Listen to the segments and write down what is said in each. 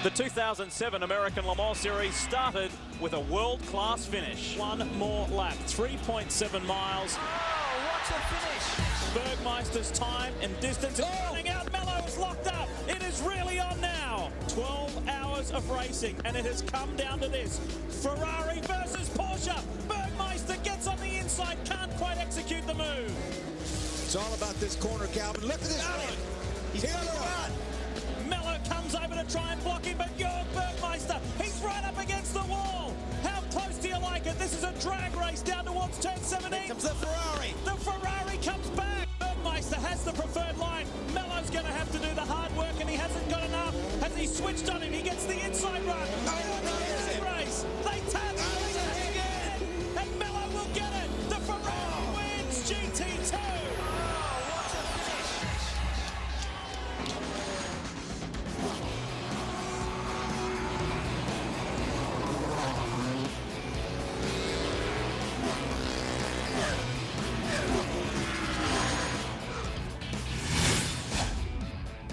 The 2007 American Le Mans Series started with a world-class finish. One more lap, 3.7 miles. Oh, what a finish! Bergmeister's time and distance is running out. Mello is locked up. It is really on now. 12 hours of racing, and it has come down to this. Ferrari versus Porsche. Bergmeister gets on the inside, can't quite execute the move. It's all about this corner, Calvin. Look at this run. He's on the run. Mello comes over to try and block him, but Jörg Bergmeister, he's right up against the wall. How close do you like it? This is a drag race down towards turn 17. Here comes the Ferrari. The Ferrari comes back. Bergmeister has the preferred line. Mello's going to have to do the hard work, and he hasn't got enough. Has he switched on him? He gets the inside run. Race. They tap again, and Mello will get it. The Ferrari wins GT2.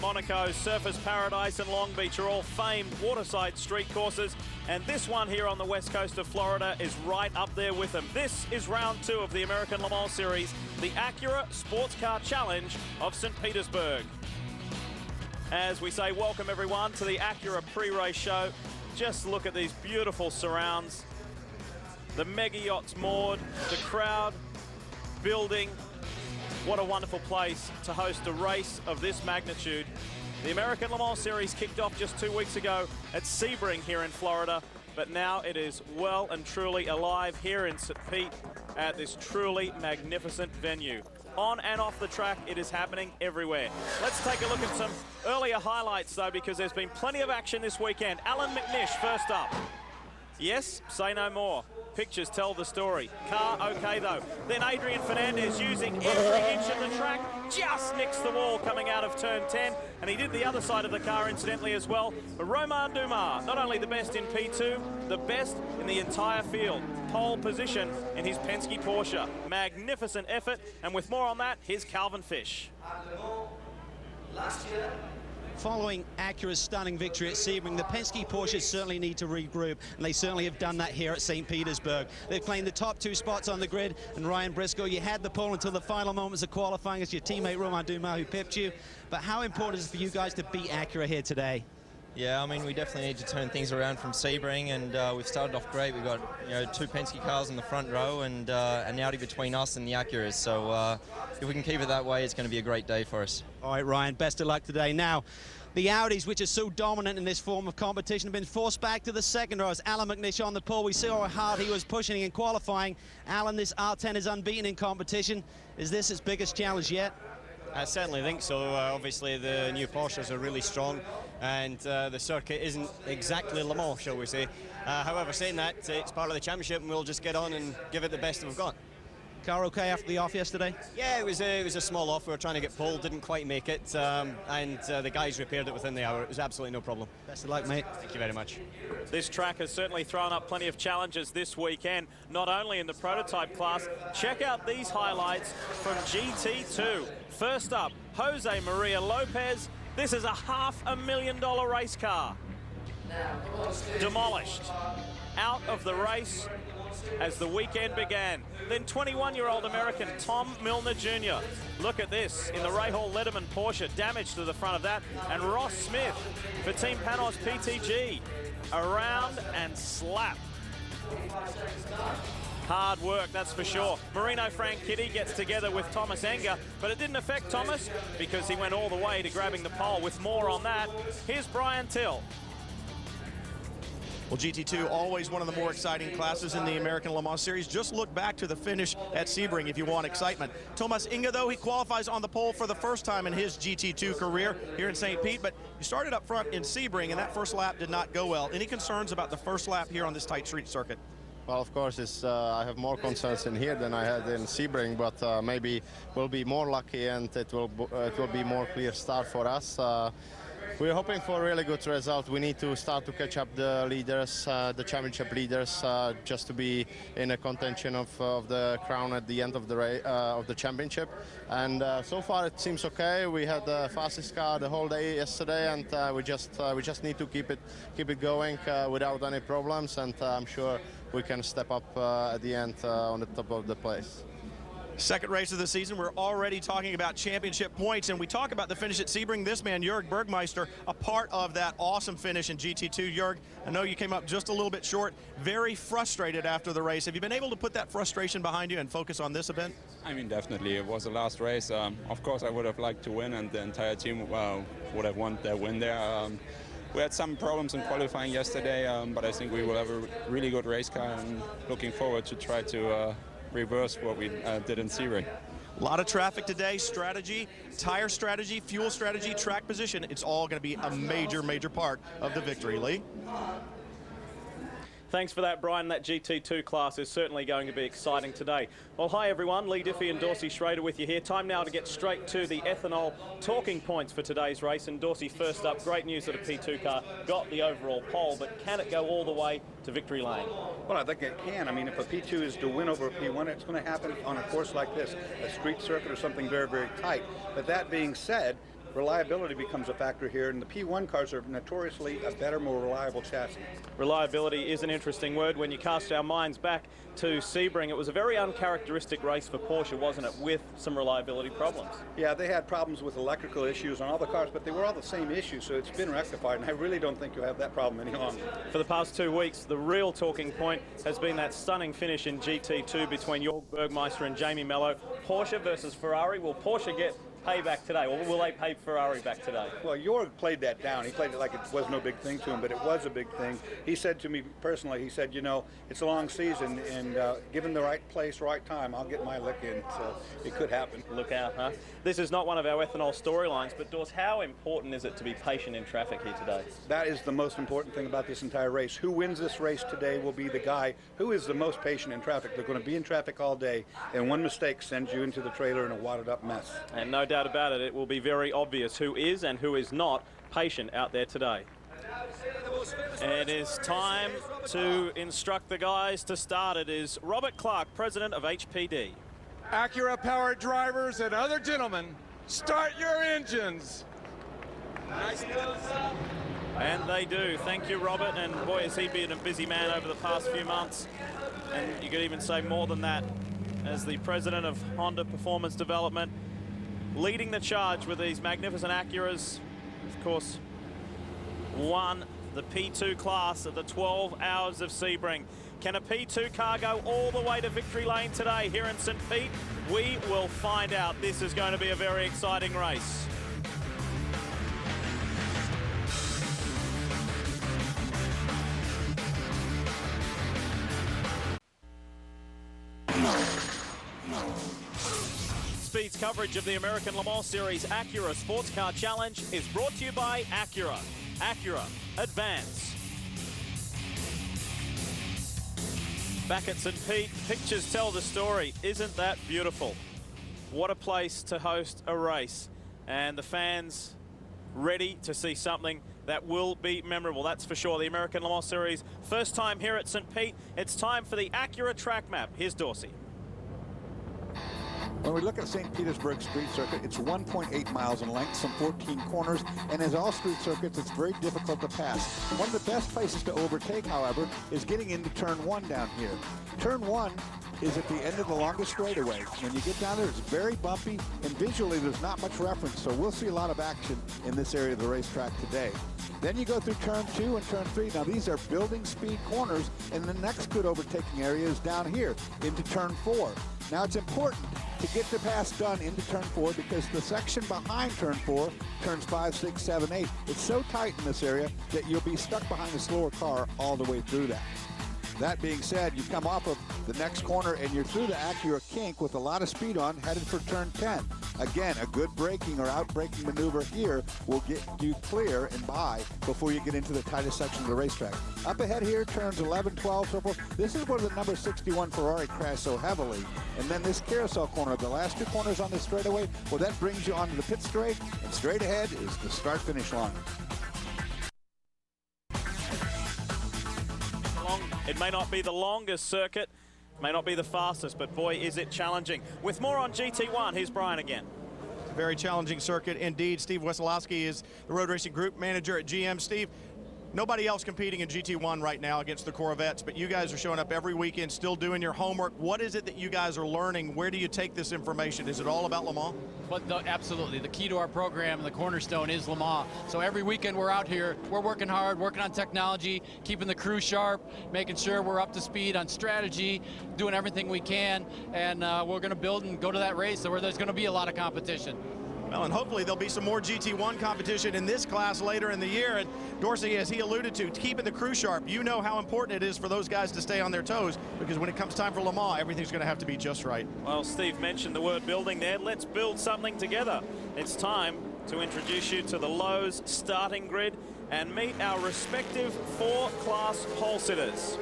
Monaco, Surfers Paradise and Long Beach are all famed waterside street courses, and this one here on the west coast of Florida is right up there with them. This is round 2 of the American Le Mans Series, the Acura Sportscar Challenge of St. Petersburg. As we say, welcome everyone to the Acura pre-race show. Just look at these beautiful surrounds. The mega yachts moored, the crowd building. What a wonderful place to host a race of this magnitude. The American Le Mans Series kicked off just 2 weeks ago at Sebring here in Florida, but now it is well and truly alive here in St. Pete at this truly magnificent venue. On and off the track, it is happening everywhere. Let's take a look at some earlier highlights though, because there's been plenty of action this weekend. Alan McNish first up. Yes, say no more. Pictures tell the story. Car okay though. Then Adrian Fernandez using every inch of the track, just nicks the wall coming out of turn 10, and he did the other side of the car incidentally as well. But Romain Dumas, not only the best in P2, the best in the entire field. Pole position in his Penske Porsche. Magnificent effort, and with more on that, here's Calvin Fish. Last year. Following Acura's stunning victory at Sebring, the Penske Porsches certainly need to regroup, and they certainly have done that here at St. Petersburg. They've claimed the top 2 spots on the grid, and Ryan Briscoe, you had the pole until the final moments of qualifying as your teammate Romain Dumas who pipped you. But how important is it for you guys to beat Acura here today? Yeah, I mean, we definitely need to turn things around from Sebring, and we've started off great. We've got 2 Penske cars in the front row, and an Audi between us and the Acuras. So if we can keep it that way, it's going to be a great day for us. All right, Ryan, best of luck today. Now, the Audis, which are so dominant in this form of competition, have been forced back to the second row as Alan McNish on the pole. We saw how hard he was pushing in qualifying. Alan, this R10 is unbeaten in competition. Is this his biggest challenge yet? I certainly think so. Obviously, the new Porsches are really strong, and the circuit isn't exactly Le Mans, shall we say. However, saying that, it's part of the championship, and we'll just get on and give it the best we've got. Car okay after the off yesterday? Yeah, it was a small off. We were trying to get pulled, didn't quite make it, and the guys repaired it within the hour. It was absolutely no problem. Best of luck, mate. Thank you very much. This track has certainly thrown up plenty of challenges this weekend, not only in the prototype class. Check out these highlights from GT2. First up, Jose Maria Lopez. This is a $500,000 race car. Demolished. Out of the race as the weekend began. Then 21-year-old American Tom Milner Jr. Look at this in the Rahal Letterman Porsche, damage to the front of that. And Ross Smith for Team Panos PTG. Around and slap. Hard work, that's for sure. Marino Franchitti gets together with Thomas Enger, but it didn't affect Thomas because he went all the way to grabbing the pole. With more on that, here's Brian Till. Well, GT2, always one of the more exciting classes in the American Le Mans Series. Just look back to the finish at Sebring if you want excitement. Thomas Inge, though, he qualifies on the pole for the first time in his GT2 career here in St. Pete, but he started up front in Sebring, and that first lap did not go well. Any concerns about the first lap here on this tight street circuit? Well, of course, I have more concerns in here than I had in Sebring, but maybe we'll be more lucky and it will be more clear start for us. We're hoping for a really good result. We need to start to catch up the leaders, the championship leaders, just to be in a contention of the crown at the end of the championship. And so far it seems okay. We had the fastest car the whole day yesterday, and we just need to keep it going without any problems. And I'm sure we can step up at the end on the top of the place. Second race of the season, we're already talking about championship points, and we talk about the finish at Sebring. This man, Jörg Bergmeister, a part of that awesome finish in GT2. Jörg, I know you came up just a little bit short, very frustrated after the race. Have you been able to put that frustration behind you and focus on this event? I mean, definitely. It was the last race. Of course, I would have liked to win, and the entire team would have wanted their win there. We had some problems in qualifying yesterday, but I think we will have a really good race car, and looking forward to try to reverse what we did in Sebring. A lot of traffic today, strategy, tire strategy, fuel strategy, track position. It's all going to be a major, major part of the victory. Lee? Thanks for that, Brian. That GT2 class is certainly going to be exciting today. Well, hi everyone. Lee Diffie and Dorsey Schrader with you here. Time now to get straight to the ethanol talking points for today's race. And Dorsey, first up, great news that a P2 car got the overall pole, but can it go all the way to victory lane? Well, I think it can. I mean, if a P2 is to win over a P1, it's going to happen on a course like this, a street circuit or something very, very tight. But that being said, reliability becomes a factor here, and the P1 cars are notoriously a better, more reliable chassis. Reliability is an interesting word. When you cast our minds back to Sebring, it was a very uncharacteristic race for Porsche, wasn't it, with some reliability problems? Yeah, they had problems with electrical issues on all the cars, but they were all the same issue, so it's been rectified, and I really don't think you'll have that problem any longer. For the past 2 weeks, the real talking point has been that stunning finish in GT2 between Jörg Bergmeister and Jamie Mello. Porsche versus Ferrari. Will Porsche get payback today, or will they pay Ferrari back today? Well, Jörg played that down. He played it like it was no big thing to him, but it was a big thing. He said to me personally, he said, you know, it's a long season, and given the right place, right time, I'll get my lick in, so it could happen. Look out, huh? This is not one of our ethanol storylines, but Dors, how important is it to be patient in traffic here today? That is the most important thing about this entire race. Who wins this race today will be the guy who is the most patient in traffic. They're going to be in traffic all day, and one mistake sends you into the trailer in a wadded up mess. And no doubt about it, it will be very obvious who is and who is not patient out there today. It is time to instruct the guys to start. It is Robert Clark, president of HPD. Acura powered drivers and other gentlemen, start your engines. And they do. Thank you, Robert. And boy, has he been a busy man over the past few months. And you could even say more than that, as the president of Honda Performance Development, leading the charge with these magnificent Acuras. Of course, won the P2 class at the 12 Hours of Sebring. Can a P2 car go all the way to victory lane today here in St. Pete? We will find out. This is going to be a very exciting race. Speed's coverage of the American Le Mans Series Acura Sportscar Challenge is brought to you by Acura. Acura, advance. Back at St. Pete, pictures tell the story. Isn't that beautiful? What a place to host a race. And the fans ready to see something that will be memorable, that's for sure. The American Le Mans Series, first time here at St. Pete. It's time for the Acura track map. Here's Dorsey. When we look at St. Petersburg street circuit, it's 1.8 miles in length, some 14 corners, and as all street circuits, it's very difficult to pass. One of the best places to overtake, however, is getting into turn 1 down here. Turn 1 is at the end of the longest straightaway. When you get down there, it's very bumpy, and visually there's not much reference, so we'll see a lot of action in this area of the racetrack today. Then you go through turn 2 and turn 3. Now these are building speed corners, and the next good overtaking area is down here into turn 4. Now it's important to get the pass done into turn 4 because the section behind turn 4, turns 5, 6, 7, 8, it's so tight in this area that you'll be stuck behind a slower car all the way through that. That being said, you come off of the next corner and you're through the Acura kink with a lot of speed on, headed for turn 10. Again, a good braking or out-braking maneuver here will get you clear and by before you get into the tightest section of the racetrack. Up ahead here, turns 11, 12, so forth. This is where the number 61 Ferrari crashed so heavily. And then this carousel corner, the last 2 corners on this straightaway, well, that brings you onto the pit straight, and straight ahead is the start-finish line. It may not be the longest circuit, may not be the fastest, but boy, is it challenging. With more on GT1, here's Brian again. Very challenging circuit indeed. Steve Wesolowski is the road racing group manager at GM. Steve, nobody else competing in GT1 right now against the Corvettes, but you guys are showing up every weekend, still doing your homework. What is it that you guys are learning? Where do you take this information? Is it all about Le Mans? Absolutely. The key to our program and the cornerstone is Le Mans. So every weekend we're out here, we're working hard, working on technology, keeping the crew sharp, making sure we're up to speed on strategy, doing everything we can, and we're going to build and go to that race where there's going to be a lot of competition. Well, and hopefully there'll be some more GT1 competition in this class later in the year. And Dorsey, as he alluded to, keeping the crew sharp, you know how important it is for those guys to stay on their toes, because when it comes time for Le Mans, everything's going to have to be just right. Well, Steve mentioned the word building there. Let's build something together. It's time to introduce you to the Lowe's starting grid and meet our respective 4-class pole sitters.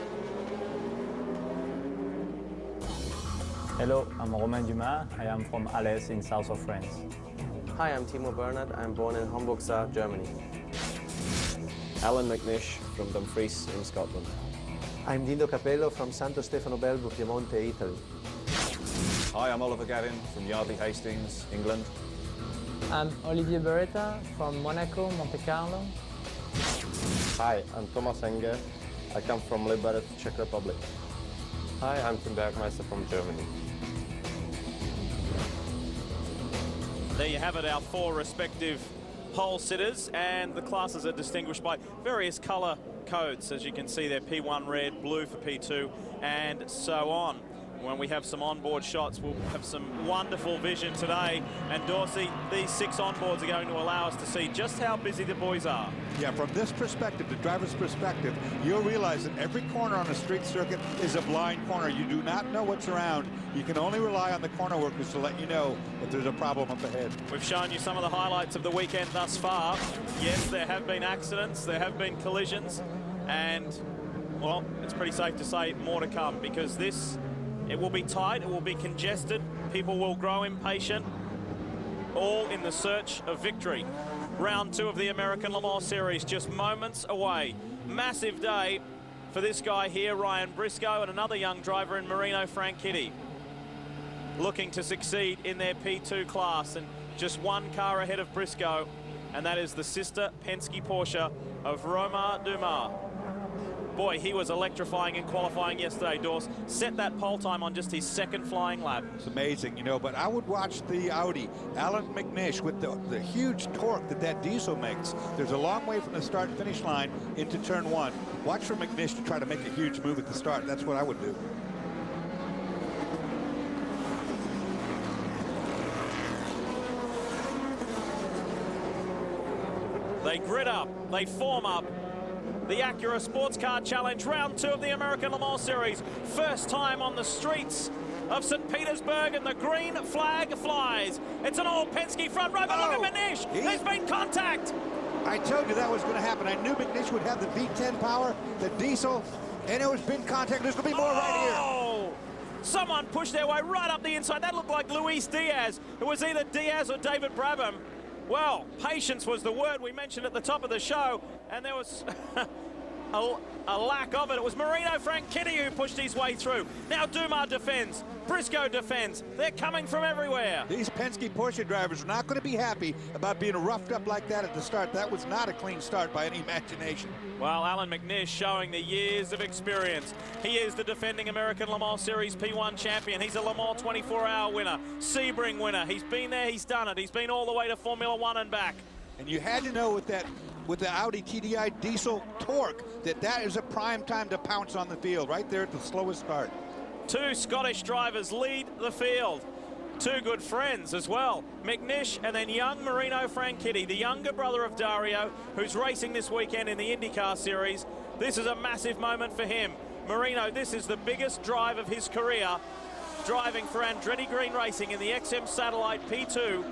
Hello, I'm Romain Dumas. I am from ALMS in south of France. Hi, I'm Timo Bernhard. I'm born in Hamburg, Germany. Alan McNish from Dumfries in Scotland. I'm Dino Capello from Santo Stefano Belbo, Piemonte, Italy. Hi, I'm Oliver Gavin from Yardley Hastings, England. I'm Olivier Beretta from Monaco, Monte Carlo. Hi, I'm Thomas Enge. I come from Liberec, Czech Republic. Hi, I'm Tim Bergmeister from Germany. There you have it, our 4 respective pole sitters, and the classes are distinguished by various color codes. As you can see, they're P1 red, blue for P2, and so on. When we have some onboard shots, we'll have some wonderful vision today. And Dorsey, these 6 onboards are going to allow us to see just how busy the boys are. Yeah, from this perspective, the driver's perspective, you'll realize that every corner on a street circuit is a blind corner. You do not know what's around. You can only rely on the corner workers to let you know if there's a problem up ahead. We've shown you some of the highlights of the weekend thus far. Yes, there have been accidents, there have been collisions, and, well, it's pretty safe to say more to come, because it will be tight, it will be congested, people will grow impatient, all in the search of victory. Round 2 of the American Le Mans Series just moments away. Massive day for this guy here, Ryan Briscoe, and another young driver in Marino Franchitti, looking to succeed in their P2 class, and just 1 car ahead of Briscoe, and that is the sister Penske Porsche of Romain Dumas. Boy, he was electrifying in qualifying yesterday, Dors. Set that pole time on just his 2nd flying lap. It's amazing, you know, but I would watch the Audi. Alan McNish with the huge torque that diesel makes. There's a long way from the start and finish line into turn 1. Watch for McNish to try to make a huge move at the start. That's what I would do. They grid up, they form up. The Acura Sportscar Challenge, round 2 of the American Le Mans Series. First time on the streets of St. Petersburg, and the green flag flies. It's an all-Penske front row, but look at McNish. There's been contact. I told you that was going to happen. I knew McNish would have the V10 power, the diesel, and it was been contact. There's going to be more right here. Someone pushed their way right up the inside. That looked like Luis Diaz. It was either Diaz or David Brabham. Well, patience was the word we mentioned at the top of the show, and there was a lack of it. It was Marino Franchitti who pushed his way through. Now Dumas defends, Briscoe defends. They're coming from everywhere. These Penske Porsche drivers are not going to be happy about being roughed up like that at the start. That was not a clean start by any imagination. Well, Alan McNish showing the years of experience. He is the defending American Le Mans Series P1 champion. He's a Le Mans 24-hour winner, Sebring winner. He's been there, he's done it. He's been all the way to Formula 1 and back. And you had to know with the Audi TDI diesel torque that is a prime time to pounce on the field right there at the slowest start. 2 Scottish drivers lead the field. 2 good friends as well. McNish and then young Marino Franchitti, the younger brother of Dario, who's racing this weekend in the IndyCar Series. This is a massive moment for him. Marino, this is the biggest drive of his career, driving for Andretti Green Racing in the XM Satellite P2.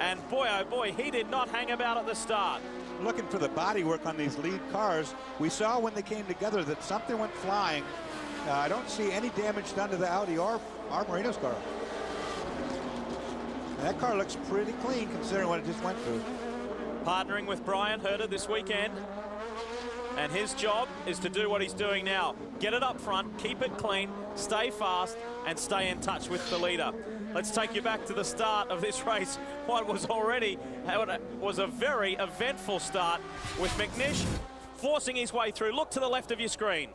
And boy, oh boy, he did not hang about at the start. Looking for the body work on these lead cars. We saw when they came together that something went flying. I don't see any damage done to the Audi or Marino's car. That car looks pretty clean considering what it just went through. Partnering with Brian Herter this weekend. And his job is to do what he's doing now. Get it up front, keep it clean, stay fast, and stay in touch with the leader. Let's take you back to the start of this race. What was a very eventful start with McNish forcing his way through. Look to the left of your screen.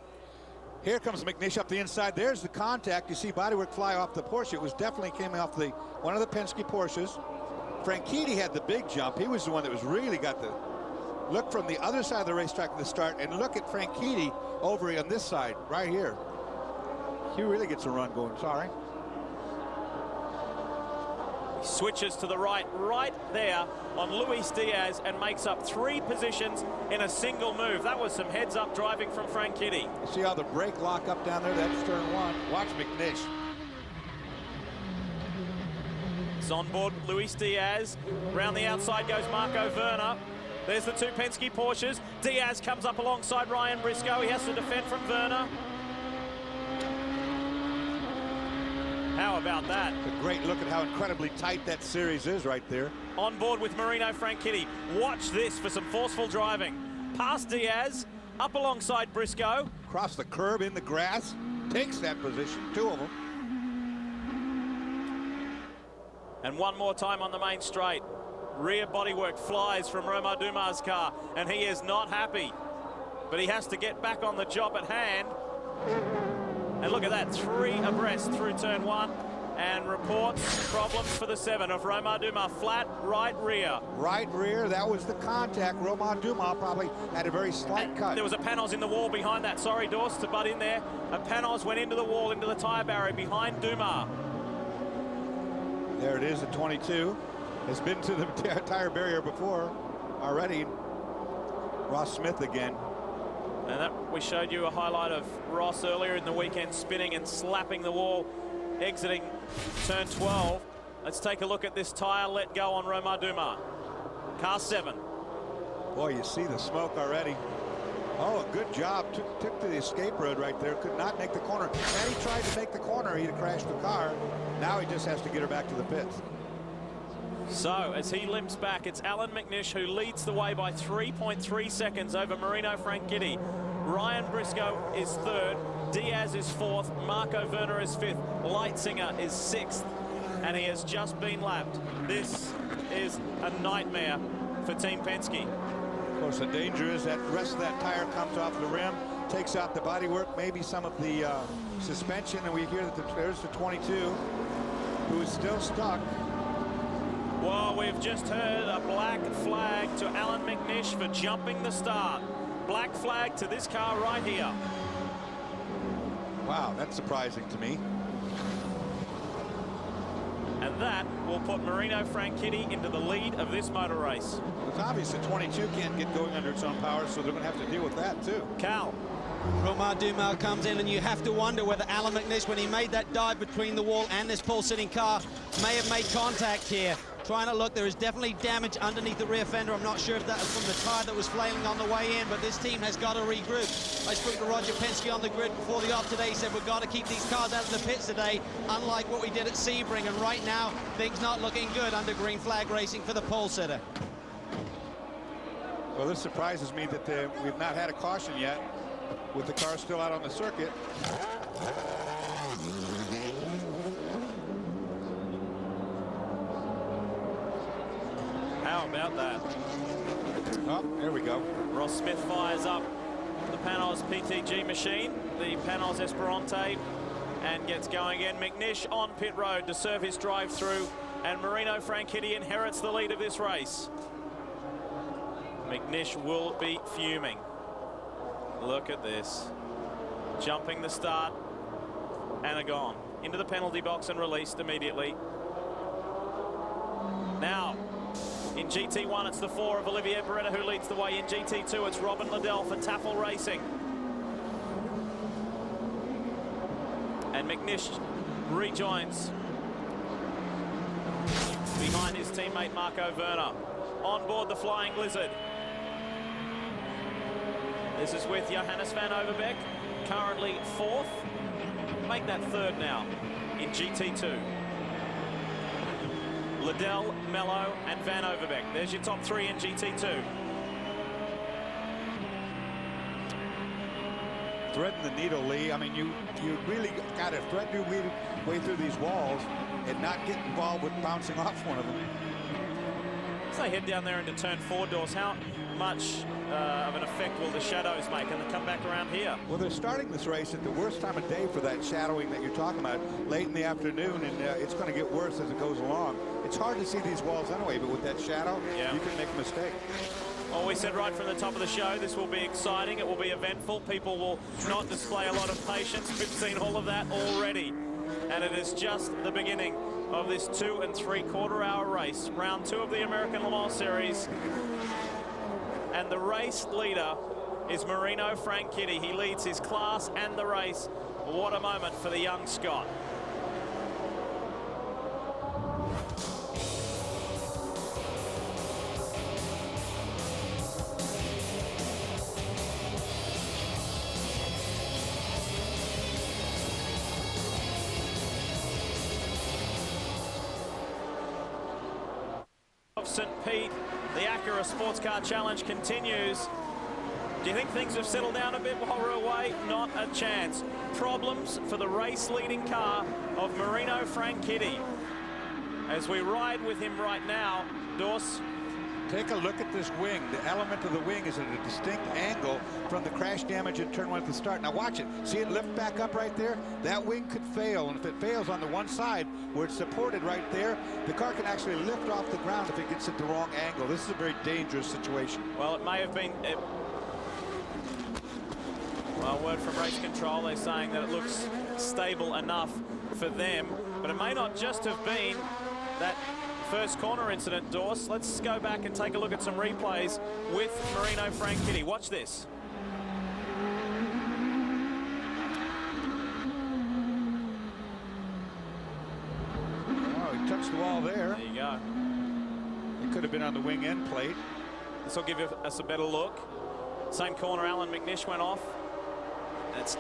Here comes McNish up the inside. There's the contact. You see bodywork fly off the Porsche. It was definitely came off one of the Penske Porsches. Franchitti had the big jump. He was the one that was really got the look from the other side of the racetrack at the start, and look at Franchitti over on this side right here. He really gets a run going. Sorry. He switches to the right there on Luis Diaz and makes up 3 positions in a single move. That was some heads-up driving from Franchitti. You see how the brake lock up down there? That's turn 1. Watch McNish. It's on board Luis Diaz. Round the outside goes Marco Werner. There's the 2 Penske Porsches. Diaz comes up alongside Ryan Briscoe. He has to defend from Werner. How about that? It's a great look at how incredibly tight that series is right there. On board with Marino Franchitti. Watch this for some forceful driving. Past Diaz, up alongside Briscoe. Across the curb in the grass. Takes that position, 2 of them. And one more time on the main straight. Rear bodywork flies from Romain Dumas' car, and he is not happy. But he has to get back on the job at hand. And look at that, 3 abreast through turn 1, and reports problems for the 7 of Romain Dumas, flat right rear. Right rear, that was the contact. Romain Dumas probably had a very slight cut. There was a Panos in the wall behind that. Sorry, Dorst, to butt in there. A Panos went into the wall, into the tyre barrier behind Dumas. There it is at 22. Has been to the tire barrier before already. Ross Smith again. And that, we showed you a highlight of Ross earlier in the weekend, spinning and slapping the wall, exiting turn 12. Let's take a look at this tire let go on Romain Dumas. Car 7. Boy, you see the smoke already. Oh, a good job. Took to the escape road right there. Could not make the corner. And he tried to make the corner. He'd have crashed the car. Now he just has to get her back to the pits. So, as he limps back, it's Alan McNish who leads the way by 3.3 seconds over Marino Franchitti. Ryan Briscoe is 3rd, Diaz is 4th, Marco Werner is 5th, Leitzinger is 6th, and he has just been lapped. This is a nightmare for Team Penske. Of course, the danger is that the rest of that tire comes off the rim, takes out the bodywork, maybe some of the suspension, and we hear that there's the 22, who is still stuck. Well, we've just heard a black flag to Alan McNish for jumping the start. Black flag to this car right here. Wow, that's surprising to me. And that will put Marino Franchitti into the lead of this motor race. It's obvious that 22 can't get going under its own power, so they're going to have to deal with that too. Cal. Romain Dumas comes in, and you have to wonder whether Alan McNish, when he made that dive between the wall and this pole-sitting car, may have made contact here. Trying to look, there is definitely damage underneath the rear fender. I'm not sure if that was from the tire that was flailing on the way in, but this team has got to regroup. I spoke to Roger Penske on the grid before the off today. He said, we've got to keep these cars out of the pits today, unlike what we did at Sebring. And right now, things not looking good under green flag racing for the pole sitter. Well, this surprises me that we've not had a caution yet with the car still out on the circuit. How about that? Oh, there we go. Ross Smith fires up the Panos PTG machine, the Panos Esperante, and gets going again. McNish on pit road to serve his drive through, and Marino Franchitti inherits the lead of this race. McNish will be fuming. Look at this. Jumping the start and are gone. Into the penalty box and released immediately. Now, in GT1, it's the 4 of Olivier Beretta who leads the way. In GT2, it's Robin Liddell for Tafel Racing. And McNish rejoins behind his teammate Marco Werner. On board the Flying Lizard. This is with Johannes van Overbeek, currently 4th. Make that 3rd now in GT2. Liddell, Mello, and Van Overbeek. There's your top 3 in GT2. threading the needle, Lee. I mean, you really got to thread your way through these walls and not get involved with bouncing off one of them. As they head down there into turn 4, Dawes, how much of an effect will the shadows make and they come back around here? Well, they're starting this race at the worst time of day for that shadowing that you're talking about, late in the afternoon, and it's going to get worse as it goes along. It's hard to see these walls anyway, but with that shadow, you can make a mistake. Well, we said right from the top of the show, this will be exciting. It will be eventful. People will not display a lot of patience. We've seen all of that already. And it is just the beginning of this 2 3/4 hour race. Round 2 of the American Le Mans Series. And the race leader is Marino Franchitti. He leads his class and the race. What a moment for the young Scot. St. Pete, the Acura Sportscar Challenge continues. Do you think things have settled down a bit while we're away? Not a chance. Problems for the race-leading car of Marino Franchitti. As we ride with him right now, Dawes. Take a look at this wing. The element of the wing is at a distinct angle from the crash damage in turn 1 at the start. Now watch it. See it lift back up right there? That wing could fail, and if it fails on the one side where it's supported right there, the car can actually lift off the ground if it gets at the wrong angle. This is a very dangerous situation. Well, it may have been... Well, word from race control, they're saying that it looks stable enough for them, but it may not just have been that first corner incident, Dawes. Let's go back and take a look at some replays with Marino Franchitti. Watch this. Oh, he touched the wall there. There you go. It could have been on the wing end plate. This will give us a better look. Same corner, Alan McNish went off. That's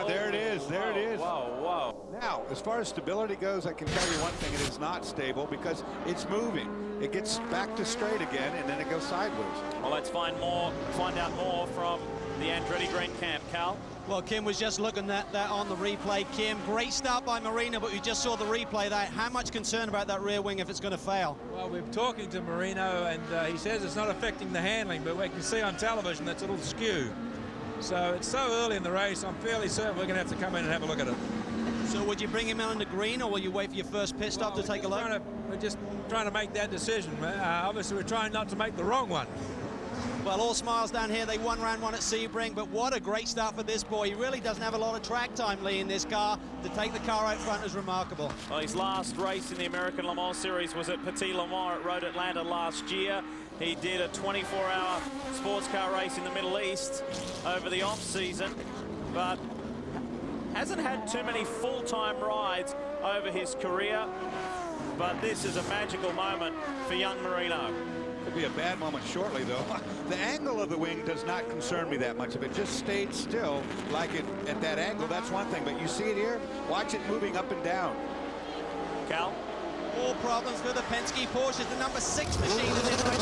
there it is. There it is. Whoa, whoa. Now, as far as stability goes, I can tell you one thing: it is not stable because it's moving. It gets back to straight again, and then it goes sideways. Well, let's find out more from the Andretti Green camp. Cal? Well, Kim was just looking at that on the replay. Kim, great start by Marino, but we just saw the replay there. How much concern about that rear wing if it's going to fail? Well, we're talking to Marino, and he says it's not affecting the handling, but we can see on television that's a little skew. So it's so early in the race, I'm fairly certain we're going to have to come in and have a look at it. So would you bring him in on the green, or will you wait for your first pit stop to take a look? We're just trying to make that decision. Obviously, we're trying not to make the wrong one. Well, all smiles down here. They won round 1 at Sebring, but what a great start for this boy. He really doesn't have a lot of track time, Lee, in this car. To take the car out front is remarkable. Well, his last race in the American Le Mans Series was at Petit Le Mans at Road Atlanta last year. He did a 24-hour sports car race in the Middle East over the off-season, but hasn't had too many full-time rides over his career. But this is a magical moment for young Marino. Could be a bad moment shortly, though. The angle of the wing does not concern me that much. If it just stayed still like it at that angle, that's one thing. But you see it here? Watch it moving up and down. Cal? More problems for the Penske Porsche. The number 6 machine in this right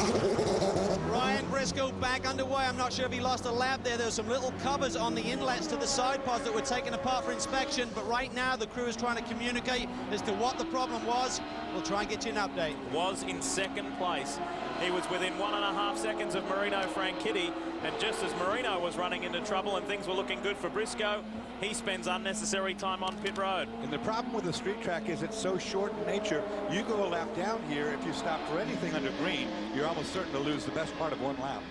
now. Ryan Briscoe back underway. I'm not sure if he lost a lap there. There were some little covers on the inlets to the side pods that were taken apart for inspection. But right now, the crew is trying to communicate as to what the problem was. We'll try and get you an update. Was in second place. He was within 1.5 seconds of Marino Franchitti, and just as Marino was running into trouble and things were looking good for Briscoe, he spends unnecessary time on pit road. And the problem with the street track is it's so short in nature. You go a lap down here, if you stop for anything under green, you're almost certain to lose the best part of 1 lap.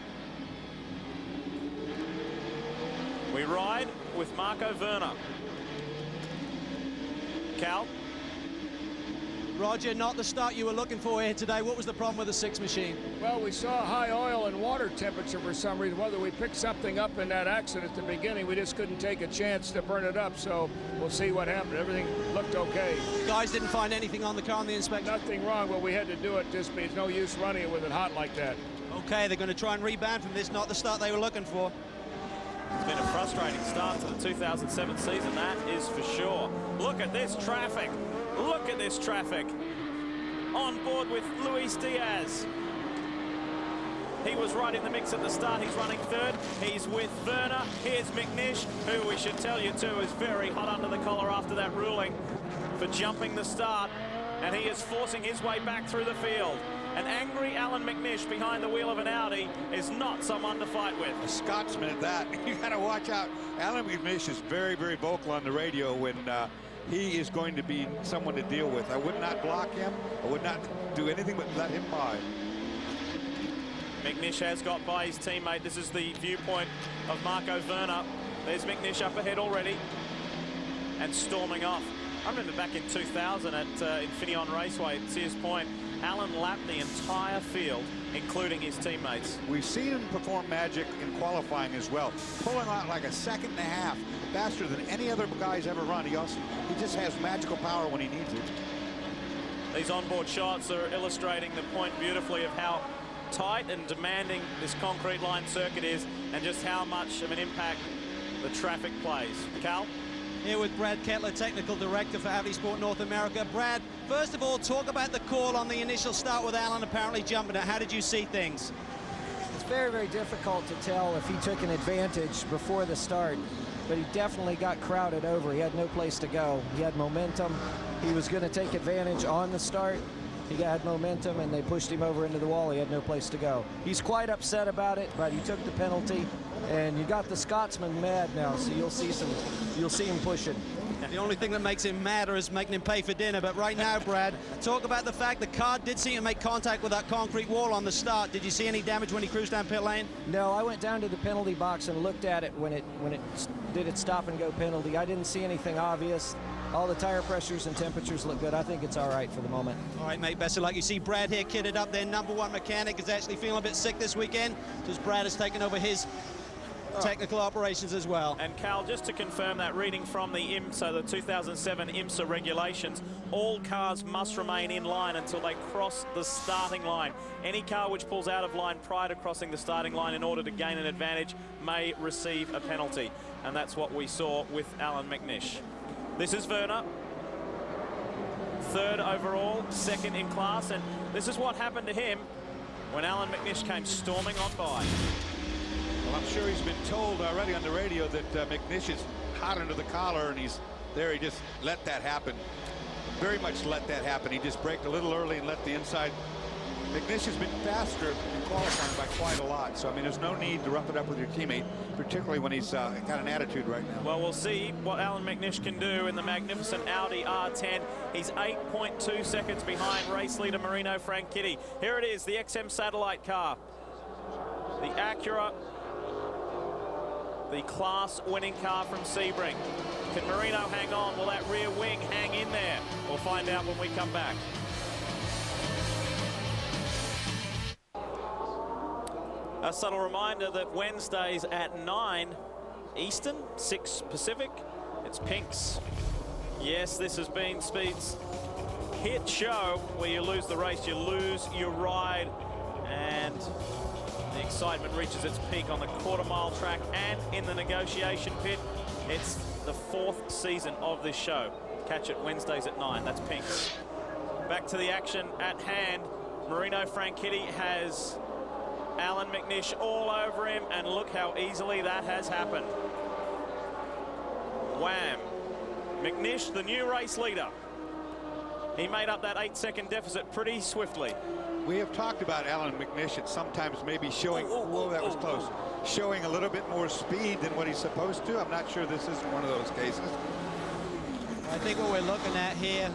We ride with Marco Werner. Cal? Roger, not the start you were looking for here today. What was the problem with the 6 machine? Well, we saw high oil and water temperature for some reason. Whether we picked something up in that accident at the beginning, we just couldn't take a chance to burn it up. So we'll see what happened. Everything looked okay. Guys didn't find anything on the car on the inspection? Nothing wrong, but we had to do it. Just there's no use running it with it hot like that. Okay, they're going to try and rebound from this. Not the start they were looking for. It's been a frustrating start to the 2007 season, that is for sure. Look at this traffic. Look at this traffic. On board with Luis Diaz. He was right in the mix at the start. He's running third. He's with Werner. Here's McNish, who we should tell you too is very hot under the collar after that ruling for jumping the start. And he is forcing his way back through the field. An angry Alan McNish behind the wheel of an Audi is not someone to fight with. A Scotsman at that. You got to watch out. Alan McNish is very, very vocal on the radio when he is going to be someone to deal with. I would not block him. I would not do anything but let him by. McNish has got by his teammate. This is the viewpoint of Marco Werner. There's McNish up ahead already and storming off. I remember back in 2000 at Infineon Raceway at Sears Point, Alan lapped the entire field, including his teammates. We've seen him perform magic in qualifying as well, pulling out like a second and a half faster than any other guy's ever run. He just has magical power when he needs it. These onboard shots are illustrating the point beautifully of how tight and demanding this concrete line circuit is and just how much of an impact the traffic plays. Cal? Here with Brad Kettler, Technical Director for Audi Sport North America. Brad, first of all, talk about the call on the initial start with Alan apparently jumping it. How did you see things? It's very, very difficult to tell if he took an advantage before the start, but he definitely got crowded over. He had no place to go. He had momentum. He was going to take advantage on the start. He had momentum, and they pushed him over into the wall. He had no place to go. He's quite upset about it, but he took the penalty, and you got the Scotsman mad now, so you'll see him pushing. The only thing that makes him madder is making him pay for dinner. But right now, Brad, talk about the fact the car did seem to make contact with that concrete wall on the start. Did you see any damage when he cruised down pit lane? No, I went down to the penalty box and looked at it when it did its stop and go penalty. I didn't see anything obvious. All the tire pressures and temperatures look good. I think it's all right for the moment. All right, mate, best of luck. You see Brad here kitted up. Their #1 mechanic is actually feeling a bit sick this weekend, because Brad has taken over his technical operations as well. And Cal, just to confirm that, reading from the IMSA, the 2007 IMSA regulations, all cars must remain in line until they cross the starting line. Any car which pulls out of line prior to crossing the starting line in order to gain an advantage may receive a penalty. And that's what we saw with Alan McNish. This is Werner, third overall, second in class, and this is what happened to him when Alan McNish came storming on by. Well, I'm sure he's been told already on the radio that McNish is hot under the collar, and he's there. He just let that happen. Very much let that happen. He just braked a little early and let the inside. McNish has been faster in qualifying by quite a lot. So, I mean, there's no need to rough it up with your teammate, particularly when he's got an attitude right now. Well, we'll see what Alan McNish can do in the magnificent Audi R10. He's 8.2 seconds behind race leader Marino Franchitti. Here it is, the XM satellite car. The Acura, the class-winning car from Sebring. Can Marino hang on? Will that rear wing hang in there? We'll find out when we come back. A subtle reminder that Wednesdays at 9 Eastern, 6 Pacific, it's Pinks. Yes, this has been Speed's hit show where you lose the race, you lose your ride, and the excitement reaches its peak on the quarter-mile track and in the negotiation pit. It's the 4th season of this show. Catch it Wednesdays at 9, that's Pinks. Back to the action at hand. Marino Franchitti has Alan McNish all over him, and look how easily that has happened. Wham. McNish, the new race leader. He made up that 8-second deficit pretty swiftly. We have talked about Alan McNish and sometimes maybe showing, whoa, that was close, showing a little bit more speed than what he's supposed to. I'm not sure this isn't one of those cases. I think what we're looking at here,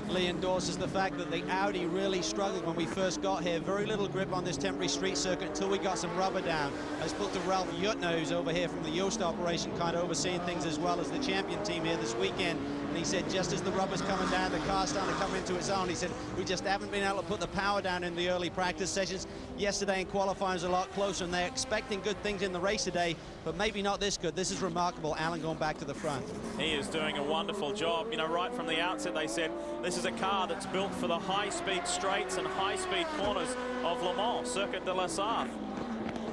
Lee endorses the fact that the Audi really struggled when we first got here. Very little grip on this temporary street circuit until we got some rubber down. I spoke to Ralph Jutner, who's over here from the Yost operation, kind of overseeing things as well as the champion team here this weekend. And he said just as the rubber's coming down, the car's starting to come into its own. He said, we just haven't been able to put the power down in the early practice sessions. Yesterday in qualifying was a lot closer, and they're expecting good things in the race today, but maybe not this good. This is remarkable, Alan going back to the front. He is doing a wonderful job. You know, right from the outset, they said this is a car that's built for the high-speed straights and high-speed corners of Le Mans, Circuit de la Sarthe.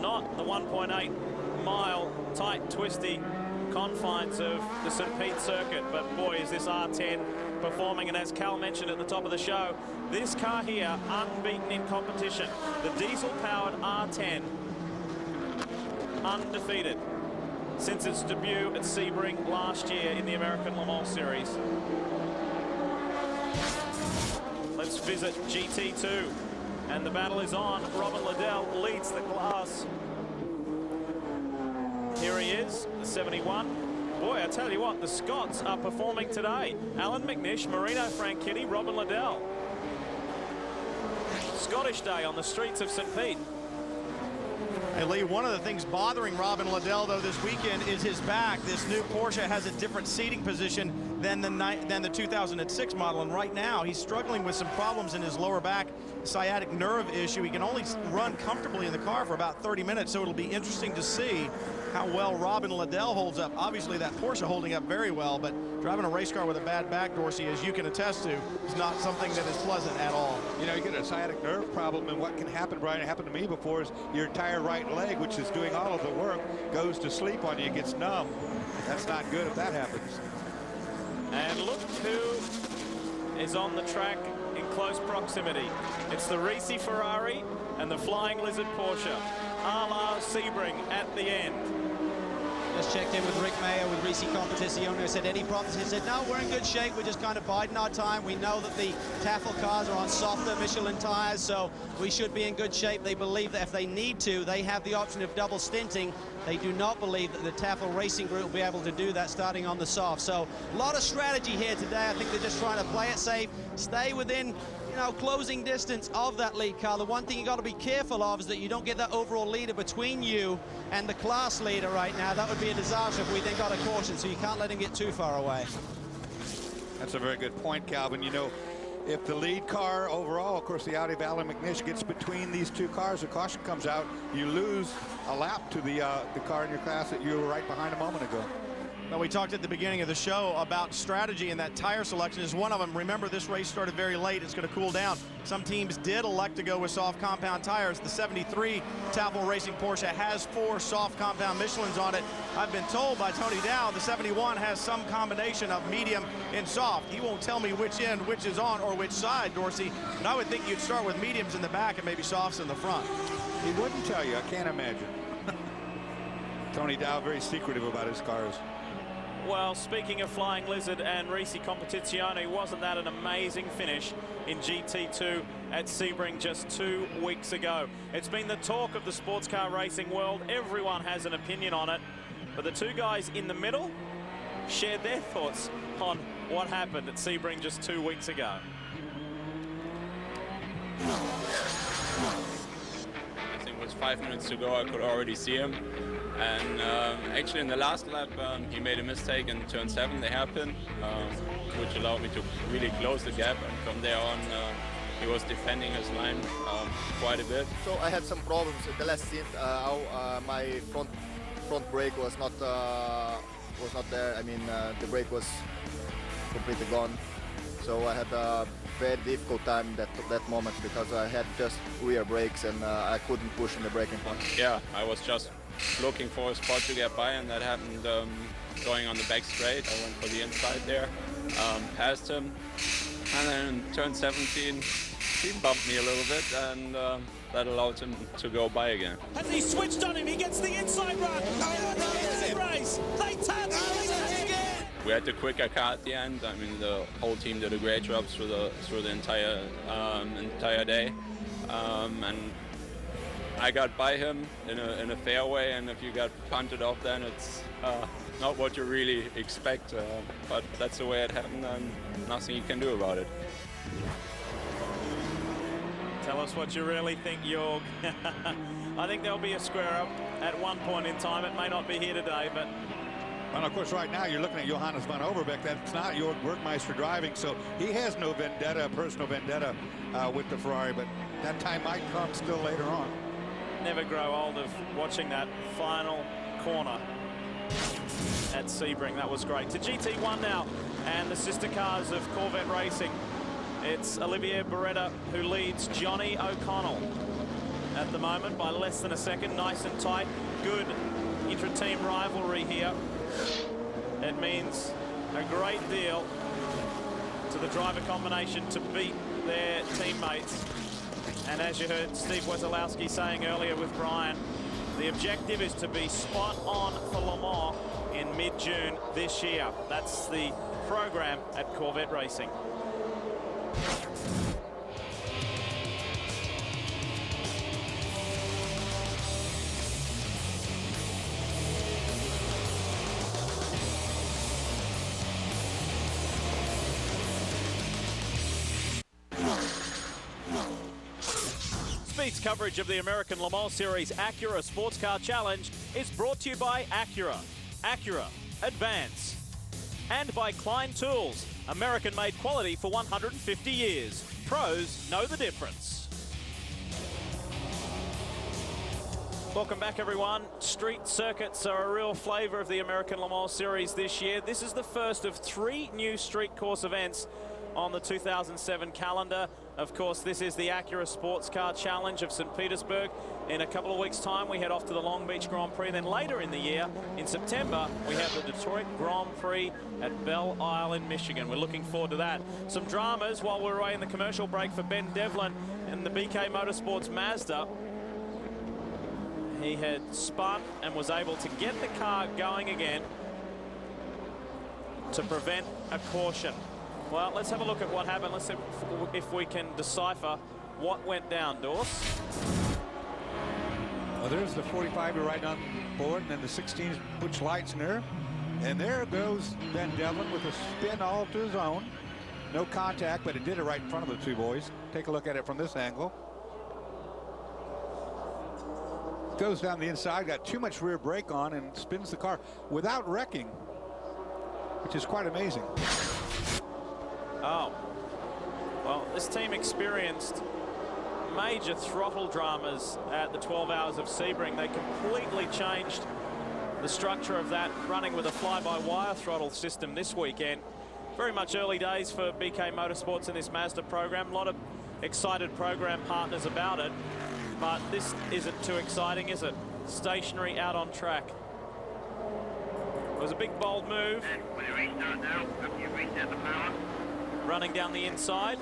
Not the 1.8-mile, tight, twisty confines of the St. Pete circuit, but boy, is this R10 performing, and as Cal mentioned at the top of the show, this car here, unbeaten in competition. The diesel-powered R10, undefeated since its debut at Sebring last year in the American Le Mans Series. Let's visit GT2, and the battle is on. Robin Liddell leads the class. Here he is, the 71. Boy, I tell you what, the Scots are performing today. Alan McNish, Marino Franchitti, Robin Liddell. Scottish Day on the streets of St. Pete. Hey, Lee, one of the things bothering Robin Liddell, though, this weekend is his back. This new Porsche has a different seating position than the 2006 model, and right now he's struggling with some problems in his lower back, sciatic nerve issue. He can only run comfortably in the car for about 30 minutes, so it'll be interesting to see how well Robin Liddell holds up. Obviously, that Porsche holding up very well, but driving a race car with a bad back, Dorsey, as you can attest to, is not something that is pleasant at all. You know, you get a sciatic nerve problem, and what can happen, Brian, it happened to me before, is your entire right leg, which is doing all of the work, goes to sleep on you, gets numb. That's not good if that happens. And look who is on the track in close proximity. It's the Risi Ferrari and the Flying Lizard Porsche. A la Sebring at the end. Just checked in with Rick Mayer with Risi Competizione. Said any problems? He said, no, we're in good shape. We're just kind of biding our time. We know that the Tafel cars are on softer Michelin tires, so we should be in good shape. They believe that if they need to, they have the option of double stinting. They do not believe that the Tafel Racing Group will be able to do that starting on the soft. So a lot of strategy here today. I think they're just trying to play it safe, stay within, you know, closing distance of that lead car. The one thing you got to be careful of is that you don't get that overall leader between you and the class leader right now. That would be a disaster if we then got a caution, so you can't let him get too far away. That's a very good point, Calvin. You know, if the lead car overall, of course, the Audi of Alan McNish gets between these two cars, the caution comes out, you lose a lap to the car in your class that you were right behind a moment ago. Well, we talked at the beginning of the show about strategy, and that tire selection is one of them. Remember, this race started very late. It's going to cool down. Some teams did elect to go with soft compound tires. The 73 Tafel Racing Porsche has 4 soft compound Michelins on it. I've been told by Tony Dow the 71 has some combination of medium and soft. He won't tell me which end, which is on, or which side, Dorsey. And I would think you'd start with mediums in the back and maybe softs in the front. He wouldn't tell you. I can't imagine. Tony Dow, very secretive about his cars. Well, speaking of Flying Lizard and Risi Competizione, wasn't that an amazing finish in GT2 at Sebring just 2 weeks ago? It's been the talk of the sports car racing world. Everyone has an opinion on it. But the two guys in the middle shared their thoughts on what happened at Sebring just 2 weeks ago. I think it was 5 minutes to go. I could already see him. And actually in the last lap, he made a mistake in turn 7, the hairpin, which allowed me to really close the gap. And from there on, he was defending his line quite a bit. So I had some problems in the last stint. My front brake was not there. I mean, the brake was completely gone. So I had a very difficult time that moment because I had just rear brakes and I couldn't push in the braking point. Yeah, I was just looking for a spot to get by, and that happened going on the back straight. I went for the inside there, passed him, and then in turn 17 he bumped me a little bit, and that allowed him to go by again. Has he switched on him? He gets the inside run. Race. They tap. We had the quicker car at the end. I mean, the whole team did a great job through the entire day, and I got by him in a fair way, and if you got punted off, then it's not what you really expect, but that's the way it happened, and nothing you can do about it. Tell us what you really think, Jorg. I think there'll be a square up at one point in time. It may not be here today, but... Well, of course, right now you're looking at Johannes van Overbeek. That's not Jorg Werkmeister driving, so he has no vendetta, personal vendetta with the Ferrari, but that time might come still later on. Never grow old of watching that final corner at Sebring. That was great. To GT1 now, and the sister cars of Corvette Racing. It's Olivier Beretta who leads Johnny O'Connell at the moment by less than a second. Nice and tight. Good intra-team rivalry here. It means a great deal to the driver combination to beat their teammates. And as you heard Steve Wesolowski saying earlier with Brian, the objective is to be spot on for Le Mans in mid-June this year. That's the program at Corvette Racing. Speed's coverage of the American Le Mans Series Acura Sports Car Challenge is brought to you by Acura. Acura, advance. And by Klein Tools, American-made quality for 150 years. Pros know the difference. Welcome back, everyone. Street circuits are a real flavour of the American Le Mans Series this year. This is the first of 3 new street course events on the 2007 calendar. Of course, this is the Acura Sports Car Challenge of St. Petersburg. In a couple of weeks' time, we head off to the Long Beach Grand Prix. Then later in the year, in September, we have the Detroit Grand Prix at Belle Isle in Michigan. We're looking forward to that. Some dramas while we're away in the commercial break for Ben Devlin and the BK Motorsports Mazda. He had spun and was able to get the car going again to prevent a caution. Well, let's have a look at what happened. Let's see if we can decipher what went down, Dorse. Well, there's the 45 you're right on board, and then the 16 puts lights in there. And there goes Ben Devlin with a spin all to his own. No contact, but it did it right in front of the two boys. Take a look at it from this angle. Goes down the inside, got too much rear brake on, and spins the car without wrecking, which is quite amazing. Oh, well, this team experienced major throttle dramas at the 12 Hours of Sebring. They completely changed the structure of that, running with a fly-by-wire throttle system this weekend. Very much early days for BK Motorsports in this Mazda program. A lot of excited program partners about it, but this isn't too exciting, is it? Stationary out on track. It was a big, bold move. And when you restart now, after you reset the power. Running down the inside.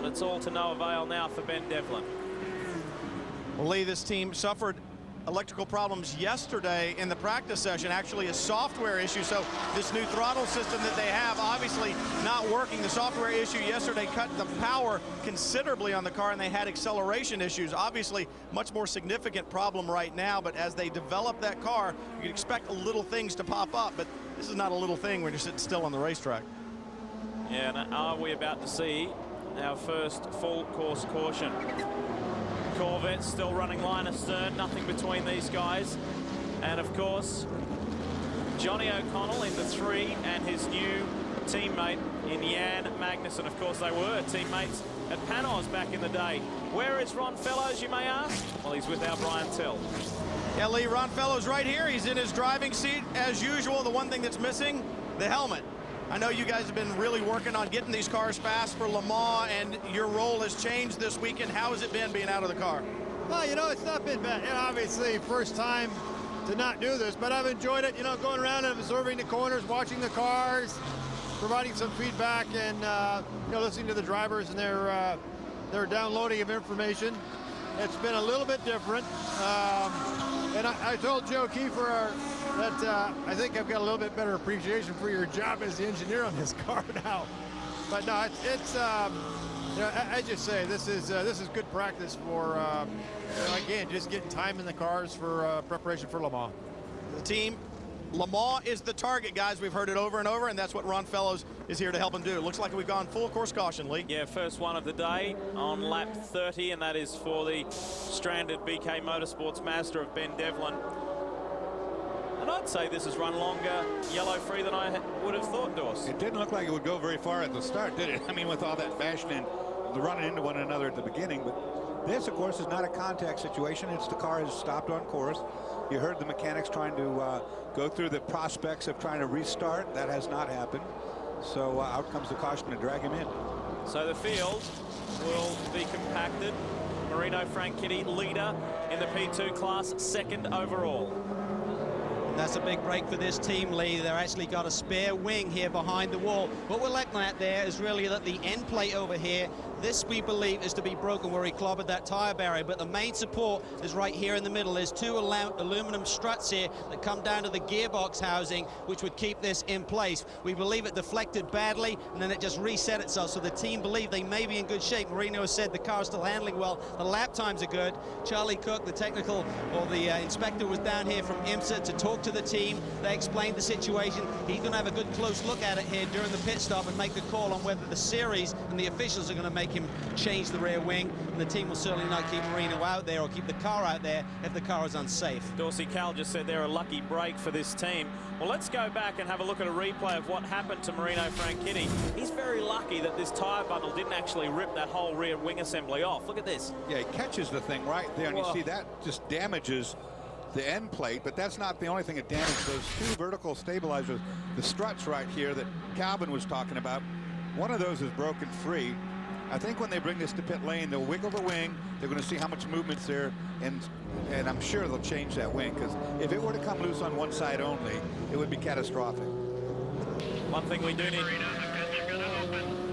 But it's all to no avail now for Ben Devlin. Well, Lee, this team suffered electrical problems yesterday in the practice session, actually a software issue. So this new throttle system that they have obviously not working. The software issue yesterday cut the power considerably on the car, and they had acceleration issues. Obviously much more significant problem right now, but as they develop that car, you can expect little things to pop up, but this is not a little thing when you're sitting still on the racetrack. Yeah, and are we about to see our first full course caution? Corvette still running line astern, nothing between these guys. And of course, Johnny O'Connell in the 3 and his new teammate in Jan Magnussen. Of course, they were teammates at Panos back in the day. Where is Ron Fellows, you may ask? Well, he's with our Brian Till. Yeah, Lee, Ron Fellows right here. He's in his driving seat as usual. The one thing that's missing, the helmet. I know you guys have been really working on getting these cars fast for Le Mans, and your role has changed this weekend. How has it been being out of the car? Well, you know, it's not been bad. You know, obviously, first time to not do this, but I've enjoyed it, you know, going around and observing the corners, watching the cars, providing some feedback, and, you know, listening to the drivers and their downloading of information. It's been a little bit different. And I told Joe Kiefer that I think I've got a little bit better appreciation for your job as the engineer on this car now. But no, it's you know, I just say this is good practice for you know, again, just getting time in the cars for preparation for Le Mans. The team, Le Mans is the target, guys. We've heard it over and over, and that's what Ron Fellows is here to help him do. Looks like we've gone full course caution, Lee. Yeah, first one of the day on lap 30, and that is for the stranded BK Motorsports Mazda of Ben Devlin. And I'd say this has run longer yellow-free than I would have thought, Dorse. It didn't look like it would go very far at the start, did it? I mean, with all that fashion and running into one another at the beginning. But this, of course, is not a contact situation. It's the car has stopped on course. You heard the mechanics trying to go through the prospects of trying to restart. That has not happened. So out comes the caution to drag him in. So the field will be compacted. Marino Franchitti, leader in the P2 class, second overall. That's a big break for this team, Lee. They're actually got a spare wing here behind the wall. What we're looking at there is really that the end plate over here, this we believe is to be broken where he clobbered that tire barrier, but the main support is right here in the middle. There's two aluminum struts here that come down to the gearbox housing, which would keep this in place. We believe it deflected badly, and then it just reset itself, so the team believe they may be in good shape. Marino has said the car's still handling well. The lap times are good. Charlie Cook, the technical, or the inspector, was down here from IMSA to talk to the team. They explained the situation. He's going to have a good close look at it here during the pit stop and make the call on whether the series and the officials are going to make him change the rear wing, and the team will certainly not keep Marino out there or keep the car out there if the car is unsafe. Dorsey Cal just said they're a lucky break for this team. Well, let's go back and have a look at a replay of what happened to Marino Franchitti. He's very lucky that this tyre bundle didn't actually rip that whole rear wing assembly off. Look at this. Yeah, he catches the thing right there, and you see that just damages the end plate, but that's not the only thing that damaged those two vertical stabilizers, the struts right here that Calvin was talking about. One of those is broken free. I think when they bring this to pit lane, they'll wiggle the wing. They're going to see how much movement's there, and I'm sure they'll change that wing, because if it were to come loose on one side only, it would be catastrophic. One thing we do need.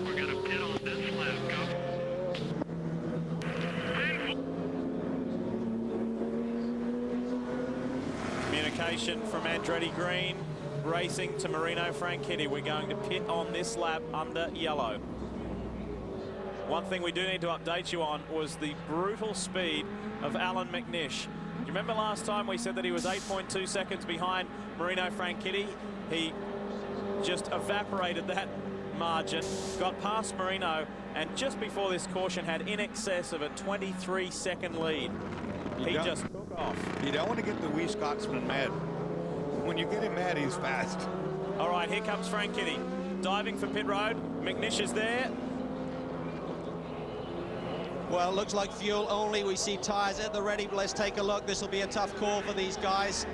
We're going to pit on this lap. Communication from Andretti Green, racing to Marino Franchitti. We're going to pit on this lap under yellow. One thing we do need to update you on was the brutal speed of Alan McNish. You remember last time we said that he was 8.2 seconds behind Marino Franchitti? He just evaporated that margin, got past Marino, and just before this caution had in excess of a 23-second lead. He just took off. You don't want to get the wee Scotsman mad. When you get him mad, he's fast. All right, here comes Franchitti. Diving for pit road. McNish is there. Well, it looks like fuel only. We see tires at the ready, but let's take a look. This will be a tough call for these guys.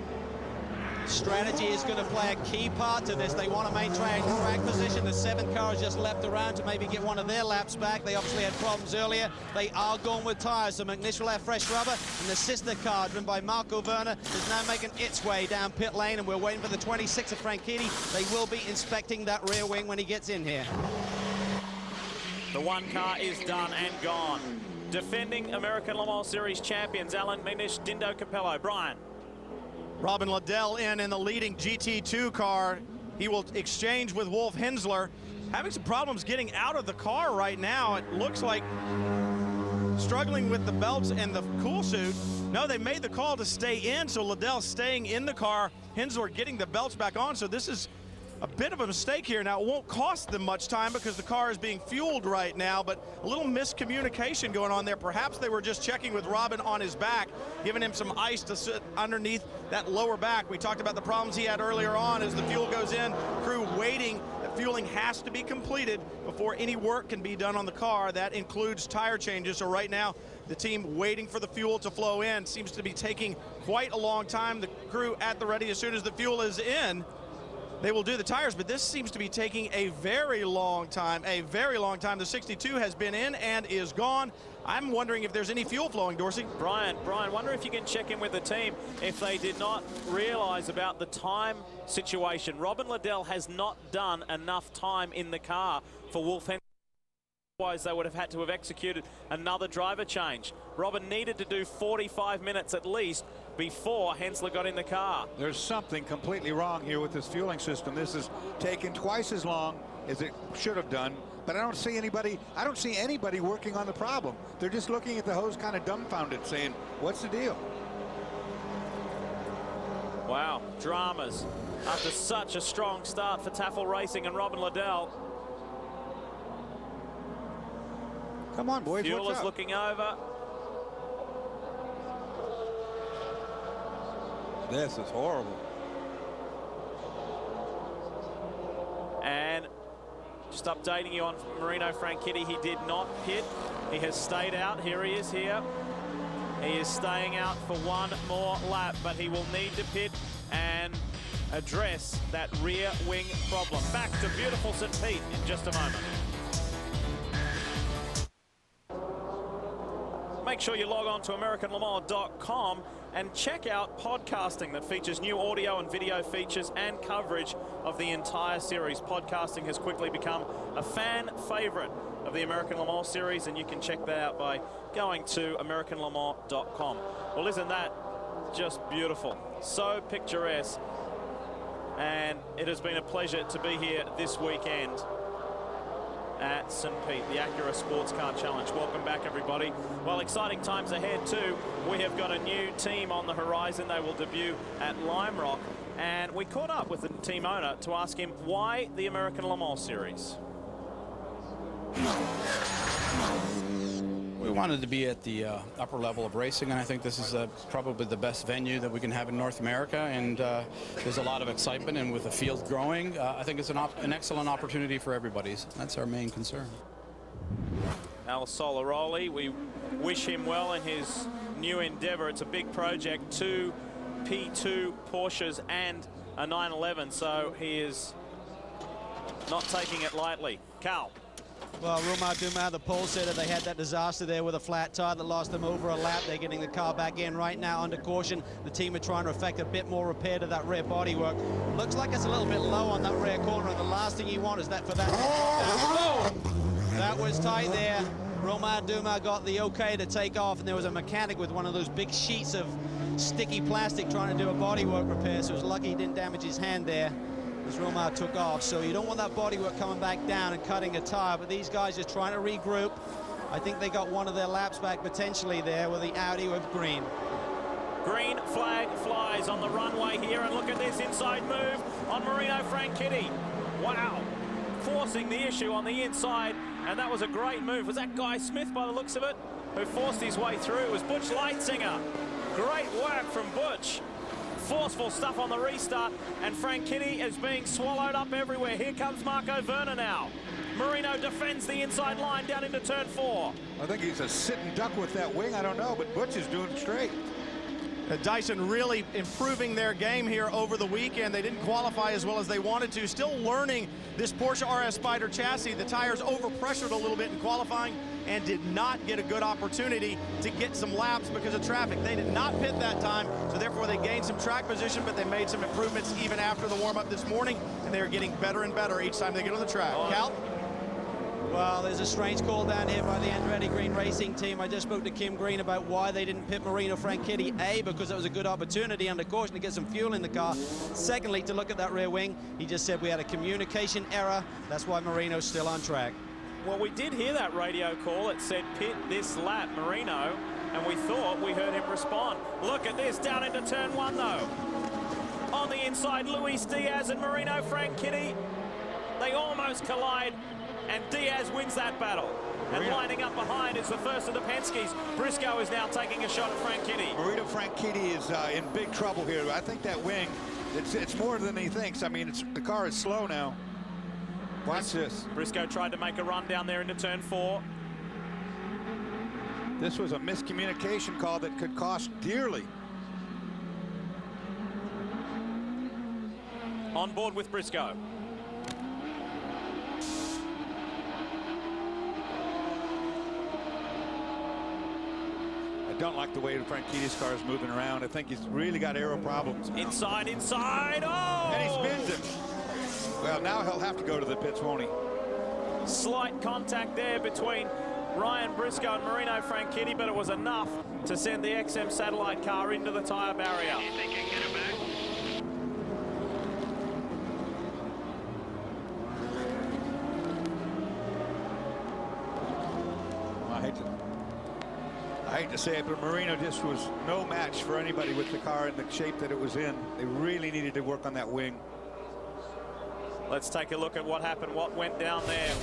Strategy is going to play a key part to this. They want to maintain track position. The 7th car has just leapt around to maybe get one of their laps back. They obviously had problems earlier. They are going with tires, so McNish will have fresh rubber. And the sister car, driven by Marco Werner, is now making its way down pit lane, and we're waiting for the 26 of Franchitti. They will be inspecting that rear wing when he gets in here. The one car is done and gone. Defending American Le Mans Series champions, Alan McNish, Dindo Capello. Brian. Robin Liddell in the leading GT2 car. He will exchange with Wolf Hensler. Having some problems getting out of the car right now. It looks like struggling with the belts and the cool suit. No, they made the call to stay in, so Liddell's staying in the car. Hensler getting the belts back on, so this is a bit of a mistake here. Now, it won't cost them much time because the car is being fueled right now, but a little miscommunication going on there. Perhaps they were just checking with Robin on his back, giving him some ice to sit underneath that lower back. We talked about the problems he had earlier on as the fuel goes in, crew waiting. The fueling has to be completed before any work can be done on the car. That includes tire changes. So right now, the team waiting for the fuel to flow in seems to be taking quite a long time. The crew at the ready as soon as the fuel is in. They will do the tires, but this seems to be taking a very long time, The 62 has been in and is gone. I'm wondering if there's any fuel flowing, Dorsey. Brian, wonder if you can check in with the team if they did not realize about the time situation. Robin Liddell has not done enough time in the car for Wolf Hensler. Otherwise, they would have had to have executed another driver change. Robin needed to do 45 minutes at least before Hensler got in the car. There's something completely wrong here with this fueling system. This has taken twice as long as it should have done, but I don't see anybody working on the problem. They're just looking at the hose kind of dumbfounded, saying, what's the deal? Wow, dramas after such a strong start for Taffel Racing and Robin Liddell. Come on, boys, Fuel what's is up? looking over. This is horrible. And just updating you on Marino Franchitti, he did not pit. He has stayed out. Here he is here. He is staying out for one more lap, but he will need to pit and address that rear wing problem. Back to beautiful St. Pete in just a moment. Make sure you log on to AmericanLeMans.com and check out podcasting that features new audio and video features and coverage of the entire series. Podcasting has quickly become a fan favorite of the American Le Mans series, and you can check that out by going to AmericanLeMans.com. Well, isn't that just beautiful? So picturesque. And it has been a pleasure to be here this weekend at St. Pete, the Acura Sportscar Challenge. Welcome back, everybody. Well, exciting times ahead too. We have got a new team on the horizon. They will debut at Lime Rock, and we caught up with the team owner to ask him why the American Le Mans series. We wanted to be at the upper level of racing, and I think this is probably the best venue that we can have in North America, and there's a lot of excitement, and with the field growing, I think it's an excellent opportunity for everybody. That's our main concern. Al Solaroli, we wish him well in his new endeavor. It's a big project, 2 P2 Porsches and a 911, so he is not taking it lightly. Carl. Well, Romain Dumas, the pole sitter, they had that disaster there with a flat tire that lost them over a lap. They're getting the car back in right now under caution. The team are trying to effect a bit more repair to that rear bodywork. Looks like it's a little bit low on that rear corner, and the last thing you want is that for that. That was tight there. Romain Dumas got the okay to take off, and there was a mechanic with one of those big sheets of sticky plastic trying to do a bodywork repair, so it was lucky he didn't damage his hand there as Romain took off. So you don't want that bodywork coming back down and cutting a tire, but these guys just trying to regroup. I think they got one of their laps back potentially there with the Audi with green. Green flag flies on the runway here, and look at this inside move on Marino Franchitti. Wow, forcing the issue on the inside, and that was a great move. Was that Guy Smith, by the looks of it, who forced his way through? It was Butch Leitzinger. Great work from Butch. Forceful stuff on the restart, and Franchitti is being swallowed up everywhere. Here comes Marco Werner now. Marino defends the inside line down into turn 4. I think he's a sitting duck with that wing. I don't know, but Butch is doing straight. Dyson really improving their game here over the weekend. They didn't qualify as well as they wanted to. Still learning this Porsche RS Spyder chassis. The tires overpressured a little bit in qualifying and did not get a good opportunity to get some laps because of traffic. They did not pit that time, so therefore they gained some track position, but they made some improvements even after the warm-up this morning, and they're getting better and better each time they get on the track. Cal? Well, there's a strange call down here by the Andretti Green Racing team. I just spoke to Kim Green about why they didn't pit Marino Franchitti. A, because it was a good opportunity under caution to get some fuel in the car. Secondly, to look at that rear wing, he just said we had a communication error. That's why Marino's still on track. Well, we did hear that radio call. It said pit this lap, Marino, and we thought we heard him respond. Look at this, down into turn 1, though. On the inside, Luis Diaz and Marino Franchitti. They almost collide, and Diaz wins that battle. And lining up behind is the first of the Penske's. Briscoe is now taking a shot at Franchitti. Marino Franchitti is in big trouble here. I think that wing, it's more than he thinks. I mean, the car is slow now. Watch this. Briscoe tried to make a run down there into turn 4. This was a miscommunication call that could cost dearly. On board with Briscoe. I don't like the way Franchitti's car is moving around. I think he's really got aero problems. Inside, oh! And he spins him. Well, now he'll have to go to the pits, won't he? Slight contact there between Ryan Briscoe and Marino Franchitti, but it was enough to send the XM satellite car into the tire barrier. You think you can get it back? I hate to say it, but Marino just was no match for anybody with the car in the shape that it was in. They really needed to work on that wing. Let's take a look at what happened, what went down there.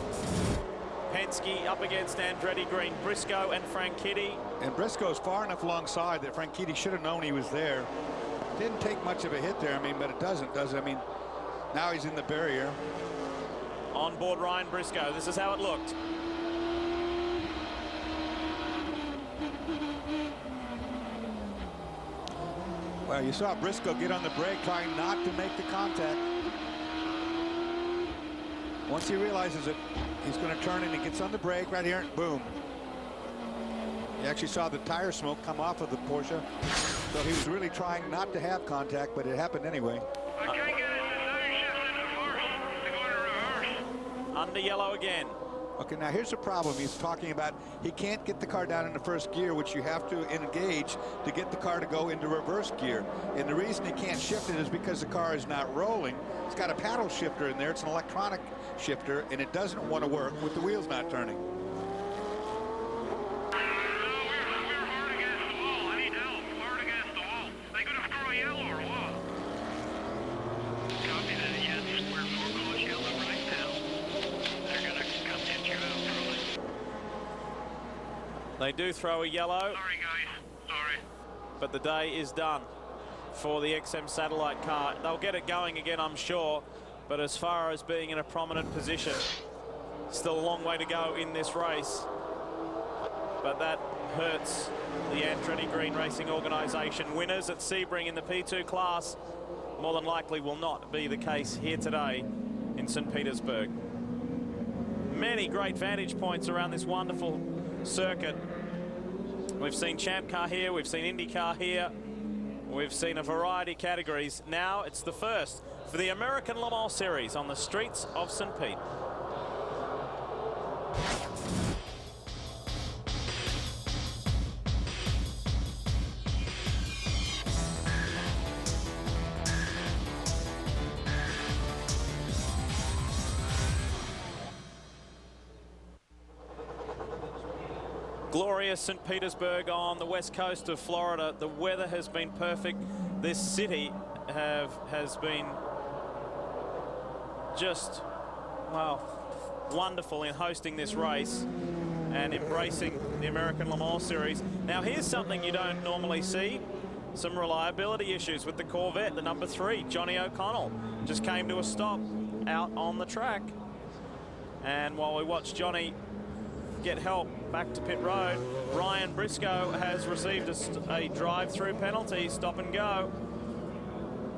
Penske up against Andretti Green, Briscoe and Franchitti. And Briscoe's far enough alongside that Franchitti should have known he was there. Didn't take much of a hit there, I mean, but it doesn't, does it? I mean, now he's in the barrier. On board Ryan Briscoe, this is how it looked. Well, you saw Briscoe get on the brake, trying not to make the contact. Once he realizes it, he's going to turn and he gets on the brake right here, boom. You actually saw the tire smoke come off of the Porsche. So he was really trying not to have contact, but it happened anyway. Under yellow again. Okay, now here's the problem. He's talking about he can't get the car down into first gear, which you have to engage to get the car to go into reverse gear. And the reason he can't shift it is because the car is not rolling. It's got a paddle shifter in there. It's an electronic shifter, and it doesn't want to work with the wheels not turning. They do throw a yellow. Sorry, guys. Sorry. But the day is done for the XM satellite car. They'll get it going again, I'm sure. But as far as being in a prominent position, still a long way to go in this race. But that hurts the Andretti Green Racing Organisation. Winners at Sebring in the P2 class more than likely will not be the case here today in St. Petersburg. Many great vantage points around this wonderful circuit. We've seen Champ Car here, we've seen IndyCar here, we've seen a variety of categories. Now it's the first for the American Le Mans Series on the streets of St. Pete. Glorious St. Petersburg on the west coast of Florida. The weather has been perfect. This city has been just, well, wonderful in hosting this race and embracing the American Le Mans Series. Now here's something you don't normally see. Some reliability issues with the Corvette. The number 3, Johnny O'Connell, just came to a stop out on the track. And while we watch Johnny get help back to pit road, Ryan Briscoe has received a drive-through penalty, stop and go,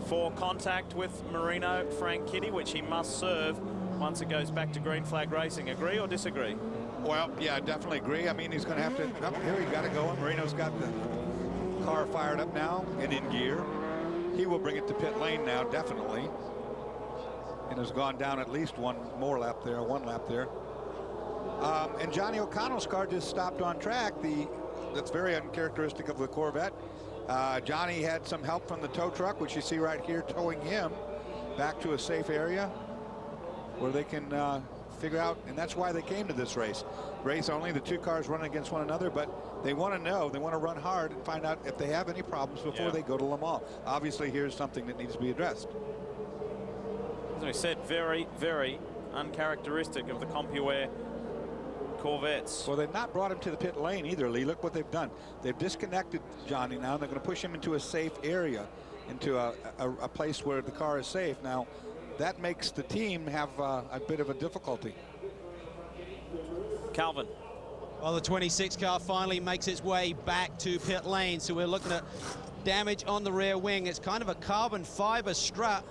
for contact with Marino Franchitti, which he must serve once it goes back to green flag racing. Agree or disagree? Well, yeah, I definitely agree. I mean, he's going to have to, here he's got to go. Marino's got the car fired up now and in gear. He will bring it to pit lane now, definitely. And has gone down at least one lap there. And Johnny O'Connell's car just stopped on track. That's very uncharacteristic of the Corvette. Johnny had some help from the tow truck, which you see right here, towing him back to a safe area where they can figure out, and that's why they came to this race. Race only, the two cars running against one another, but they want to know, they want to run hard and find out if they have any problems before they go to Le Mans. Obviously, here's something that needs to be addressed. As I said, very, very uncharacteristic of the CompuWare Corvettes. Well, they've not brought him to the pit lane either, Lee. Look what they've done. They've disconnected Johnny now. They're going to push him into a safe area, into a place where the car is safe. Now, that makes the team have a bit of a difficulty. Calvin. Well, the 26 car finally makes its way back to pit lane. So we're looking at damage on the rear wing. It's kind of a carbon fiber strut,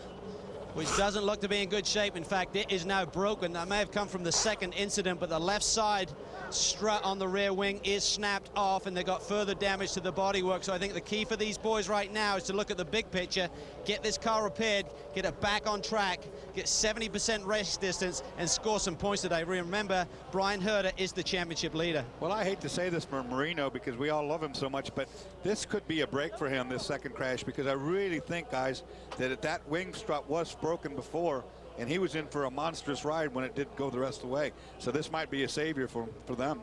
which doesn't look to be in good shape. In fact, it is now broken. That may have come from the second incident, but the left side strut on the rear wing is snapped off, and they got further damage to the bodywork. So I think the key for these boys right now is to look at the big picture, get this car repaired, get it back on track, get 70% race distance, and score some points today. Remember, Brian Herder is the championship leader. Well, I hate to say this for Marino because we all love him so much, but this could be a break for him, this second crash, because I really think, guys, that that wing strut was broken before, and he was in for a monstrous ride when it did go the rest of the way. So this might be a savior for them.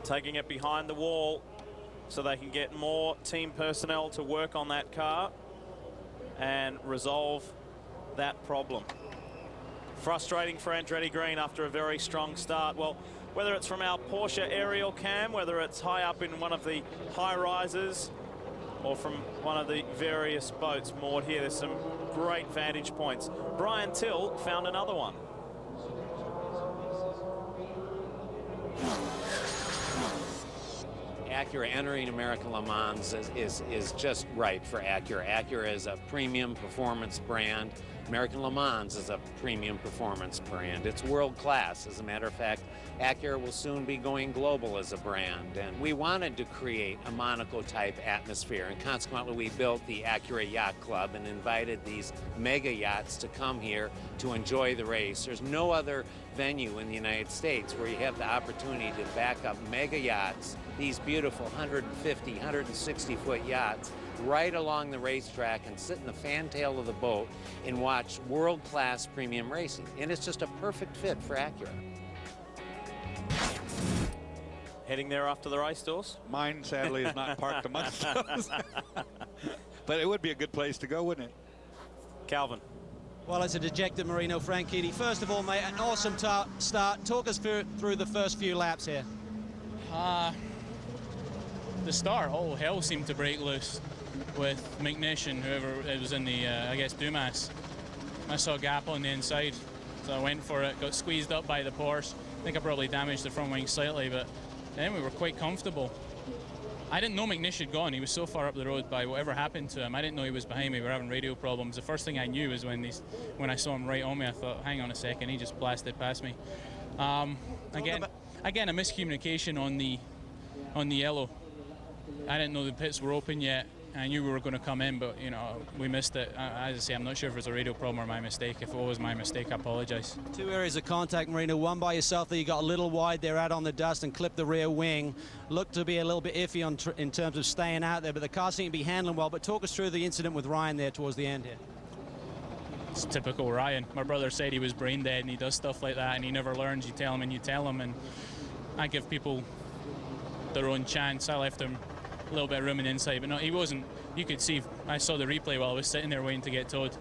Taking it behind the wall so they can get more team personnel to work on that car and resolve that problem. Frustrating for Andretti Green after a very strong start. Well, whether it's from our Porsche aerial cam, whether it's high up in one of the high rises, or from one of the various boats moored here, there's some great vantage points. Brian Till found another one. Acura entering American Le Mans is just right for Acura. Acura is a premium performance brand. American Le Mans is a premium performance brand. It's world class. As a matter of fact, Acura will soon be going global as a brand. And we wanted to create a Monaco-type atmosphere, and consequently we built the Acura Yacht Club and invited these mega yachts to come here to enjoy the race. There's no other venue in the United States where you have the opportunity to back up mega yachts, these beautiful 150, 160-foot yachts, right along the racetrack and sit in the fantail of the boat and watch world-class premium racing. And it's just a perfect fit for Acura. Heading there after the race, Dawes? Mine, sadly, is not parked amongst those. But it would be a good place to go, wouldn't it? Calvin. Well, it's a dejected Marino Franchitti. First of all, mate, an awesome start. Talk us through the first few laps here. The start, all hell seemed to break loose with McNish and whoever it was in the, I guess, Dumas. I saw a gap on the inside, so I went for it, got squeezed up by the Porsche. I think I probably damaged the front wing slightly, but then we were quite comfortable. I didn't know McNish had gone. He was so far up the road by whatever happened to him. I didn't know he was behind me. We were having radio problems. The first thing I knew was when I saw him right on me, I thought, hang on a second, he just blasted past me. Again, a miscommunication on the yellow. I didn't know the pits were open yet. I knew we were going to come in, but, you know, we missed it. As I say, I'm not sure if it was a radio problem or my mistake. If it was my mistake, I apologize. Two areas of contact, Marino. One by yourself that you got a little wide there out on the dust and clipped the rear wing. Looked to be a little bit iffy in terms of staying out there, but the car seemed to be handling well. But talk us through the incident with Ryan there towards the end here. It's typical Ryan. My brother said he was brain dead, and he does stuff like that, and he never learns. You tell him and you tell him, and I give people their own chance. I left him a little bit of room in the inside, but no, he wasn't. You could see, I saw the replay while I was sitting there waiting to get towed.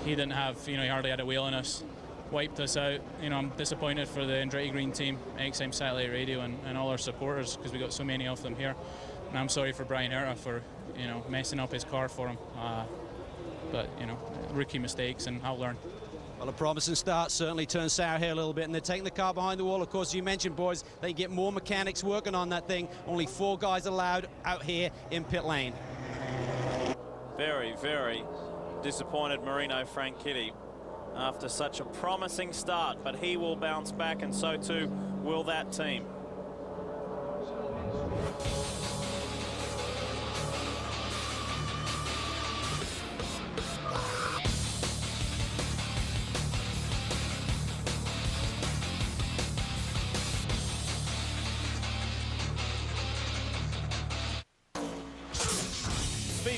He didn't have, you know, he hardly had a wheel on us. Wiped us out. You know, I'm disappointed for the Andretti Green team, XM Satellite Radio, and all our supporters, because we got so many of them here. And I'm sorry for Brian Herta for, you know, messing up his car for him. But, you know, rookie mistakes, and I'll learn. Well, a promising start certainly turned sour here a little bit, and they're taking the car behind the wall. Of course, you mentioned, boys, they get more mechanics working on that thing. Only 4 guys allowed out here in pit lane. Very, very disappointed Marino Franchitti after such a promising start, but he will bounce back, and so too will that team.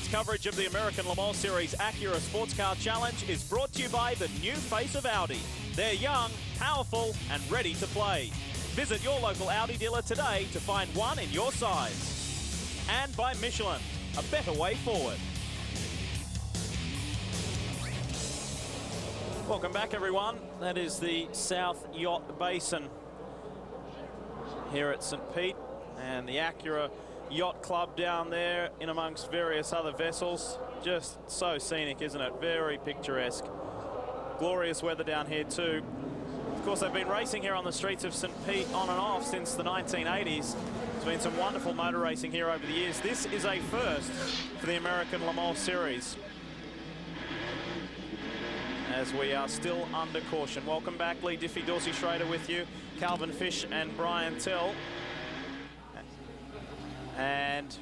Coverage of the American Le Mans Series Acura Sportscar Challenge is brought to you by the new face of Audi. They're young, powerful, and ready to play. Visit your local Audi dealer today to find one in your size. And by Michelin, a better way forward. Welcome back, everyone. That is the South Yacht Basin here at St. Pete, and the Acura Yacht Club down there in amongst various other vessels. Just so scenic, isn't it? Very picturesque. Glorious weather down here too. Of course, they've been racing here on the streets of St. Pete on and off since the 1980s. There's been some wonderful motor racing here over the years. This is a first for the American Le Mans Series, as we are still under caution. Welcome back, Lee Diffie, Dorsey Schrader with you, Calvin Fish and Brian Tell. And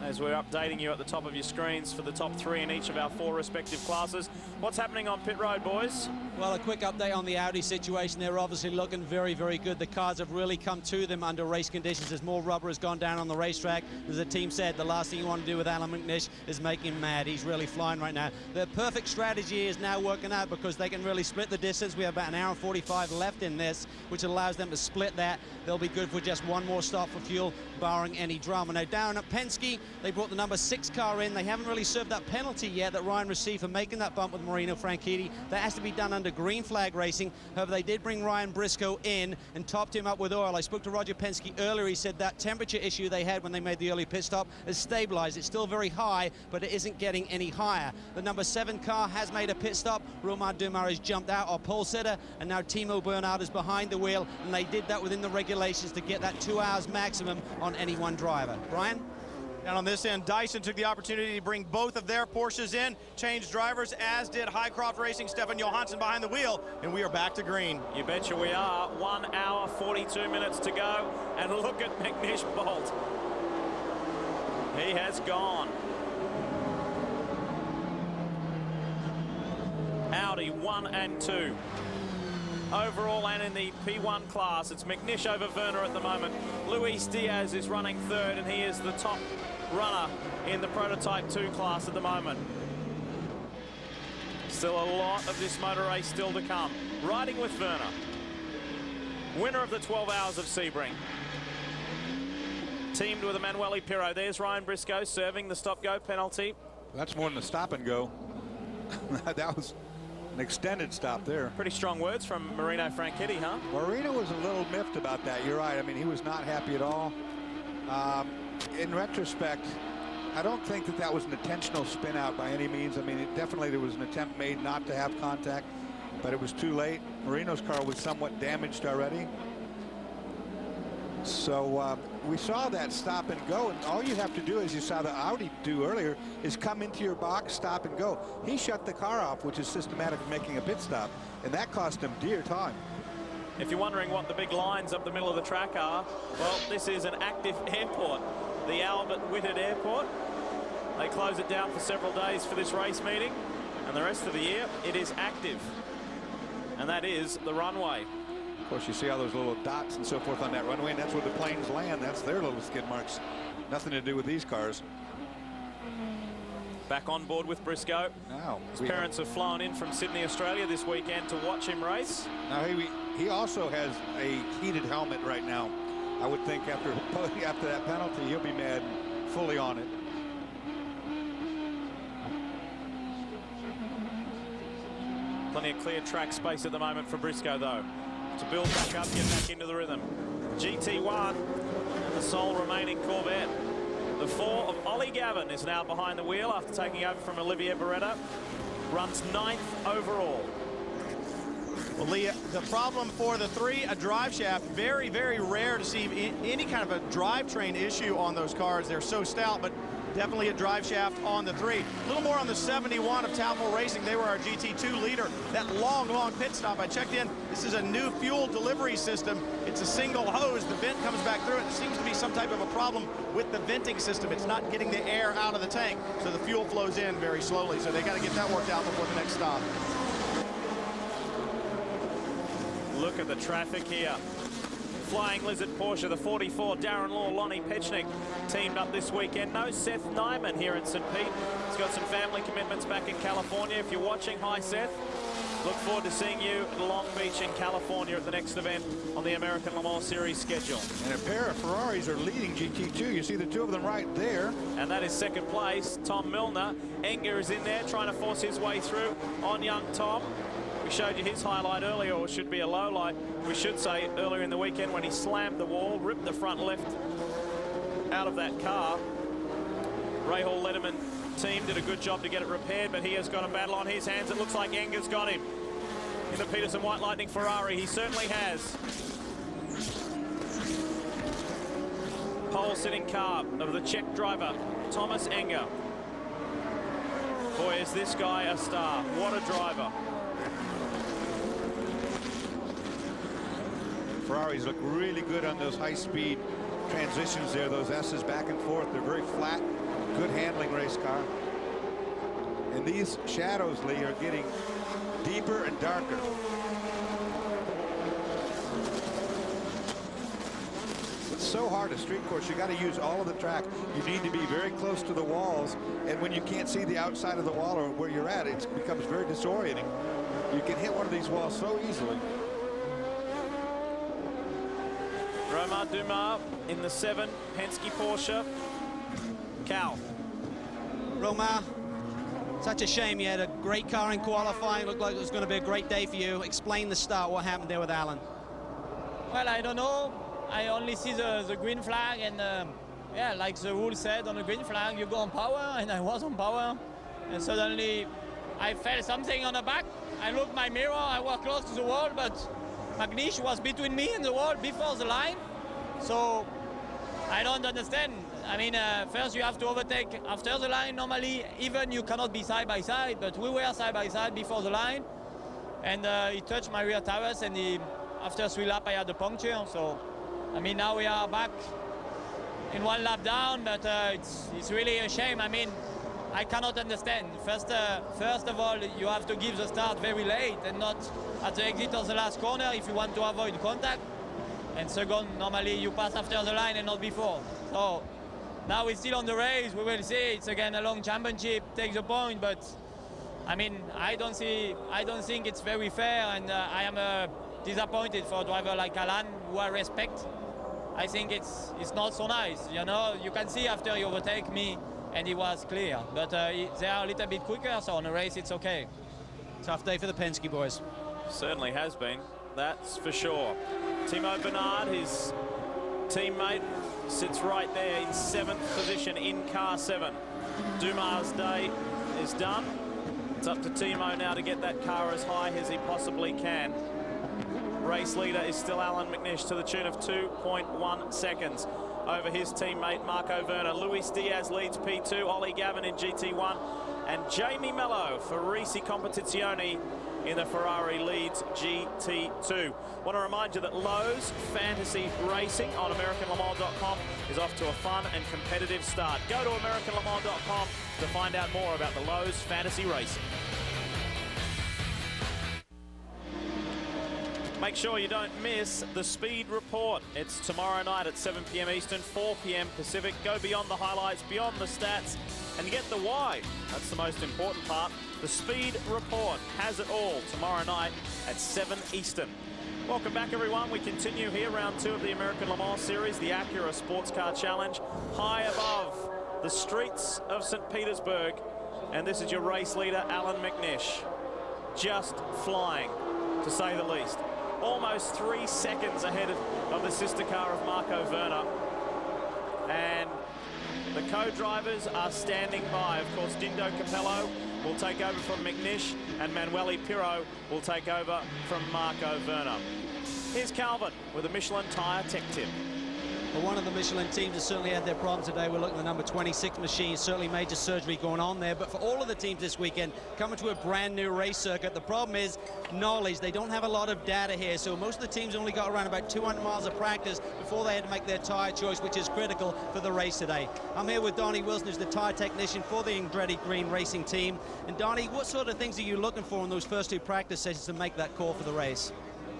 as we're updating you at the top of your screens for the top 3 in each of our 4 respective classes. What's happening on pit road, boys? Well, a quick update on the Audi situation. They're obviously looking very, very good. The cars have really come to them under race conditions as more rubber has gone down on the racetrack. As the team said, the last thing you want to do with Alan McNish is make him mad. He's really flying right now. Their perfect strategy is now working out because they can really split the distance. We have about an hour and 45 left in this, which allows them to split that. They'll be good for just one more stop for fuel, barring any drama. Now, down at Penske, they brought the number 6 car in. They haven't really served that penalty yet that Ryan received for making that bump with Marino Franchitti. That has to be done under green flag racing. However, they did bring Ryan Briscoe in and topped him up with oil. I spoke to Roger Penske earlier. He said that temperature issue they had when they made the early pit stop has stabilized. It's still very high, but it isn't getting any higher. The number 7 car has made a pit stop. Romain Dumas has jumped out, or pole sitter, and now Timo Bernhard is behind the wheel, and they did that within the regulations to get that 2 hours maximum on any one driver. Brian? And on this end, Dyson took the opportunity to bring both of their Porsches in, change drivers, as did Highcroft Racing, Stefan Johansson behind the wheel, and we are back to green. You betcha we are. 1 hour, 42 minutes to go, and look at McNish bolt. He has gone. Audi 1 and 2. Overall and in the P1 class, it's McNish over Werner at the moment. Luis Diaz is running third, and he is the top runner in the Prototype 2 class at the moment. Still a lot of this motor race still to come. Riding with Werner. Winner of the 12 Hours of Sebring. Teamed with Emanuele Pirro. There's Ryan Briscoe serving the stop-go penalty. That's more than a stop and go. That was an extended stop there. Pretty strong words from Marino Franchitti, huh? Marino was a little miffed about that. You're right. I mean, he was not happy at all. In retrospect, I don't think that that was an intentional spin out by any means. I mean, definitely there was an attempt made not to have contact, but it was too late. Marino's car was somewhat damaged already. So we saw that stop and go, and all you have to do, as you saw the Audi do earlier, is come into your box, stop and go. He shut the car off, which is systematic of making a pit stop, and that cost him dear time. If you're wondering what the big lines up the middle of the track are, well, this is an active airport, the Albert Whitted Airport. They close it down for several days for this race meeting, and the rest of the year it is active, and that is the runway. Of course, you see all those little dots and so forth on that runway, and that's where the planes land. That's their little skid marks. Nothing to do with these cars. Back on board with Briscoe. Now, his parents have flown in from Sydney, Australia this weekend to watch him race. Now, he also has a heated helmet right now. I would think after that penalty, he'll be mad fully on it. Plenty of clear track space at the moment for Briscoe, though, to build back up, get back into the rhythm. GT1 and the sole remaining Corvette. The 4 of Ollie Gavin is now behind the wheel after taking over from Olivier Beretta. Runs 9th overall. Well, Lee, the problem for the 3, a drive shaft. Very, very rare to see any kind of a drivetrain issue on those cars. They're so stout, but definitely a drive shaft on the 3. A little more on the 71 of Taupo Racing. They were our GT2 leader. That long, long pit stop, I checked in. This is a new fuel delivery system. It's a single hose. The vent comes back through it. There seems to be some type of a problem with the venting system. It's not getting the air out of the tank, so the fuel flows in very slowly. So they got to get that worked out before the next stop. Look at the traffic here. Flying Lizard Porsche, the 44, Darren Law, Lonnie Pechnik teamed up this weekend. No Seth Nyman here in St. Pete. He's got some family commitments back in California. If you're watching, hi Seth. Look forward to seeing you at Long Beach in California at the next event on the American Le Mans Series schedule. And a pair of Ferraris are leading GT2. You see the 2 of them right there. And that is second place, Tom Milner. Enger is in there trying to force his way through on young Tom. We showed you his highlight earlier, or should be a low light, we should say, earlier in the weekend when he slammed the wall, ripped the front left out of that car. Rahal Letterman team did a good job to get it repaired, but he has got a battle on his hands. It looks like Enger's got him. In the Peterson White Lightning Ferrari, he certainly has. Pole sitting car of the Czech driver, Thomas Enger. Boy, is this guy a star. What a driver. Ferraris look really good on those high-speed transitions there, those S's back and forth. They're very flat, good handling race car. And these shadows, Lee, are getting deeper and darker. It's so hard, a street course. You got to use all of the track. You need to be very close to the walls, and when you can't see the outside of the wall or where you're at, it becomes very disorienting. You can hit one of these walls so easily. Romain Dumas in the 7, Penske Porsche. Cal. Romain, such a shame. You had a great car in qualifying. Looked like it was going to be a great day for you. Explain the start, what happened there with Alan. Well, I don't know. I only see the green flag, and yeah, like the rule said, on the green flag, you go on power, and I was on power. And suddenly, I felt something on the back. I looked my mirror, I was close to the wall, but McNish was between me and the wall before the line. So I don't understand. I mean, first you have to overtake after the line. Normally, even you cannot be side by side, but we were side by side before the line. And he touched my rear tires, and after 3 laps, I had a puncture. So, I mean, now we are back in 1 lap down, but it's really a shame. I mean, I cannot understand. First of all, you have to give the start very late and not at the exit of the last corner if you want to avoid contact. And second, normally you pass after the line and not before. So now we're still on the race. We will see. It's again a long championship. Take the point, but I mean, I don't think it's very fair, and I am disappointed for a driver like Alan, who I respect. I think it's not so nice. You know, you can see after he overtake me, and he was clear. But they are a little bit quicker, so on the race it's okay. Tough day for the Penske boys. Certainly has been, that's for sure. Timo Bernard, his teammate, sits right there in 7th position in car 7. Dumas' day is done. It's up to Timo now to get that car as high as he possibly can. Race leader is still Alan McNish to the tune of 2.1 seconds over his teammate Marco Werner. Luis Diaz leads P2, Ollie Gavin in GT1, and Jamie Mello for Risi Competizione in the Ferrari leads GT2. Want to remind you that Lowe's Fantasy Racing on AmericanLeMans.com is off to a fun and competitive start. Go to AmericanLeMans.com to find out more about the Lowe's Fantasy Racing. Make sure you don't miss the Speed Report. It's tomorrow night at 7 p.m. Eastern, 4 p.m. Pacific. Go beyond the highlights, beyond the stats, and get the why. That's the most important part. The Speed Report has it all tomorrow night at 7 Eastern. Welcome back, everyone. We continue here, round 2 of the American Le Mans Series, the Acura Sportscar Challenge, high above the streets of St. Petersburg. And this is your race leader, Alan McNish. Just flying, to say the least. Almost 3 seconds ahead of the sister car of Marco Werner. And the co-drivers are standing by. Of course, Dindo Capello will take over from McNish, and Manueli Pirro will take over from Marco Werner. Here's Calvin with a Michelin tyre tech tip. Well, one of the Michelin teams has certainly had their problems today. We're looking at the number 26 machine, certainly major surgery going on there. But for all of the teams this weekend, coming to a brand new race circuit, the problem is knowledge. They don't have a lot of data here, so most of the teams only got around about 200 miles of practice before they had to make their tyre choice, which is critical for the race today. I'm here with Donnie Wilson, who's the tyre technician for the Andretti Green Racing team. And Donnie, what sort of things are you looking for in those first 2 practice sessions to make that call for the race?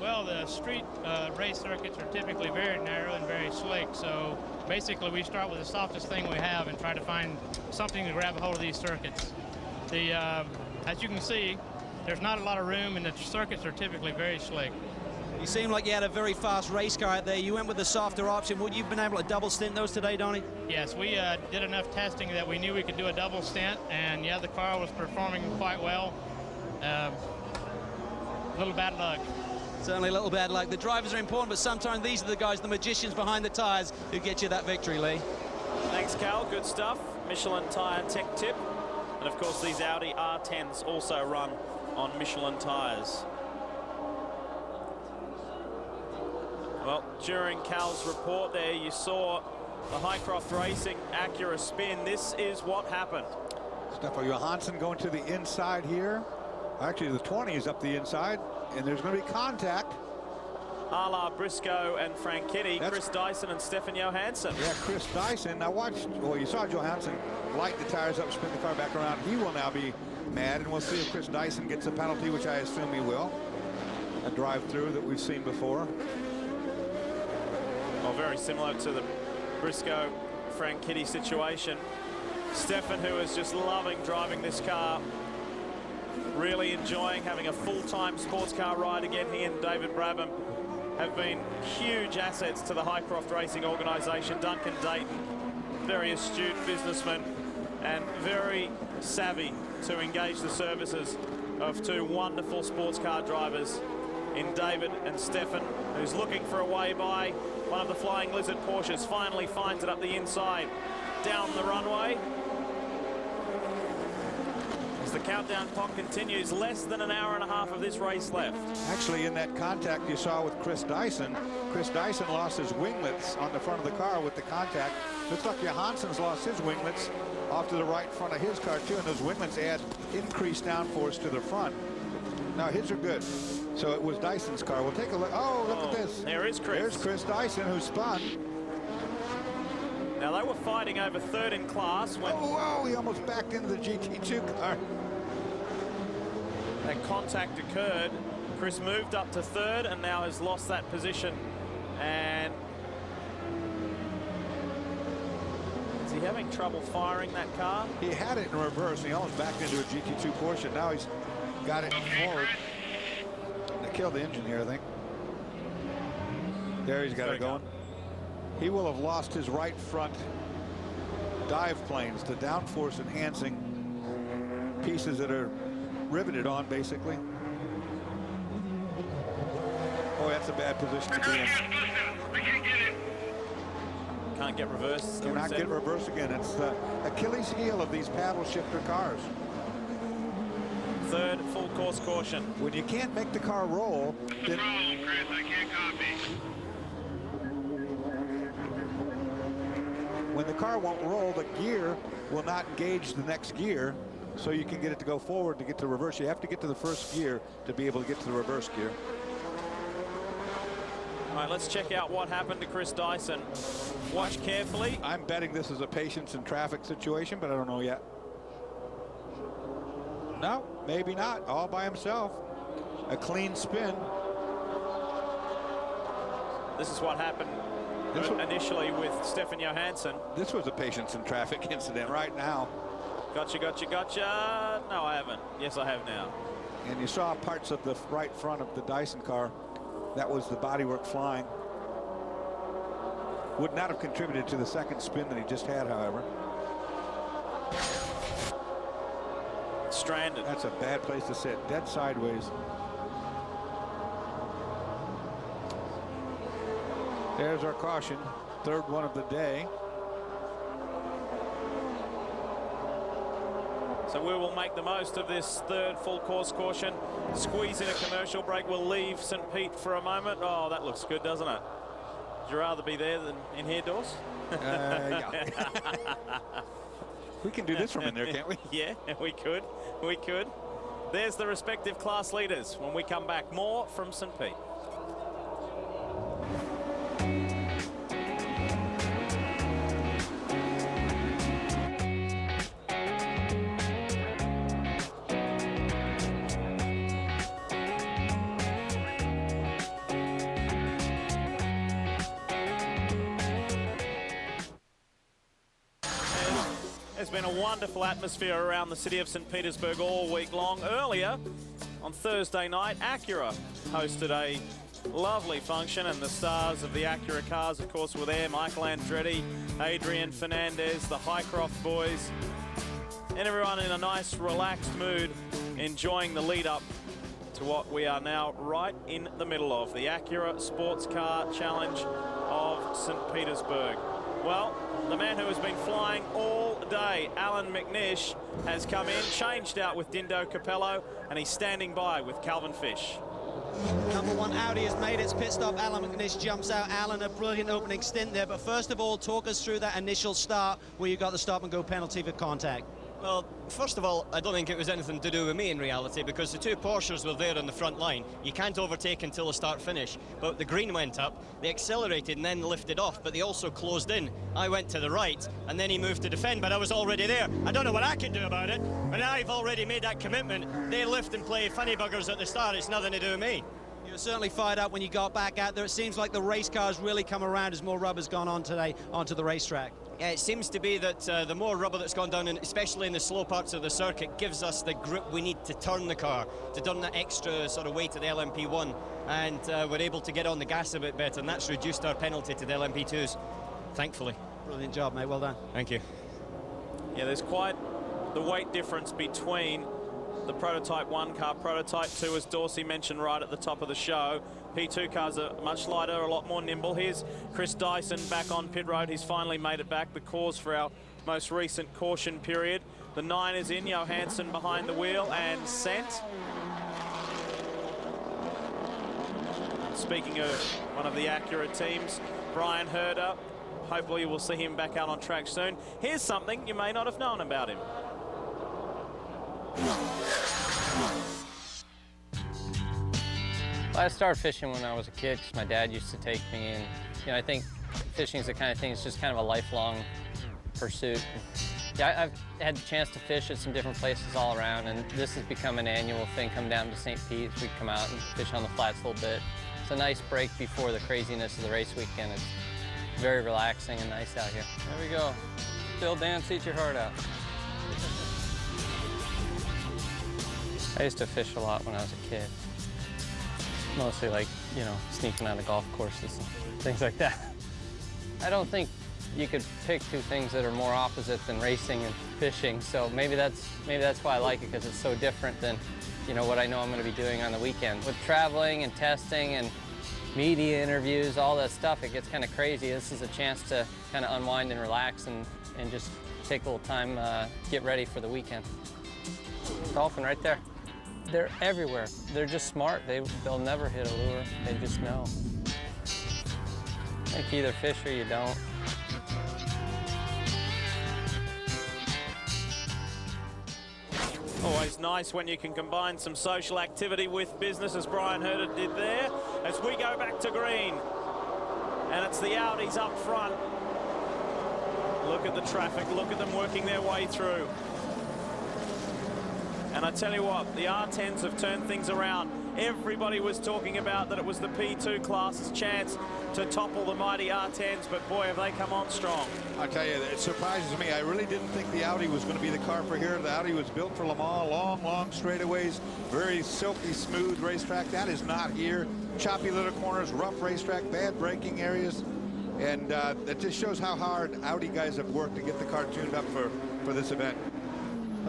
Well, the street race circuits are typically very narrow and very slick, so basically we start with the softest thing we have and try to find something to grab a hold of these circuits. As you can see, there's not a lot of room, and the circuits are typically very slick. You seem like you had a very fast race car out there. You went with the softer option. Would you have been able to double stint those today, Donnie? Yes, we did enough testing that we knew we could do a double stint, and yeah, the car was performing quite well. A little bad luck. Certainly a little bad luck. The drivers are important, but sometimes these are the guys, the magicians behind the tires, who get you that victory, Lee. Thanks, Cal. Good stuff. Michelin tyre tech tip. And, of course, these Audi R10s also run on Michelin tyres. Well, during Cal's report there, you saw the Highcroft Racing Acura spin. This is what happened. Stefan Johansson going to the inside here. Actually, the 20 is up the inside, and there's going to be contact. A la Briscoe and Franchitti, Chris Dyson and Stefan Johansson. Yeah, Chris Dyson. Now watch, well, you saw Johansson light the tires up, spin the car back around. He will now be mad, and we'll see if Chris Dyson gets a penalty, which I assume he will. A drive-through that we've seen before. Well, very similar to the Briscoe-Franchitti situation. Stefan, who is just loving driving this car, really enjoying having a full-time sports car ride again. He and David Brabham have been huge assets to the Highcroft Racing organisation. Duncan Dayton, very astute businessman and very savvy to engage the services of 2 wonderful sports car drivers in David and Stefan, who's looking for a way by. One of the Flying Lizard Porsches finally finds it up the inside, down the runway. As the countdown clock continues, less than an hour and a half of this race left. Actually, in that contact you saw with Chris Dyson lost his winglets on the front of the car with the contact. Looks like Johansson's lost his winglets off to the right front of his car too, and those winglets add increased downforce to the front. Now his are good. So it was Dyson's car. We'll take a look. Oh, look at this. There is Chris. There's Chris Dyson, who spun. Now they were fighting over third in class when... Oh, he almost backed into the GT2 car. That contact occurred. Chris moved up to third and now has lost that position. And is he having trouble firing that car? He had it in reverse. He almost backed into a GT2 Porsche. Now he's got it forward. They killed the engine here, I think. There, he's got it going. He will have lost his right front dive planes, the downforce enhancing pieces that are riveted on, basically. Oh, that's a bad position to be in. Can't get reverse. Cannot get reverse again. It's the Achilles heel of these paddle shifter cars. Third full course caution. When you can't make the car roll, then Chris, I can't copy. when the car won't roll, the gear will not engage the next gear, so you can get it to go forward to get to reverse. You have to get to the first gear to be able to get to the reverse gear. All right, let's check out what happened to Chris Dyson. Watch carefully. I'm betting this is a patience and traffic situation, but I don't know yet. No, maybe not. All by himself. A clean spin. This is what happened initially with Stefan Johansson. This was a patience and traffic incident right now. Gotcha, gotcha, gotcha. No, I haven't. Yes, I have now. And you saw parts of the right front of the Dyson car. That was the bodywork flying. Would not have contributed to the second spin that he just had, however. Stranded. That's a bad place to sit. Dead sideways. There's our caution. Third one of the day. So we will make the most of this third full course caution. Squeeze in a commercial break. We'll leave St. Pete for a moment. Oh, that looks good, doesn't it? Would you rather be there than in here, Dawes? Yeah. We can do this from in there, can't we? Yeah, we could. We could. There's the respective class leaders. When we come back, more from St. Pete. There's been a wonderful atmosphere around the city of St. Petersburg all week long. Earlier, on Thursday night, Acura hosted a lovely function, and the stars of the Acura cars, of course, were there. Michael Andretti, Adrian Fernandez, the Highcroft boys, and everyone in a nice, relaxed mood, enjoying the lead-up to what we are now right in the middle of, the Acura Sportscar Challenge of St. Petersburg. Well, the man who has been flying all day, Alan McNish, has come in, changed out with Dindo Capello, and he's standing by with Calvin Fish. Number one Audi has made its pit stop. Alan McNish jumps out. Alan, a brilliant opening stint there. But first of all, talk us through that initial start where you got the stop and go penalty for contact. Well, first of all, I don't think it was anything to do with me in reality, because the two Porsches were there on the front line. You can't overtake until the start-finish. But the green went up, they accelerated and then lifted off, but they also closed in. I went to the right, and then he moved to defend, but I was already there. I don't know what I can do about it, but I've already made that commitment. They lift and play funny buggers at the start. It's nothing to do with me. You were certainly fired up when you got back out there. It seems like the race cars really come around as more rubber's gone on today onto the racetrack. Yeah, it seems to be that the more rubber that's gone down, and especially in the slow parts of the circuit, gives us the grip we need to turn the car, to turn that extra sort of weight to the LMP1, and we're able to get on the gas a bit better, and that's reduced our penalty to the LMP2s, thankfully. Brilliant job, mate. Well done. Thank you. Yeah, there's quite the weight difference between the Prototype 1 car, Prototype 2, as Dorsey mentioned right at the top of the show. P2 cars are much lighter, a lot more nimble. Here's Chris Dyson back on pit road. He's finally made it back, the cause for our most recent caution period. The 9 is in, Johansson behind the wheel and sent. Speaking of one of the Acura teams, Brian Herder hopefully we'll see him back out on track soon. Here's something you may not have known about him. I started fishing when I was a kid because my dad used to take me, and I think fishing is the kind of thing, it's just kind of a lifelong pursuit. Yeah, I've had the chance to fish at some different places all around, and this has become an annual thing. Come down to St. Pete's, we come out and fish on the flats a little bit. It's a nice break before the craziness of the race weekend. It's very relaxing and nice out here. There we go. Still dance, eat your heart out. I used to fish a lot when I was a kid. Mostly like, sneaking out of golf courses and things like that. I don't think you could pick two things that are more opposite than racing and fishing, so maybe that's why I like it, because it's so different than, what I know I'm going to be doing on the weekend. With traveling and testing and media interviews, all that stuff, it gets kind of crazy. This is a chance to kind of unwind and relax and just take a little time, get ready for the weekend. Dolphin right there. They're everywhere. They're just smart. They'll never hit a lure. They just know. I think either fish or you don't. Always nice when you can combine some social activity with business, as Brian Herter did there. As we go back to green, and it's the Audis up front. Look at the traffic, look at them working their way through. And I tell you what, the R10s have turned things around. Everybody was talking about that it was the P2 class's chance to topple the mighty R10s, but boy, have they come on strong. I tell you, it surprises me. I really didn't think the Audi was going to be the car for here. The Audi was built for Le Mans, long straightaways, very silky smooth racetrack. That is not here. Choppy little corners, rough racetrack, bad braking areas. And that just shows how hard Audi guys have worked to get the car tuned up for this event.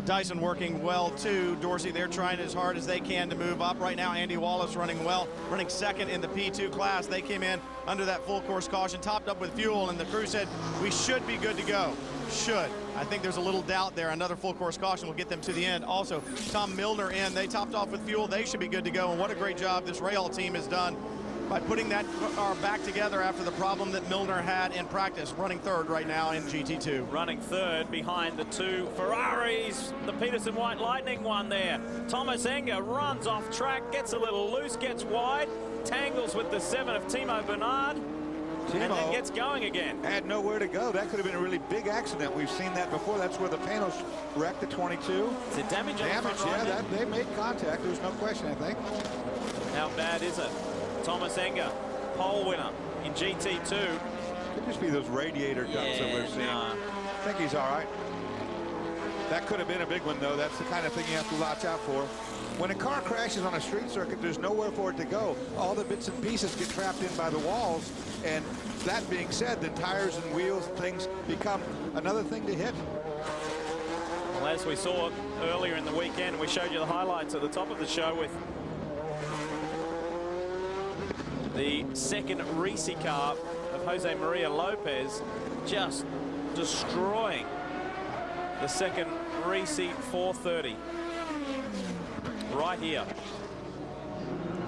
Dyson working well too. Dorsey, they're trying as hard as they can to move up. Right now, Andy Wallace running well, running second in the P2 class. They came in under that full course caution, topped up with fuel, and the crew said, we should be good to go. Should. I think there's a little doubt there. Another full course caution will get them to the end. Also, Tom Milner in. They topped off with fuel. They should be good to go. And what a great job this Rahal team has done by putting that car back together after the problem that Milner had in practice. Running third right now in GT2. Running third behind the two Ferraris. The Peterson White Lightning one there. Thomas Enger runs off track, gets a little loose, gets wide, tangles with the 7 of Timo Bernard, and then gets going again. Had nowhere to go. That could have been a really big accident. We've seen that before. That's where the Panos wrecked the 22. Is it damage? Damage, yeah, they made contact. There's no question, I think. How bad is it? Thomas Enger, pole winner in GT2. Could just be those radiator ducts that we're seeing. I think he's all right. That could have been a big one, though. That's the kind of thing you have to watch out for. When a car crashes on a street circuit, there's nowhere for it to go. All the bits and pieces get trapped in by the walls. And that being said, the tires and wheels and things become another thing to hit. Well, as we saw earlier in the weekend, we showed you the highlights at the top of the show with the second Risi car of Jose Maria Lopez just destroying the second Risi 430 right here.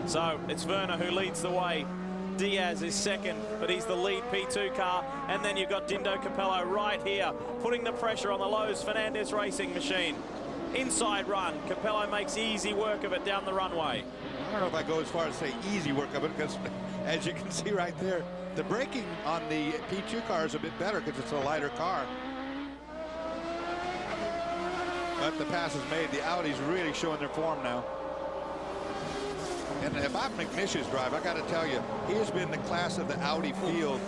So it's Werner who leads the way. Diaz is second, but he's the lead P2 car. And then you've got Dindo Capello right here, putting the pressure on the Lowe's Fernandez racing machine. Inside run, Capello makes easy work of it down the runway. I don't know if I go as far as say easy work of it, because as you can see right there, the braking on the P2 car is a bit better because it's a lighter car. But the pass is made. The Audi's really showing their form now. And if I'm McNish's drive, I got to tell you, he has been the class of the Audi field.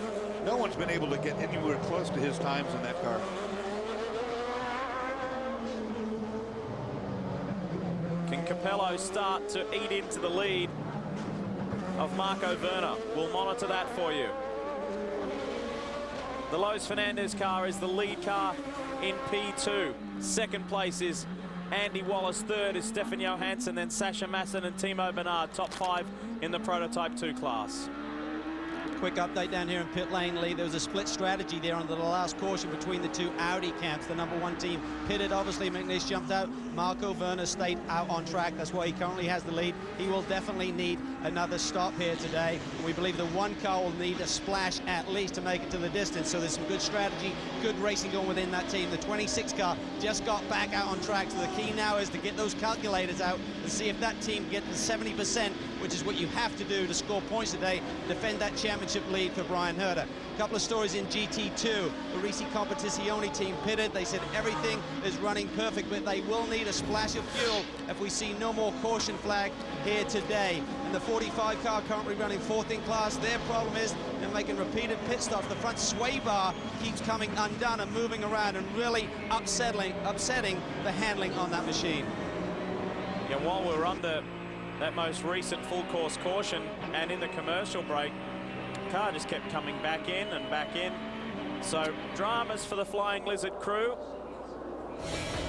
No one's been able to get anywhere close to his times in that car. Can Capello start to eat into the lead of Marco Werner? We'll monitor that for you. The Lowe's Fernandez car is the lead car in P2. Second place is Andy Wallace. Third is Stefan Johansson, then Sasha Masson and Timo Bernard. Top 5 in the Prototype 2 class. Quick update down here in pit lane, Lee. There was a split strategy there under the last caution between the two Audi camps. The #1 team pitted, obviously. McNish jumped out. Marco Werner stayed out on track. That's why he currently has the lead. He will definitely need another stop here today. We believe the one car will need a splash at least to make it to the distance. So there's some good strategy, good racing going within that team. The 26 car just got back out on track. So the key now is to get those calculators out and see if that team gets the 70%, which is what you have to do to score points today, defend that championship lead for Brian Herter. A couple of stories in GT2. The Risi Competizione team pitted. They said everything is running perfect, but they will need a splash of fuel if we see no more caution flag here today. And the 45 car currently running 4th in class. Their problem is they're making repeated pit stops. The front sway bar keeps coming undone and moving around and really upsetting the handling on that machine. Yeah, while we're under that most recent full course caution and in the commercial break, the car just kept coming back in and back in. So dramas for the Flying Lizard crew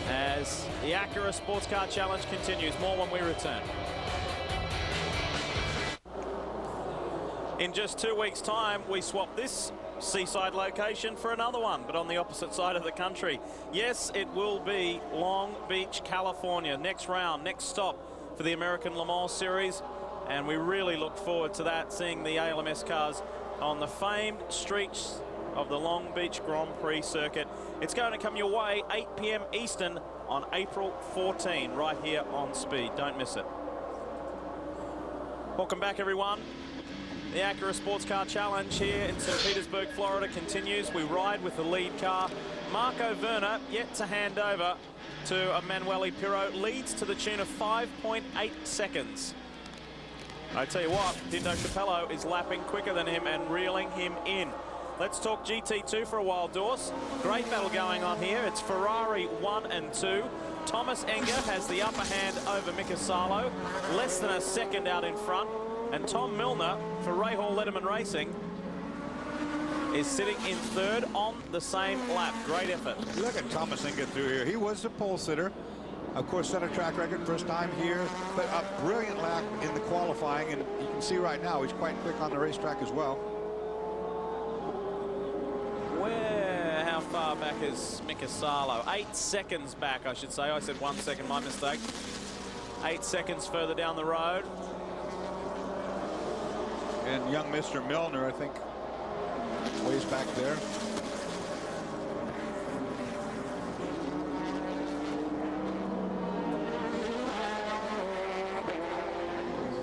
as the Acura Sports Car Challenge continues. More when we return. In just 2 weeks' time, we swap this seaside location for another one, but on the opposite side of the country. Yes, it will be Long Beach, California. Next round, next stop for the American Le Mans Series, and we really look forward to that, seeing the ALMS cars on the famed streets of the Long Beach Grand Prix circuit. It's going to come your way 8 p.m. Eastern on April 14, right here on Speed. Don't miss it. Welcome back, everyone. The Acura Sports Car Challenge here in St. Petersburg, Florida continues. We ride with the lead car. Marco Werner yet to hand over to Emanuele Pirro, leads to the tune of 5.8 seconds. I tell you what, Dindo Capello is lapping quicker than him and reeling him in. Let's talk GT2 for a while, Dorse. Great battle going on here. It's Ferrari 1 and 2. Thomas Enger has the upper hand over Mika Salo, less than a second out in front. And Tom Milner for Rahal Letterman Racing is sitting in 3rd on the same lap. Great effort. Look at Thomas Enger through here. He was the pole sitter. Of course, set a track record first time here, but a brilliant lap in the qualifying, and you can see right now he's quite quick on the racetrack as well. How far back is Mika Salo? 8 seconds back, I should say. I said 1 second, my mistake. 8 seconds further down the road. And young Mr. Milner, I think, ways back there.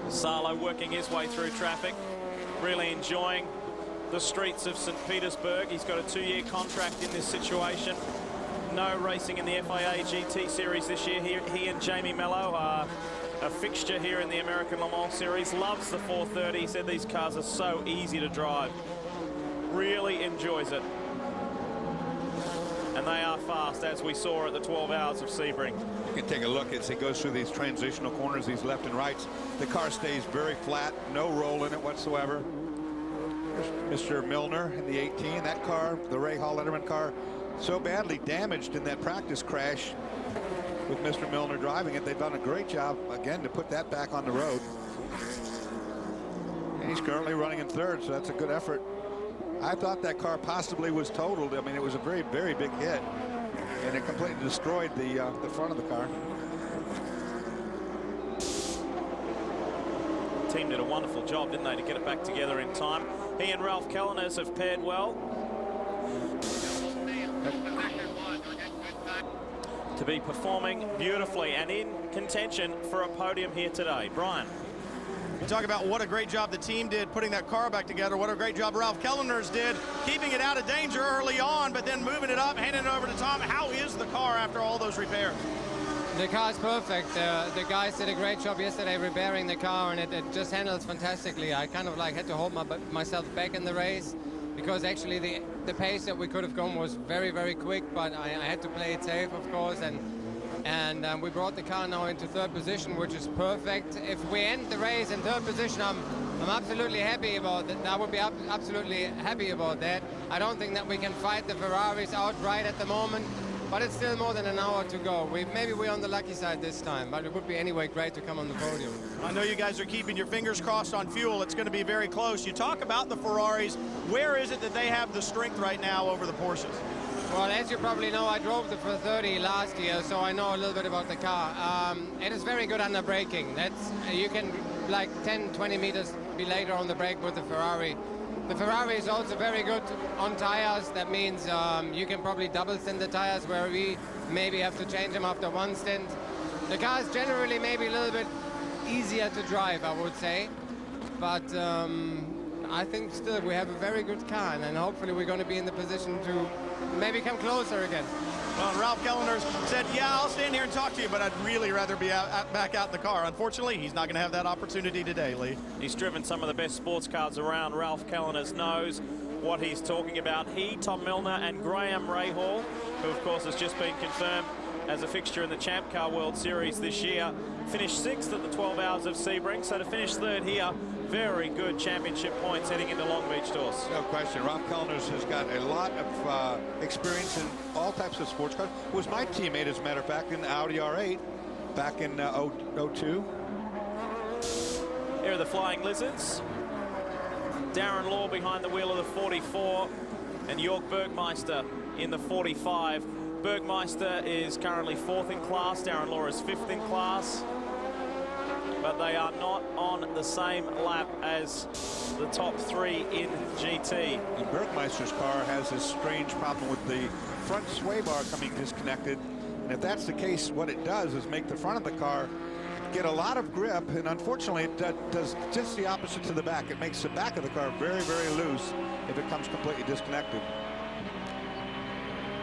Salo working his way through traffic, really enjoying the streets of St. Petersburg. He's got a 2-year contract in this situation. No racing in the FIA GT Series this year. He and Jamie Mello are a fixture here in the American Le Mans Series. Loves the 430. He said these cars are so easy to drive. Really enjoys it. And they are fast, as we saw at the 12 Hours of Sebring. You can take a look as he goes through these transitional corners, these left and rights. The car stays very flat, no roll in it whatsoever. There's Mr. Milner in the 18. That car, the Rahal Letterman car, so badly damaged in that practice crash with Mr. Milner driving it. They've done a great job, again, to put that back on the road. And he's currently running in 3rd, so that's a good effort. I thought that car possibly was totaled. I mean, it was a very, very big hit, and it completely destroyed the front of the car. The team did a wonderful job, didn't they, to get it back together in time. He and Ralph Kellners have paired well to be performing beautifully and in contention for a podium here today. Brian. You talk about what a great job the team did putting that car back together. What a great job Ralph Kellners did keeping it out of danger early on, but then moving it up, handing it over to Tom. How is the car after all those repairs? The car is perfect. The guys did a great job yesterday repairing the car, and it just handles fantastically. I kind of like had to hold myself back in the race because actually the pace that we could have gone was very, very quick, but I had to play it safe, of course, and we brought the car now into 3rd position, which is perfect. If we end the race in 3rd position, I'm absolutely happy about that. I would be absolutely happy about that. I don't think that we can fight the Ferraris outright at the moment. but it's still more than an hour to go. Maybe we're on the lucky side this time, but it would be anyway great to come on the podium. I know you guys are keeping your fingers crossed on fuel. It's going to be very close. You talk about the Ferraris. Where is it that they have the strength right now over the Porsches? Well, as you probably know, I drove the 430 last year, so I know a little bit about the car. It is very good under braking. You can, like 10, 20 meters be later on the brake with the Ferrari. The Ferrari is also very good on tires. That means you can probably double stint the tires, where we maybe have to change them after one stint. The car is generally maybe a little bit easier to drive, I would say. But I think still we have a very good car, and hopefully we're going to be in the position to maybe come closer again. Well, Ralph Kellner said, yeah, I'll stand here and talk to you, but I'd really rather be back out in the car. Unfortunately, he's not going to have that opportunity today, Lee. He's driven some of the best sports cars around. Ralph Kellner knows what he's talking about. He, Tom Milner, and Graham Rahal, who, of course, has just been confirmed as a fixture in the Champ Car World Series this year, finished 6th at the 12 Hours of Sebring, so to finish 3rd here, very good championship points heading into Long Beach Tours. No question. Ralph Kellner has got a lot of experience in all types of sports cars. Was my teammate, as a matter of fact, in Audi R8 back in 02. Here are the Flying Lizards. Darren Law behind the wheel of the 44 and Jörg Bergmeister in the 45. Bergmeister is currently 4th in class. Darren Law is 5th in class. But they are not on the same lap as the top 3 in GT. And Bergmeister's car has this strange problem with the front sway bar coming disconnected. And if that's the case, what it does is make the front of the car get a lot of grip, and unfortunately it does just the opposite to the back. It makes the back of the car very, very loose if it comes completely disconnected.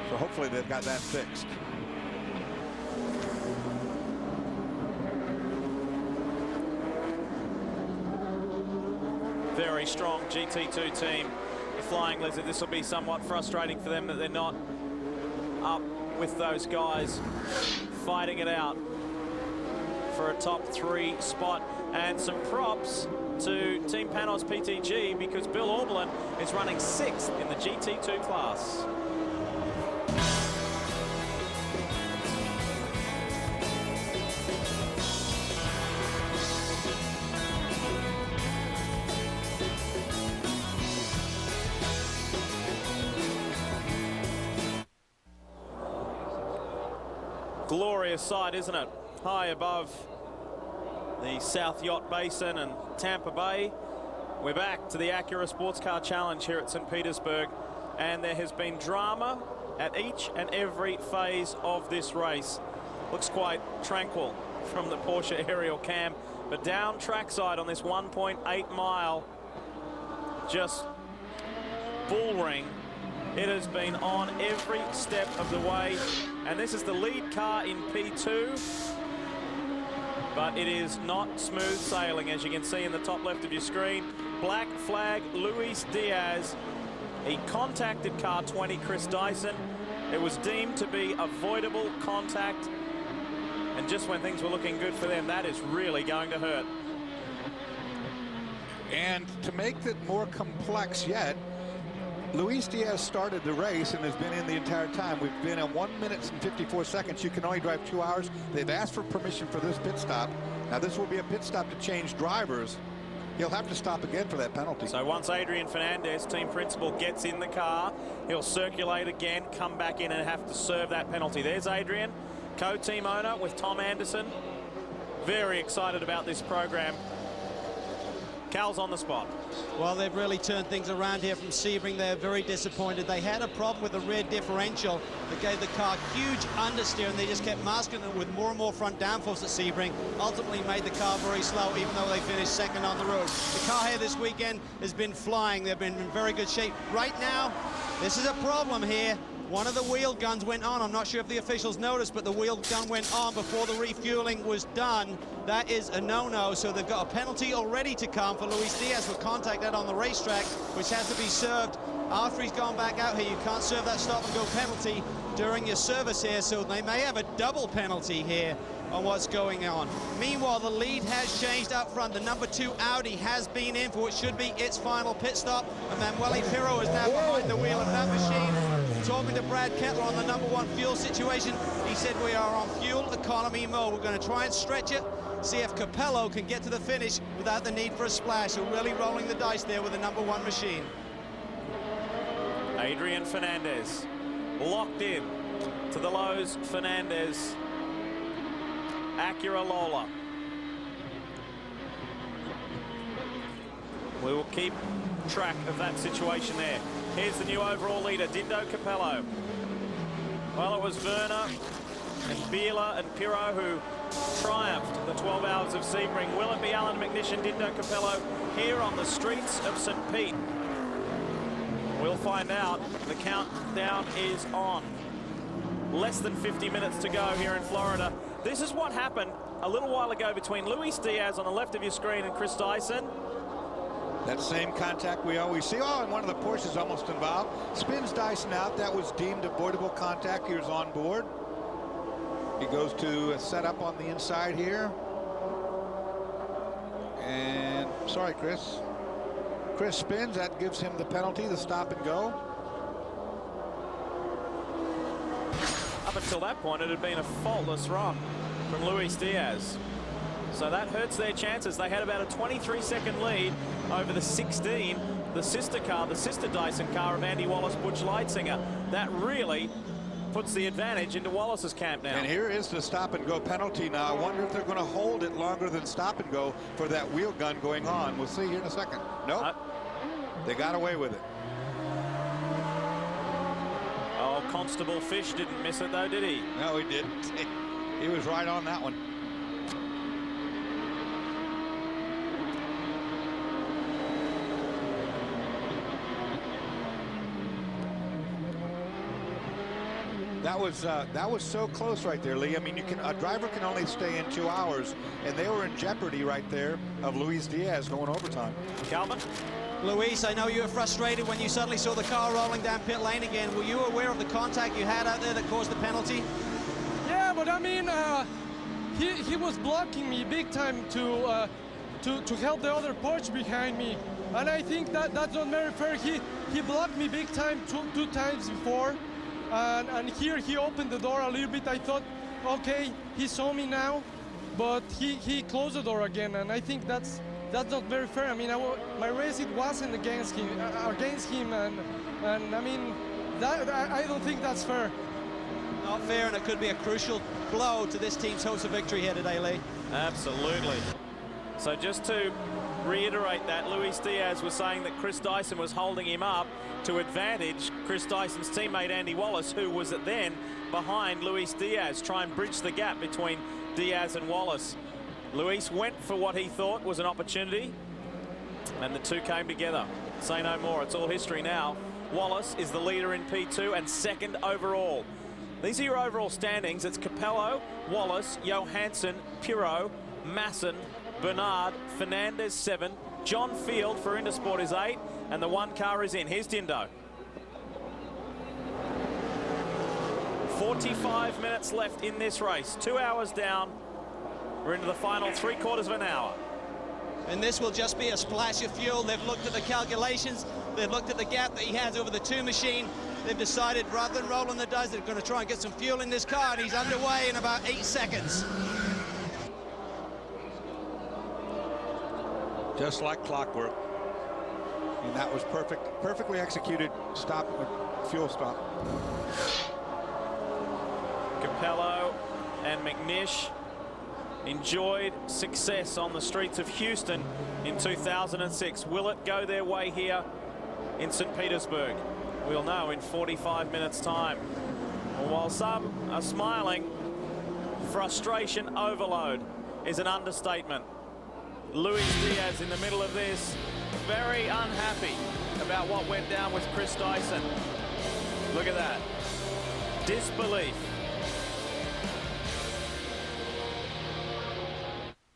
So hopefully they've got that fixed. Very strong GT2 team, the Flying Lizard. This will be somewhat frustrating for them that they're not up with those guys fighting it out for a top 3 spot. And some props to Team Panos PTG, because Bill Auberlen is running 6th in the GT2 class. Glorious sight, isn't it? High above the South Yacht Basin and Tampa Bay. We're back to the Acura Sports Car Challenge here at St. Petersburg, and there has been drama at each and every phase of this race. Looks quite tranquil from the Porsche aerial cam, but down trackside on this 1.8 mile, just bull ring. It has been on every step of the way, and this is the lead car in P2, but it is not smooth sailing, as you can see in the top left of your screen. Black flag, Luis Diaz. He contacted car 20, Chris Dyson. It was deemed to be avoidable contact, and just when things were looking good for them, that is really going to hurt. And to make it more complex yet, Luis Diaz started the race and has been in the entire time. We've been at 1 minute and 54 seconds. You can only drive 2 hours. They've asked for permission for this pit stop. Now this will be a pit stop to change drivers. He'll have to stop again for that penalty. So once Adrian Fernandez, team principal, gets in the car, he'll circulate again, come back in and have to serve that penalty. There's Adrian, co-team owner with Tom Anderson. Very excited about this program. Cal's on the spot. Well, they've really turned things around here from Sebring. They're very disappointed. They had a problem with the rear differential that gave the car huge understeer, and they just kept masking it with more and more front downforce at Sebring. Ultimately made the car very slow, even though they finished 2nd on the road. The car here this weekend has been flying. They've been in very good shape. Right now, this is a problem here. One of the wheel guns went on. I'm not sure if the officials noticed, but the wheel gun went on before the refueling was done. That is a no-no, so they've got a penalty already to come for Luis Diaz for contact out on the racetrack, which has to be served after he's gone back out here. You can't serve that stop-and-go penalty during your service here, so they may have a double penalty here on what's going on. Meanwhile, the lead has changed up front. The number 2 Audi has been in for what should be its final pit stop, and Manuel Pirro is now behind the wheel of that machine. Talking to Brad Kettler on the #1 fuel situation, he said we are on fuel economy mode. We're going to try and stretch it, see if Capello can get to the finish without the need for a splash. So really rolling the dice there with the #1 machine. Adrian Fernandez locked in to the lows. Fernandez, Acura Lola. We will keep track of that situation there. Here's the new overall leader, Dindo Capello. Well, it was Werner and Bieler and Pirro who triumphed the 12 hours of Sebring. Will it be Alan McNish and Dindo Capello here on the streets of St. Pete? We'll find out. The countdown is on. Less than 50 minutes to go here in Florida. This is what happened a little while ago between Luis Diaz on the left of your screen and Chris Dyson. That same contact we always see. Oh, and one of the Porsches almost involved. Spins Dyson out. That was deemed avoidable contact. He was on board. He goes to a setup on the inside here. And, sorry, Chris. Chris spins. That gives him the penalty, the stop and go. Up until that point, it had been a faultless run from Luis Diaz. So that hurts their chances. They had about a 23-second lead over the 16, the sister car, the sister Dyson car of Andy Wallace, Butch Leitzinger. That really puts the advantage into Wallace's camp now. And here is the stop and go penalty now. I wonder if they're going to hold it longer than stop and go for that wheel gun going on. We'll see here in a second. Nope. They got away with it. Oh, Constable Fish didn't miss it though, did he? No, he didn't. He was right on that one. That was so close right there, Lee. I mean, a driver can only stay in 2 hours, and they were in jeopardy right there of Luis Diaz going overtime. Calvin? Luis, I know you were frustrated when you suddenly saw the car rolling down pit lane again. Were you aware of the contact you had out there that caused the penalty? Yeah, but I mean, he was blocking me big time to help the other Porsche behind me, and I think that's not very fair. He blocked me big time two times before. And here he opened the door a little bit. I thought, okay, he saw me now, but he closed the door again, and I think that's not very fair. I mean, my race, it wasn't against him, and I mean, I don't think that's fair. Not fair, and it could be a crucial blow to this team's hopes of victory here today, Lee. Absolutely. So just to reiterate that, Luis Diaz was saying that Chris Dyson was holding him up to advantage Chris Dyson's teammate Andy Wallace, who was then behind Luis Diaz, try and bridge the gap between Diaz and Wallace. Luis went for what he thought was an opportunity, and the two came together. Say no more, it's all history now. Wallace is the leader in P2 and second overall. These are your overall standings. It's Capello, Wallace, Johansson, Pirro, Masson, Bernard, Fernandez 7, John Field for Intersport is 8, and the one car is in. Here's Dindo. 45 minutes left in this race. 2 hours down. We're into the final 3/4 of an hour. And this will just be a splash of fuel. They've looked at the calculations. They've looked at the gap that he has over the 2 machine. They've decided rather than rolling the dice, they're going to try and get some fuel in this car, and he's underway in about 8 seconds. Just like clockwork. And that was perfectly executed stop, fuel stop. Capello and McNish enjoyed success on the streets of Houston in 2006. Will it go their way here in St. Petersburg? We'll know in 45 minutes' time. Well, while some are smiling, frustration overload is an understatement. Luis Diaz in the middle of this, very unhappy about what went down with Chris Dyson. Look at that. Disbelief.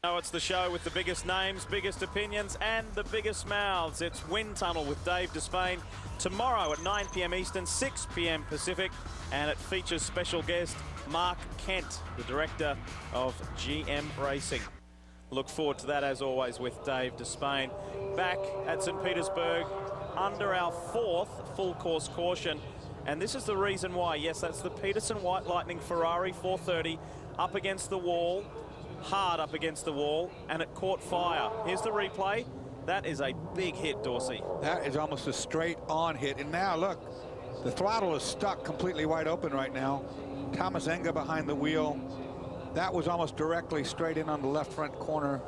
Now it's the show with the biggest names, biggest opinions, and the biggest mouths. It's Wind Tunnel with Dave Despain tomorrow at 9 p.m. Eastern, 6 p.m. Pacific, and it features special guest Mark Kent, the director of GM Racing. Look forward to that, as always, with Dave Despain. Back at St. Petersburg under our 4th full course caution And this is the reason why. Yes, that's the Peterson White Lightning Ferrari 430 up against the wall, hard up against the wall, and it caught fire. Here's the replay. That is a big hit, Dorsey. That is almost a straight-on hit. And now, look, the throttle is stuck completely wide open right now. Thomas Enga behind the wheel. That was almost directly straight in on the left front corner.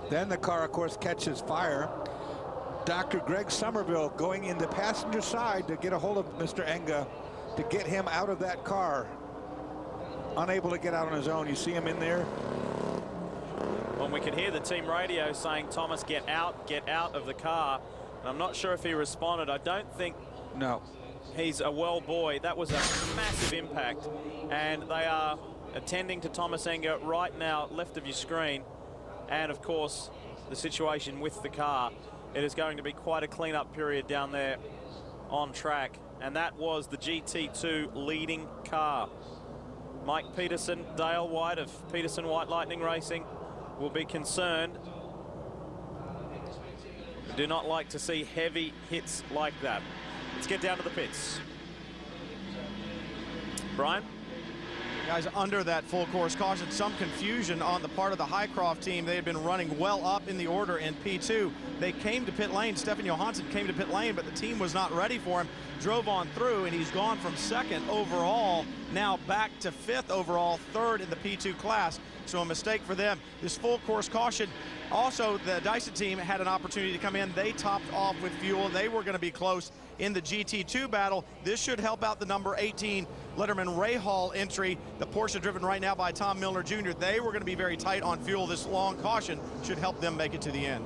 Then the car, of course, catches fire. Dr. Greg Somerville going in the passenger side to get a hold of Mr. Enga to get him out of that car. Unable to get out on his own. You see him in there. Well, we could hear the team radio saying, Thomas, get out of the car. And I'm not sure if he responded. I don't think no. He's a well boy. That was a massive impact. And they are attending to Thomas Enga right now, left of your screen. And, of course, the situation with the car. It is going to be quite a cleanup period down there on track. And that was the GT2 leading car. Mike Peterson, Dale White of Peterson White Lightning Racing will be concerned. Do not like to see heavy hits like that. Let's get down to the pits. Brian? Guys, under that full course caution, some confusion on the part of the Highcroft team. They had been running well up in the order in P2. They came to pit lane. Stefan Johansson came to pit lane, but the team was not ready for him. Drove on through, and he's gone from 2nd overall, now back to 5th overall, 3rd in the P2 class. So a mistake for them. This full course caution. Also, the Dyson team had an opportunity to come in. They topped off with fuel. They were going to be close in the GT2 battle. This should help out the number 18 Letterman Rahal entry, the Porsche driven right now by Tom Milner Jr. They were going to be very tight on fuel. This long caution should help them make it to the end.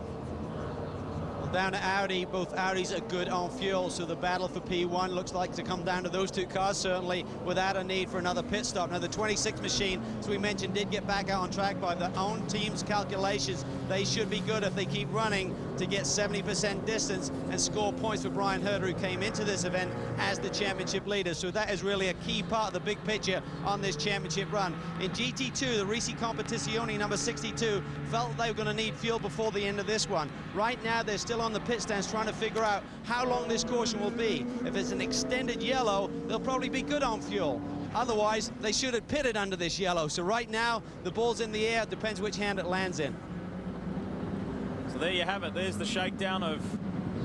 Down to Audi, both Audis are good on fuel, so the battle for P1 looks like to come down to those two cars, certainly without a need for another pit stop. Now the 26 machine, as we mentioned, did get back out on track by their own team's calculations. They should be good if they keep running to get 70% distance and score points for Brian Herder, who came into this event as the championship leader. So that is really a key part of the big picture on this championship run. In GT2, the Risi Competizione number 62 felt they were going to need fuel before the end of this one. Right now, they're still on the pit stands trying to figure out how long this caution will be. If it's an extended yellow, they'll probably be good on fuel. Otherwise, they should have pitted under this yellow. So right now, the ball's in the air. It depends which hand it lands in. So there you have it. There's the shakedown of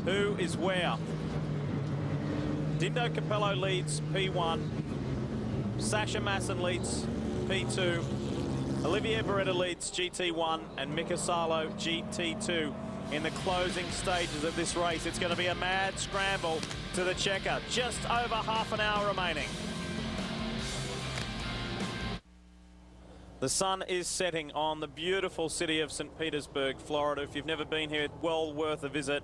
who is where. Dindo Capello leads P1. Sasha Masson leads P2. Olivier Beretta leads GT1. And Mika Salo GT2. In the closing stages of this race, it's going to be a mad scramble to the checker. Just over half an hour remaining. The sun is setting on the beautiful city of St. Petersburg, Florida. If you've never been here, well worth a visit.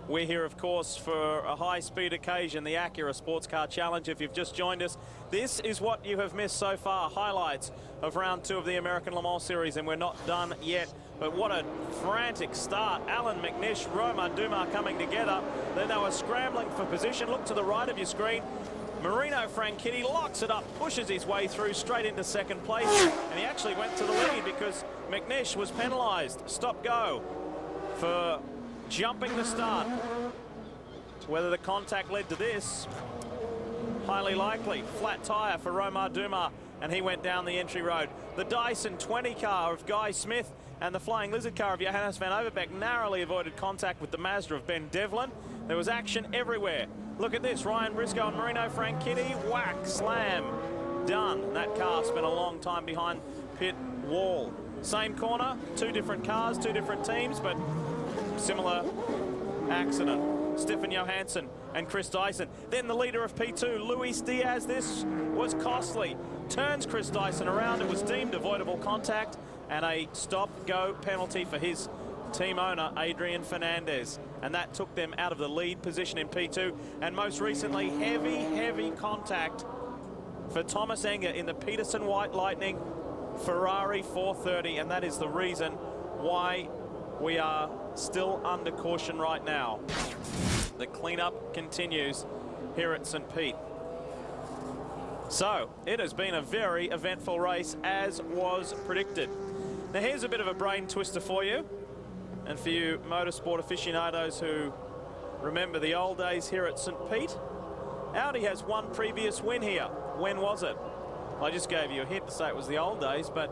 We're here, of course, for a high-speed occasion, the Acura Sportscar Challenge. If you've just joined us, this is what you have missed so far. Highlights of round 2 of the American Le Mans Series, and we're not done yet. But what a frantic start. Alan McNish, Romain Dumas coming together. Then they were scrambling for position. Look to the right of your screen. Marino Franchitti locks it up, pushes his way through straight into 2nd place. And he actually went to the lead because McNish was penalised. Stop-go for jumping the start. Whether the contact led to this, highly likely. Flat tyre for Romain Dumas, and he went down the entry road. The Dyson 20 car of Guy Smith and the Flying Lizard car of Johannes van Overbeek narrowly avoided contact with the Mazda of Ben Devlin. There was action everywhere. Look at this, Ryan Briscoe and Marino Franchitti, whack, slam, done. That car spent a long time behind pit wall. Same corner, 2 different cars, 2 different teams, but similar accident. Stefan Johansson and Chris Dyson. Then the leader of P2, Luis Diaz. This was costly. Turns Chris Dyson around. It was deemed avoidable contact and a stop-go penalty for his team owner, Adrian Fernandez. And that took them out of the lead position in P2. And most recently, heavy contact for Thomas Enga in the Peterson White Lightning Ferrari 430. And that is the reason why we are still under caution right now. The cleanup continues here at St. Pete. So it has been a very eventful race, as was predicted. Now here's a bit of a brain twister for you, and for you motorsport aficionados who remember the old days here at St. Pete. Audi has one previous win here. When was it? I just gave you a hint to say it was the old days, but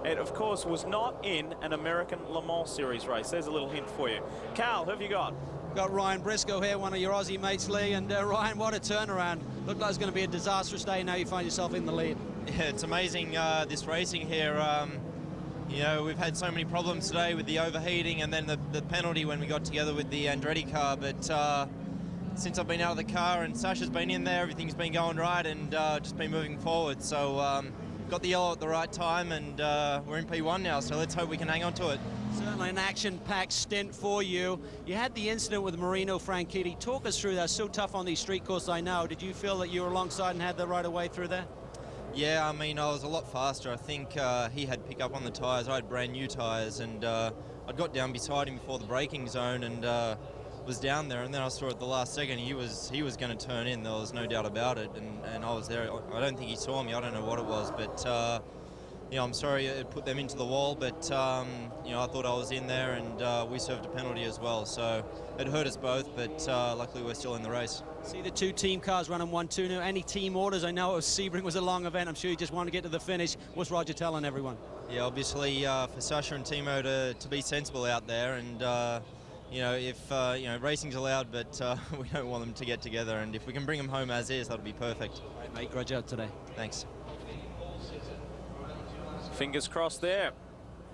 it, of course, was not in an American Le Mans Series race. There's a little hint for you. Carl, who have you got? Got Ryan Briscoe here, one of your Aussie mates, Lee. And Ryan, what a turnaround. Looked like it's going to be a disastrous day. Now you find yourself in the lead. Yeah, it's amazing, this racing here. You know, we've had so many problems today with the overheating and then the penalty when we got together with the Andretti car. But since I've been out of the car and Sasha's been in there, everything's been going right and just been moving forward. So got the yellow at the right time, and we're in P1 now, so let's hope we can hang on to it. Certainly an action-packed stint for you. You had the incident with Marino Franchitti. Talk us through that. So tough on these street courses, I know. Did you feel that you were alongside and had the right of way through there? Yeah, I mean, I was a lot faster. I think he had pick up on the tyres. I had brand new tyres, and I got down beside him before the braking zone and was down there, and then I saw at the last second he was going to turn in. There was no doubt about it, and I was there. I don't think he saw me. I don't know what it was, but you know, I'm sorry it put them into the wall, but you know, I thought I was in there, and we served a penalty as well, so it hurt us both, but luckily we're still in the race. See the two team cars running 1-2 now. Any team orders? I know Sebring was a long event. I'm sure you just want to get to the finish. What's Roger telling everyone? Yeah, obviously for Sasha and Timo to be sensible out there, and you know, if you know, racing's allowed, but we don't want them to get together, and if we can bring them home as is, that'll be perfect. All right, mate, grudge out today. Thanks. Fingers crossed there.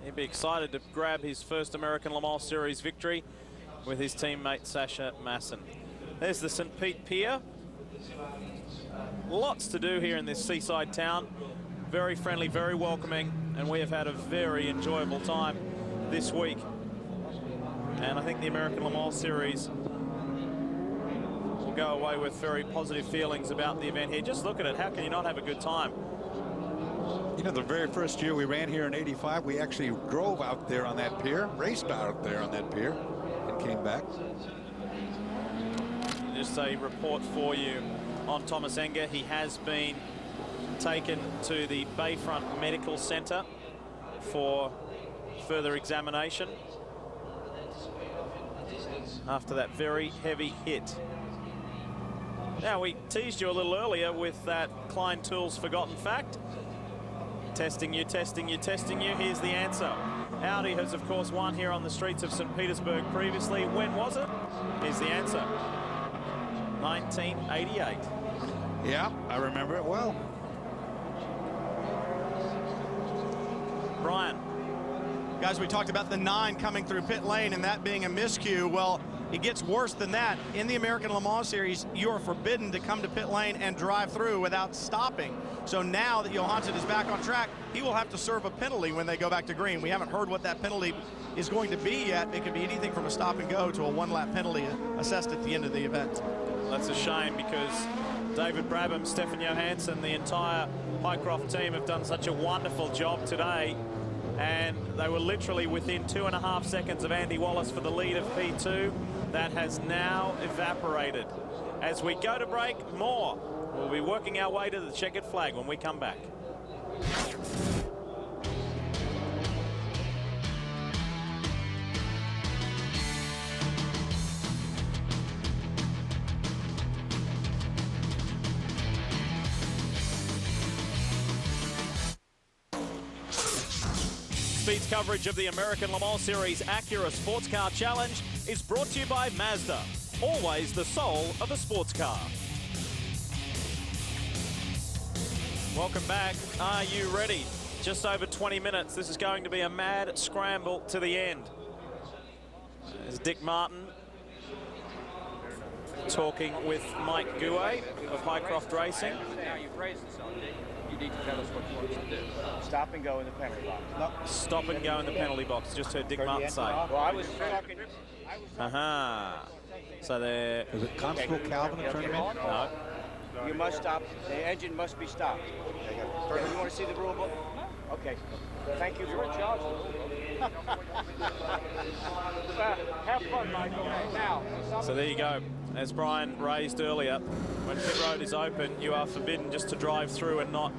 He'd be excited to grab his first American Le Mans Series victory with his teammate Sasha Masson. There's the St. Pete Pier. Lots to do here in this seaside town. Very friendly, very welcoming, and we have had a very enjoyable time this week. And I think the American Le Mans Series will go away with very positive feelings about the event here. Just look at it. How can you not have a good time? You know, the very first year we ran here in '85, we actually drove out there on that pier, raced out there on that pier, and came back. Just a report for you on Thomas Enger. He has been taken to the Bayfront Medical Center for further examination after that very heavy hit. Now, we teased you a little earlier with that Klein Tools forgotten fact. Testing you, testing you, testing you. Here's the answer. Audi has, of course, won here on the streets of St. Petersburg previously. When was it? Here's the answer. 1988. Yeah, I remember it well. Brian. Guys, we talked about the 9 coming through pit lane and that being a miscue. Well, it gets worse than that. In the American Le Mans Series, you are forbidden to come to pit lane and drive through without stopping. So now that Johansson is back on track, he will have to serve a penalty when they go back to green. We haven't heard what that penalty is going to be yet. It could be anything from a stop and go to a 1-lap penalty assessed at the end of the event. That's a shame because David Brabham, Stefan Johansson, the entire Highcroft team have done such a wonderful job today. And they were literally within 2.5 seconds of Andy Wallace for the lead of P2. That has now evaporated. As we go to break, more. We'll be working our way to the checkered flag when we come back. Speed's coverage of the American Le Mans Series Acura Sports Car Challenge is brought to you by Mazda, always the soul of a sports car. Welcome back. Are you ready? Just over 20 minutes. This is going to be a mad scramble to the end. There's Dick Martin talking with Mike Gouet of Highcroft Racing. Now you've raised this on Dick. You need to tell us what you want to do. Stop and go in the penalty box. No. Stop and go in the penalty box. Just heard Dick Martin say. Well, I was talking. So there. Is it Constable Calvin that turned him in? No. You must stop. The engine must be stopped. You want to see the rule book? Okay. Thank you. You're in charge of the rule book. Have fun, Michael. Now. So there you go. As Brian raised earlier, when pit road is open, you are forbidden just to drive through and not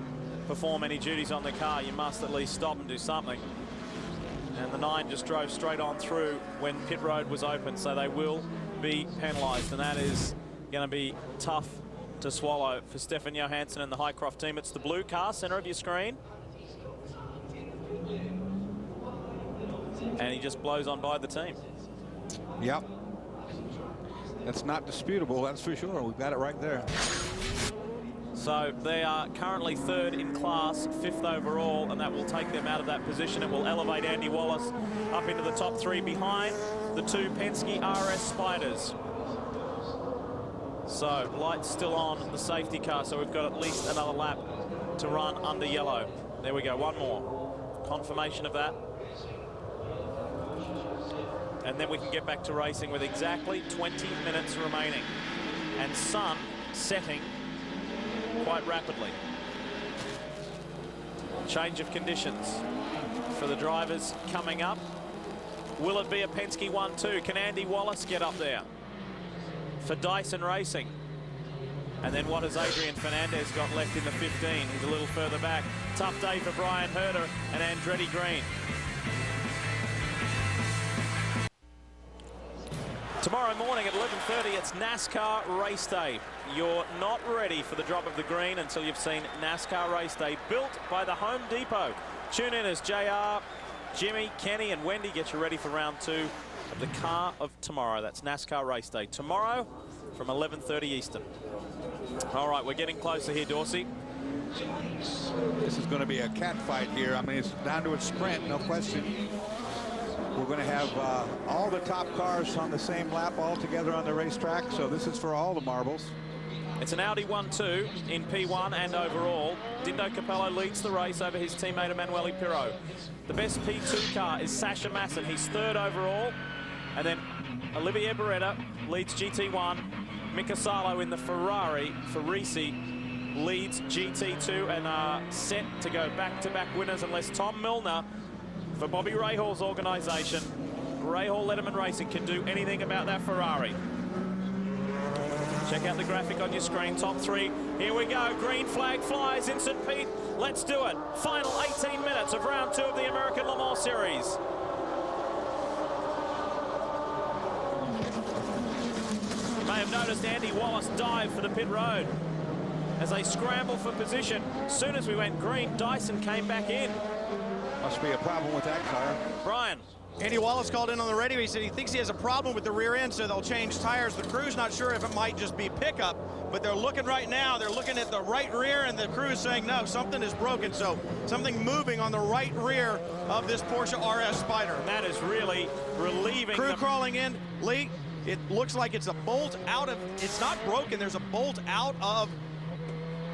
perform any duties on the car. You must at least stop and do something. And the 9 just drove straight on through when pit road was open, so they will be penalised, and that is going to be tough to swallow for Stefan Johansson and the Highcroft team. It's the blue car, center of your screen. And he just blows on by the team. Yep. That's not disputable, that's for sure. We've got it right there. So they are currently 3rd in class, 5th overall, and that will take them out of that position. It will elevate Andy Wallace up into the top 3 behind the 2 Penske RS Spiders. So lights still on the safety car, so we've got at least another lap to run under yellow. There we go, one more. Confirmation of that. And then we can get back to racing with exactly 20 minutes remaining. And sun setting quite rapidly. Change of conditions for the drivers coming up. Will it be a Penske 1-2? Can Andy Wallace get up there for Dyson Racing? And then what has Adrian Fernandez got left in the 15? He's a little further back. Tough day for Brian Herter and Andretti Green. Tomorrow morning at 11:30, it's NASCAR Race Day. You're not ready for the drop of the green until you've seen NASCAR Race Day, built by the Home Depot. Tune in as JR, Jimmy, Kenny, and Wendy get you ready for round 2 of the car of tomorrow. That's NASCAR Race Day tomorrow from 11:30 Eastern. All right, we're getting closer here, Dorsey. This is going to be a cat fight here. I mean, it's down to a sprint, no question. We're going to have all the top cars on the same lap all together on the racetrack, so this is for all the marbles. It's an Audi 1-2 in P1 and overall. Dindo Capello leads the race over his teammate Emanuele Pirro. The best P2 car is Sasha Masson. He's 3rd overall. And then Olivier Beretta leads GT1. Mika Salo in the Ferrari for Risi leads GT2 and are set to go back-to-back winners unless Tom Milner for Bobby Rahal's organisation, Rahal Letterman Racing, can do anything about that Ferrari. Check out the graphic on your screen, top 3. Here we go, green flag flies in St. Pete. Let's do it. Final 18 minutes of round 2 of the American Le Mans Series. You may have noticed Andy Wallace dive for the pit road as they scramble for position. As soon as we went green, Dyson came back in. Must be a problem with that car. Brian. Andy Wallace called in on the radio. He said he thinks he has a problem with the rear end, so they'll change tires. The crew's not sure if it might just be pickup, but they're looking right now. They're looking at the right rear, and the crew is saying, no, something is broken. So something moving on the right rear of this Porsche RS Spider. And that is really relieving. Crew crawling in. Lee, it looks like it's a bolt out of, it's not broken. There's a bolt out of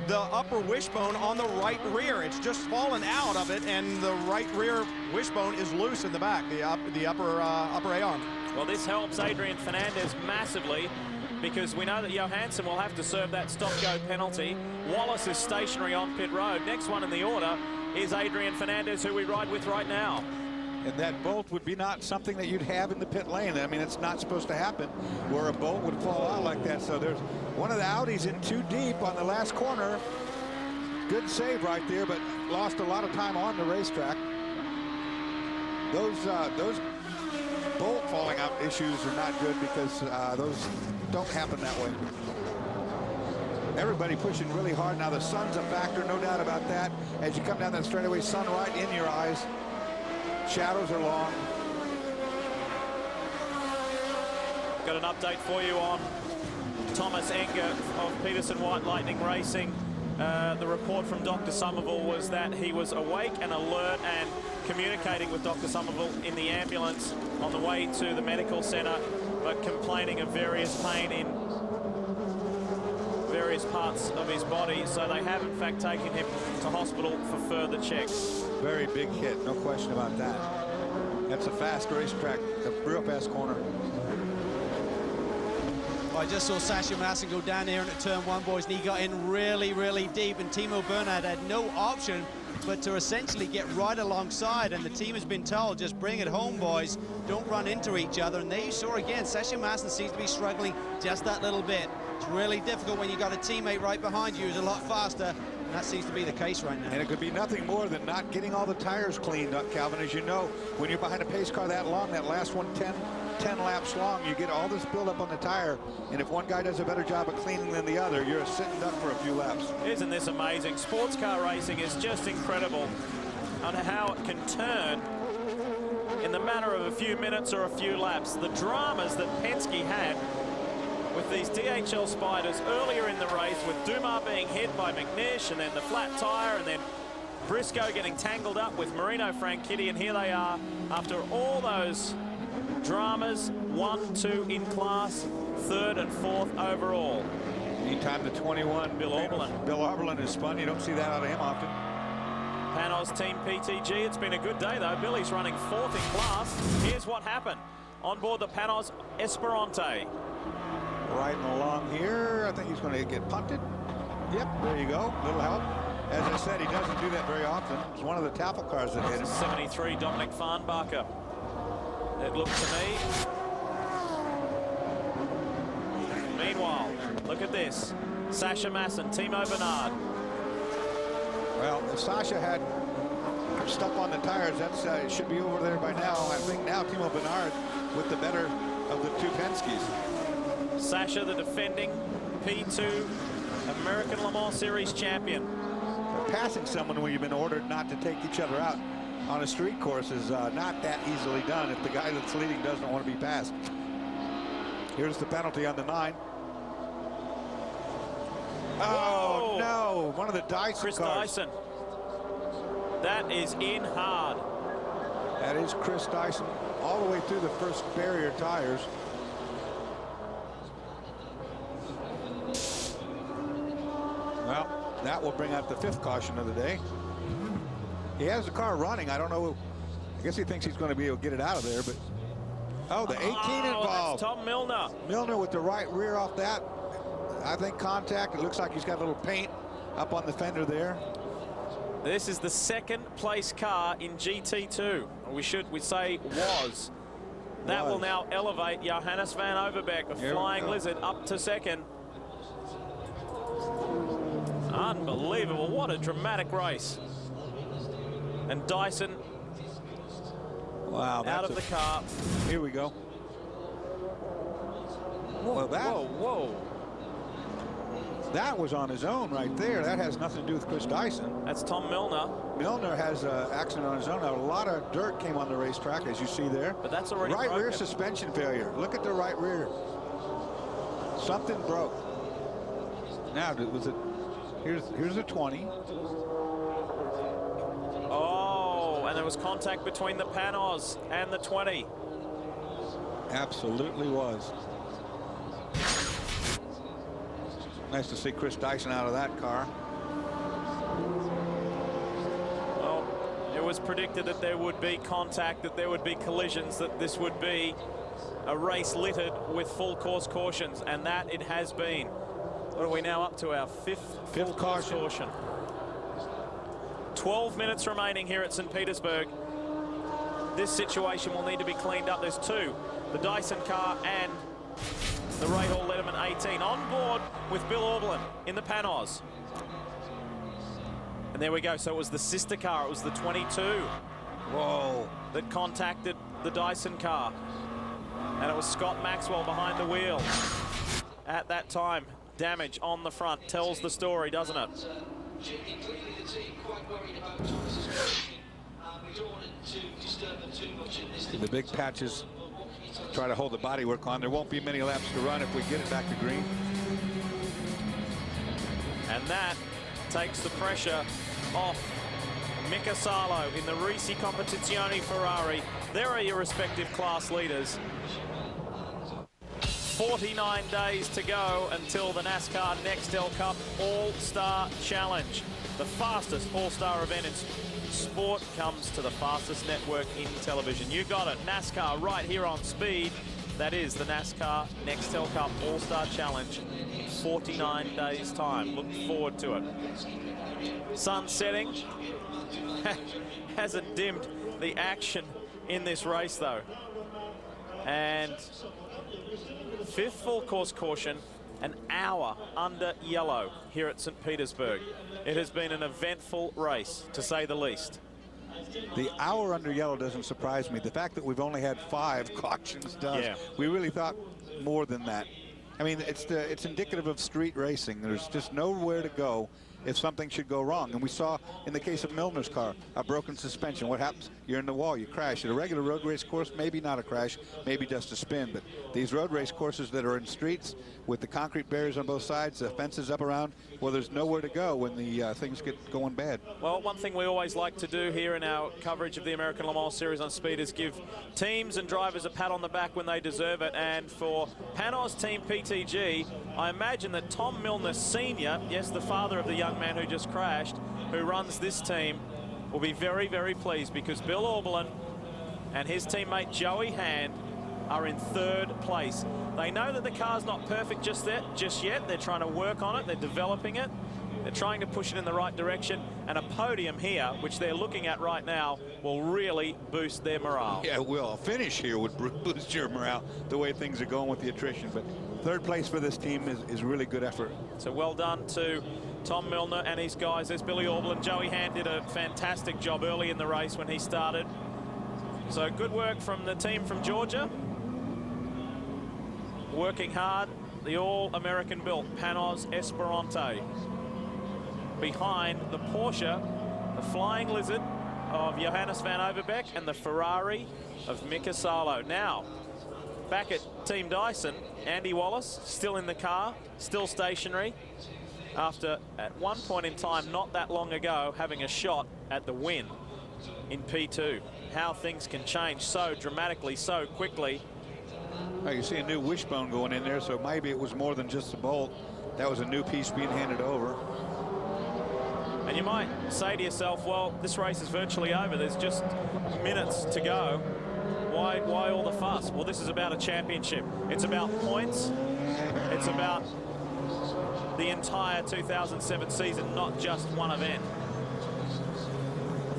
the upper wishbone on the right rear. It's just fallen out of it, and the right rear wishbone is loose in the back, the upper A-arm. Well, this helps Adrian Fernandez massively because we know that Johansson will have to serve that stop-go penalty. Wallace is stationary on pit road. Next one in the order is Adrian Fernandez, who we ride with right now. And that bolt would be not something that you'd have in the pit lane. I mean, it's not supposed to happen where a bolt would fall out like that. So there's one of the Audis in too deep on the last corner. Good save right there, but lost a lot of time on the racetrack. Those bolt falling out issues are not good because those don't happen that way. Everybody pushing really hard. Now the sun's a factor, no doubt about that. As you come down that straightaway, sun right in your eyes. Shadows are long. Got an update for you on Thomas Enger of Peterson White Lightning Racing. The report from Dr. Somerville was that he was awake and alert and communicating with Dr. Somerville in the ambulance on the way to the medical center, but complaining of various pain in various parts of his body. So they have in fact taken him to hospital for further checks. Very big hit, no question about that. That's a fast racetrack, a real fast corner. Well, I just saw Sasha Masson go down here into turn 1, boys, and he got in really, really deep, and Timo Bernhard had no option but to essentially get right alongside, and the team has been told, just bring it home, boys, don't run into each other. And there you saw again, Sasha Masson seems to be struggling just that little bit. It's really difficult when you've got a teammate right behind you who's a lot faster. That seems to be the case right now. And it could be nothing more than not getting all the tires cleaned up, Calvin. As you know, when you're behind a pace car that long, that last 110 10 laps long. You get all this buildup on the tire, and if one guy does a better job of cleaning than the other, you're a sitting duck for a few laps. Isn't this amazing? Sports car racing is just incredible on how it can turn in the matter of a few minutes or a few laps. The dramas that Penske had with these DHL Spiders earlier in the race, with Dumas being hit by McNish, and then the flat tire, and then Briscoe getting tangled up with Marino Franchitti, and here they are after all those dramas, 1, 2 in class, 3rd and 4th overall. Meantime, the 21, Bill Oberlin. Bill Oberlin is spun. You don't see that out of him often. Panos Team PTG, it's been a good day though. Billy's running 4th in class. Here's what happened on board the Panos Esperante. Riding along here. I think he's going to get punted. Yep, there you go. Little help. As I said, he doesn't do that very often. It's one of the Taffel cars that hit him. 73 Dominic Farnbacher. It looked to me. Meanwhile, look at this. Sasha Masson, Timo Bernard. Well, if Sasha had stuck on the tires, that's it should be over there by now. I think now Timo Bernard with the better of the two Penskes. Sasha, the defending P2 American Le Mans Series champion. Passing someone when you've been ordered not to take each other out on a street course is not that easily done if the guy that's leading doesn't want to be passed. Here's the penalty on the 9. Oh, no. One of the Dyson Chris cars. Dyson. That is in hard. That is Chris Dyson all the way through the first barrier tires. Well, that will bring out the 5th caution of the day. He has the car running. I don't know. I guess he thinks he's going to be able to get it out of there, but oh, the 18 involved. That's Tom Milner. Milner with the right rear off that. I think contact. It looks like he's got a little paint up on the fender there. This is the 2nd place car in GT2. We say was. That will now elevate Johannes van Overbeek, a Flying Lizard, up to 2nd. Unbelievable. What a dramatic race. And Dyson out of the car. Here we go. Well, that was on his own right there. That has nothing to do with Chris Dyson. That's Tom Milner. Milner has an accident on his own. Now, a lot of dirt came on the racetrack, as you see there. But that's already right broken. Rear suspension failure. Look at the right rear. Something broke. Now, was it? Here's a 20. Oh, and there was contact between the Panos and the 20. Absolutely was. Nice to see Chris Dyson out of that car. Well, it was predicted that there would be contact, that there would be collisions, that this would be a race littered with full course cautions, and that it has been. What are we now up to? Our 5th caution. 12 minutes remaining here at St. Petersburg. This situation will need to be cleaned up. There's 2. The Dyson car and the Rahal Letterman 18 on board with Bill Oberlin in the Panos. And there we go. So it was the sister car. It was the 22. Whoa. That contacted the Dyson car. And it was Scott Maxwell behind the wheel at that time. Damage on the front tells the story, doesn't it? The big patches try to hold the bodywork on. There won't be many laps to run if we get it back to green. And that takes the pressure off Mika Salo in the Risi Competizione Ferrari. There are your respective class leaders. 49 days to go until the NASCAR Nextel Cup All-Star Challenge. The fastest all-star event in sport comes to the fastest network in television. You got it. NASCAR right here on Speed. That is the NASCAR Nextel Cup All-Star Challenge in 49 days' time. Look forward to it. Sun setting hasn't dimmed the action in this race, though. And 5th full course caution, an hour under yellow here at St. Petersburg. It has been an eventful race, to say the least. The hour under yellow doesn't surprise me. The fact that we've only had 5 cautions does. Yeah. We really thought more than that. I mean, it's indicative of street racing. There's just nowhere to go if something should go wrong. And we saw in the case of Milner's car, a broken suspension. What happens? You're in the wall, you crash. At a regular road race course, maybe not a crash, maybe just a spin. But these road race courses that are in streets with the concrete barriers on both sides, the fences up around, well, there's nowhere to go when the things get going bad. Well, one thing we always like to do here in our coverage of the American Le Mans Series on Speed is give teams and drivers a pat on the back when they deserve it. And for Panos Team PTG, I imagine that Tom Milner Sr., yes, the father of the young man who just crashed, who runs this team, will be very, very pleased because Bill Auberlen and his teammate Joey Hand are in 3rd place. They know that the car's not perfect just yet. They're trying to work on it. They're developing it. They're trying to push it in the right direction. And a podium here, which they're looking at right now, will really boost their morale. Yeah, it will. A finish here would boost your morale the way things are going with the attrition. But 3rd place for this team is really good effort. So well done to Tom Milner and his guys. There's Billy Auberlen. Joey Hand did a fantastic job early in the race when he started. So good work from the team from Georgia. Working hard, the all-American built Panos Esperante. Behind the Porsche, the Flying Lizard of Johannes van Overbeek and the Ferrari of Mika Salo. Now, back at Team Dyson, Andy Wallace still in the car, still stationary, after at one point in time, not that long ago, having a shot at the win in P2. How things can change so dramatically, so quickly. Well, you see a new wishbone going in there, so maybe it was more than just a bolt. That was a new piece being handed over. And you might say to yourself, well, this race is virtually over. There's just minutes to go. Why all the fuss? Well, this is about a championship. It's about points. It's about the entire 2007 season, not just one event.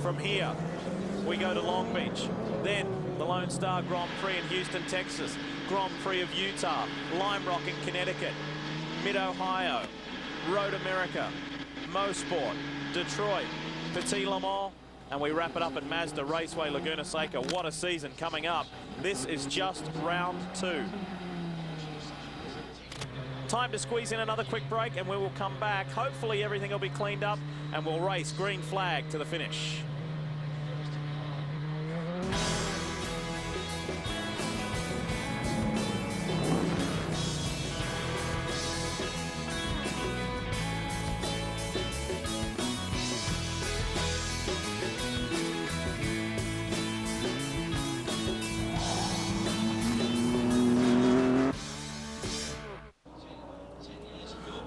From here, we go to Long Beach. Then the Lone Star Grand Prix in Houston, Texas. Grand Prix of Utah. Lime Rock in Connecticut. Mid-Ohio. Road America. Mosport. Detroit. Petit Le Mans. And we wrap it up at Mazda Raceway, Laguna Seca. What a season coming up. This is just round 2. Time to squeeze in another quick break and we will come back. Hopefully everything will be cleaned up and we'll race green flag to the finish.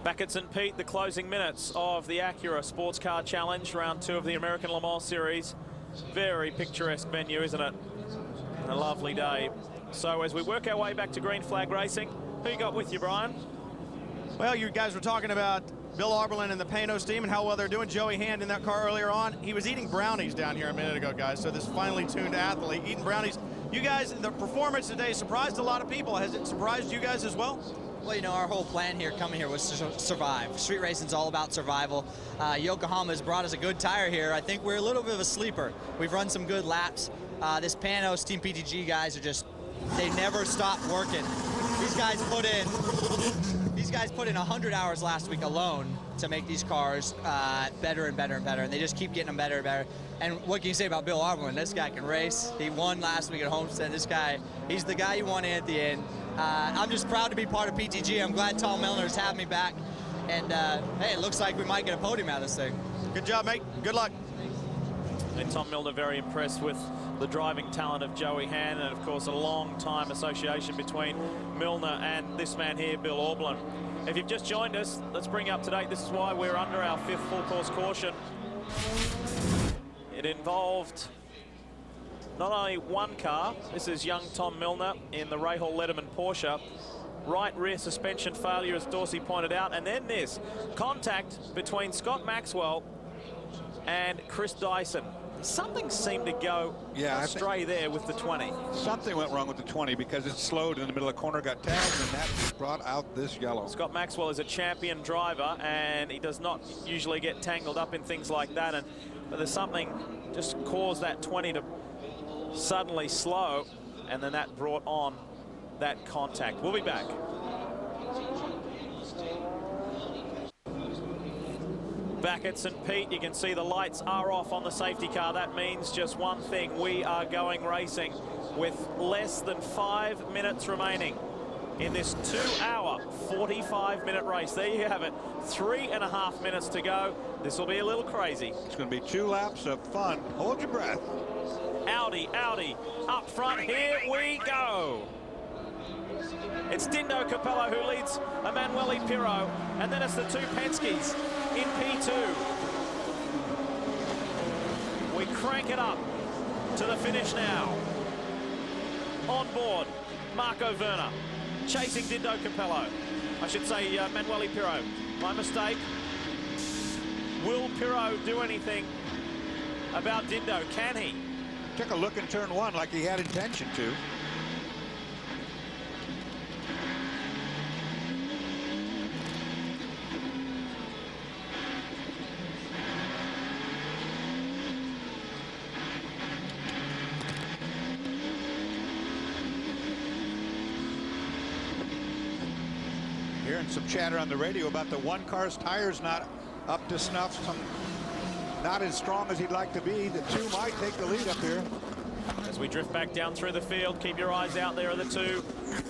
Back at St. Pete, the closing minutes of the Acura Sports Car Challenge, round 2 of the American Le Mans Series. Very picturesque venue, isn't it? A lovely day. So as we work our way back to green flag racing, who you got with you, Brian? Well, you guys were talking about Bill Auberlen and the Panos team and how well they're doing. Joey Hand in that car earlier on. He was eating brownies down here a minute ago, guys. So this finely tuned athlete eating brownies. You guys, the performance today surprised a lot of people. Has it surprised you guys as well? Well, you know, our whole plan here coming here was to survive. Street racing's all about survival. Yokohama's brought us a good tire here. I think we're a little bit of a sleeper. We've run some good laps. This Panos Team PTG guys are just, they never stop working. These guys put in 100 hours last week alone to make these cars better and better and better, and they just keep getting them better and better. And what can you say about Bill Auberlen? This guy can race. He won last week at Homestead. This guy, he's the guy you want in at the end. I'm just proud to be part of PTG. I'm glad Tom Milner's had me back. And hey, it looks like we might get a podium out of this thing. Good job, mate. Good luck. And Tom Milner very impressed with the driving talent of Joey Hand, and of course a long-time association between Milner and this man here, Bill Auberlen. If you've just joined us, let's bring you up to date. This is why we're under our 5th full-course caution. It involved not only one car. This is young Tom Milner in the Rahal Letterman Porsche. Right rear suspension failure, as Dorsey pointed out, and then this contact between Scott Maxwell and Chris Dyson. Something seemed to go astray there with the 20. Something went wrong with the 20 because it slowed in the middle of the corner, got tagged, and that brought out this yellow. Scott Maxwell is a champion driver, and he does not usually get tangled up in things like that. And but there's something just caused that 20 to suddenly slow, and then that brought on that contact. We'll be back. Back at St. Pete, you can see the lights are off on the safety car. That means just one thing: we are going racing with less than 5 minutes remaining in this 2-hour, 45-minute race. There you have it, 3.5 minutes to go. This will be a little crazy. It's going to be 2 laps of fun. Hold your breath. Audi, up front, here we go. It's Dindo Capello who leads Emanuele Pirro, and then it's the 2 Penskes in P2. We crank it up to the finish now. On board, Marco Werner, chasing Dindo Capello. I should say Emanuele Pirro. My mistake. Will Pirro do anything about Dindo? Can he? Took a look in turn 1 like he had intention to. Hearing some chatter on the radio about the 1 car's tires not up to snuff, not as strong as he'd like to be. The 2 might take the lead up here. As we drift back down through the field, keep your eyes out there are the 2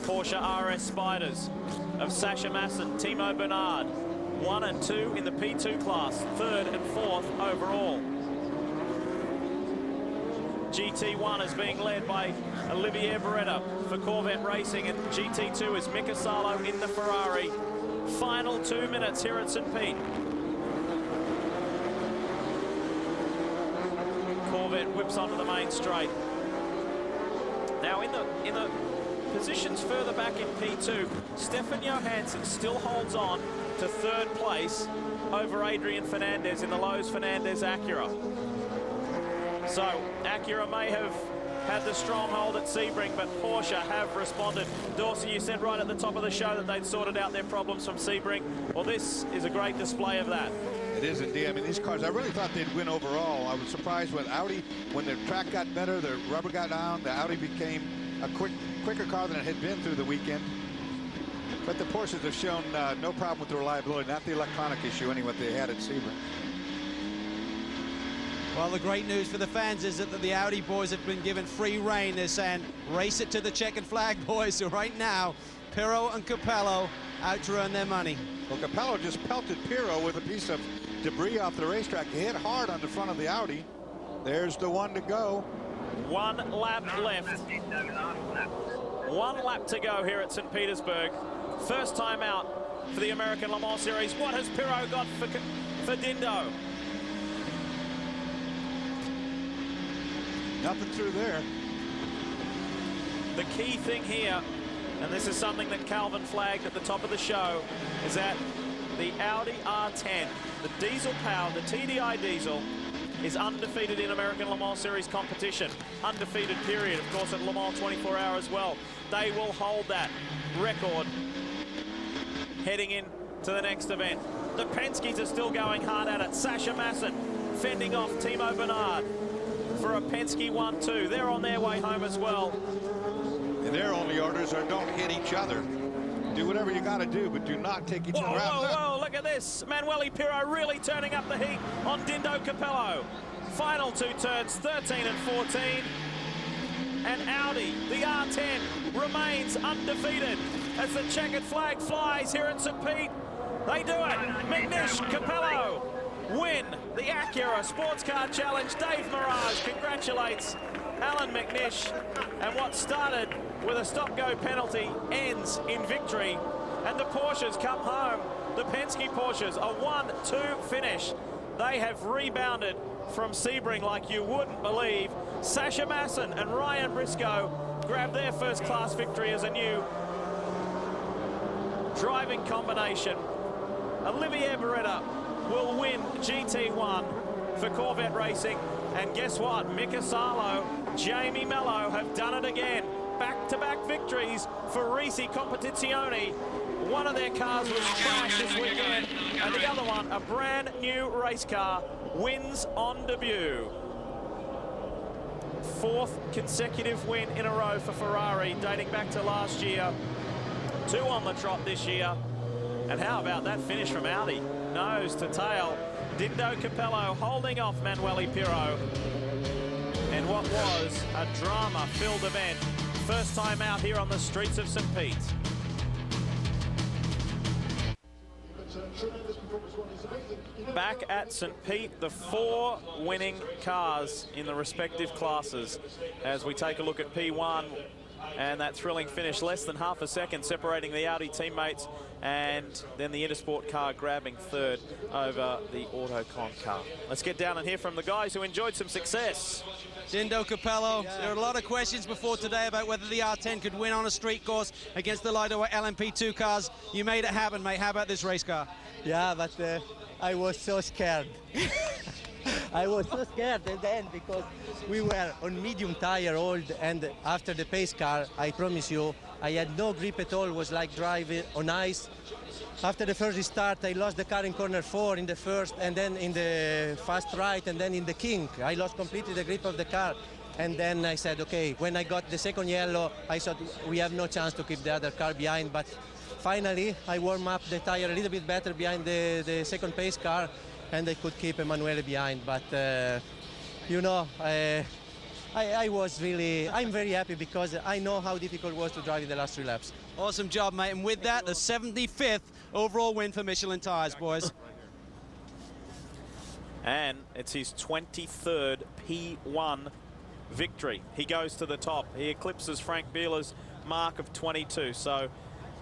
Porsche RS Spiders of Sasha Masson, Timo Bernard. 1 and 2 in the P2 class, 3rd and 4th overall. GT1 is being led by Olivier Beretta for Corvette Racing, and GT2 is Mika Salo in the Ferrari. Final 2 minutes here at St. Pete. Corvette whips onto the main straight. Now in the positions further back in P2, Stefan Johansson still holds on to 3rd place over Adrian Fernandez in the Lowe's Fernandez Acura. So Acura may have had the stronghold at Sebring, but Porsche have responded. Dorsey, you said right at the top of the show that they'd sorted out their problems from Sebring. Well, this is a great display of that. It is indeed. I mean, these cars, I really thought they'd win overall. I was surprised with Audi. When the track got better, the rubber got down, the Audi became a quicker car than it had been through the weekend. But the Porsches have shown no problem with the reliability, not the electronic issue, anyway, they had at Sebring. Well, the great news for the fans is that the Audi boys have been given free rein. They're saying, race it to the checkered flag, boys. So right now, Pirro and Capello out to earn their money. Well, Capello just pelted Pirro with a piece of debris off the racetrack. He hit hard on the front of the Audi. There's the 1 to go. 1 lap left. 1 lap to go here at St. Petersburg. First time out for the American Le Mans Series. What has Pirro got for Dindo? Nothing through there. The key thing here, and this is something that Calvin flagged at the top of the show, is that the Audi R10, the diesel power, the TDI diesel, is undefeated in American Le Mans Series competition. Undefeated period, of course, at Le Mans 24 Hour as well. They will hold that record heading in to the next event. The Penskes are still going hard at it. Sasha Masson fending off Timo Bernard for a Penske 1-2. They're on their way home as well. And their only orders are don't hit each other. Do whatever you got to do, but do not take each other out. Whoa, look at this. Emanuele Pirro really turning up the heat on Dindo Capello. Final 2 turns, 13 and 14. And Audi, the R10, remains undefeated as the checkered flag flies here at St. Pete. They do it. McNish, Capello win the Acura Sportscar Challenge. Dave Mirage congratulates Alan McNish, and what started with a stop-go penalty ends in victory, and the Porsches come home. The Penske Porsches, a 1-2 finish. They have rebounded from Sebring like you wouldn't believe. Sasha Masson and Ryan Briscoe grab their first-class victory as a new driving combination. Olivier Beretta will win GT1 for Corvette Racing. And guess what? Mika Salo, Jamie Mello have done it again. Back-to-back victories for Risi Competizione. One of their cars was crashed this weekend, and the other one, a brand new race car, wins on debut. 4th consecutive win in a row for Ferrari, dating back to last year. 2 on the trot this year. And how about that finish from Audi? Nose to tail. Dindo Capello holding off Manuele Pirro. And what was a drama-filled event. First time out here on the streets of St. Pete. Back at St. Pete, the 4 winning cars in the respective classes as we take a look at P1 and that thrilling finish, less than half a second separating the Audi teammates, and then the Intersport car grabbing 3rd over the Autocon car. Let's get down and hear from the guys who enjoyed some success. Dindo Capello, there are a lot of questions before today about whether the R10 could win on a street course against the lighter LMP2 cars. You made it happen, mate. How about this race car? Yeah, but I was so scared. I was so scared at the end because we were on medium tire old, and after the pace car, I promise you, I had no grip at all. It was like driving on ice. After the first start, I lost the car in corner 4 in the first, and then in the fast right, and then in the kink. I lost completely the grip of the car. And then I said, okay, when I got the second yellow, I thought we have no chance to keep the other car behind. But finally, I warmed up the tire a little bit better behind the second pace car, and I could keep Emanuele behind. But, you know, I'm very happy because I know how difficult it was to drive in the last 3 laps. Awesome job, mate. And with that, the 75th overall win for Michelin Tires, boys. And it's his 23rd P1 victory. He goes to the top. He eclipses Frank Bieler's mark of 22. So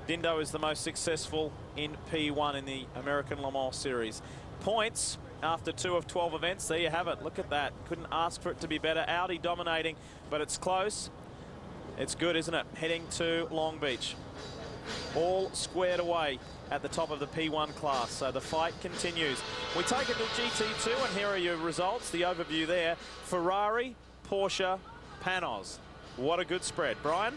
Dindo is the most successful in P1 in the American Le Mans Series. Points after 2 of 12 events. There you have it. Look at that. Couldn't ask for it to be better. Audi dominating, but it's close. It's good, isn't it? Heading to Long Beach. All squared away at the top of the P1 class. So the fight continues. We take it to GT2, and here are your results. The overview there. Ferrari, Porsche, Panos. What a good spread. Brian?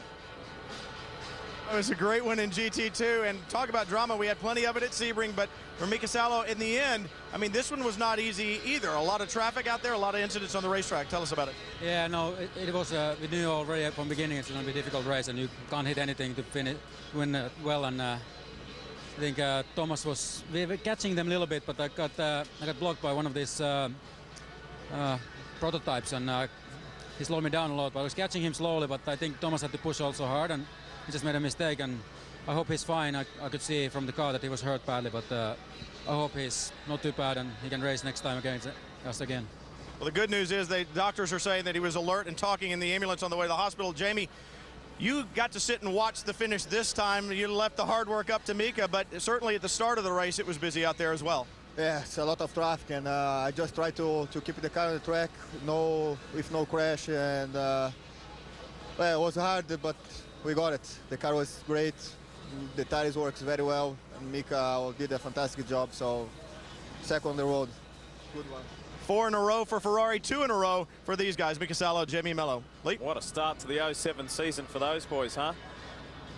It was a great one in GT2, and talk about drama. We had plenty of it at Sebring, but for Mika Salo, in the end, I mean, this one was not easy either. A lot of traffic out there, a lot of incidents on the racetrack. Tell us about it. Yeah, no, it was, we knew already from the beginning it's going to be a difficult race, and you can't hit anything to win well, and I think Thomas was, we were catching them a little bit, but I got blocked by one of these prototypes, and he slowed me down a lot, but I was catching him slowly, but I think Thomas had to push also hard, and he just made a mistake, and I hope he's fine. I could see from the car that he was hurt badly, but I hope he's not too bad and he can race next time against us again. Well, the good news is the doctors are saying that he was alert and talking in the ambulance on the way to the hospital. Jamie, you got to sit and watch the finish this time. You left the hard work up to Mika, but certainly at the start of the race, it was busy out there as well. Yeah, it's a lot of traffic, and I just try to keep the car on the track, with no crash, and well, it was hard, but we got it. The car was great. The tires works very well. And Mika did a fantastic job. So second on the road, good one. 4 in a row for Ferrari, 2 in a row for these guys, Mika Salo, Jamie Mello. Lee? What a start to the 07 season for those boys, huh?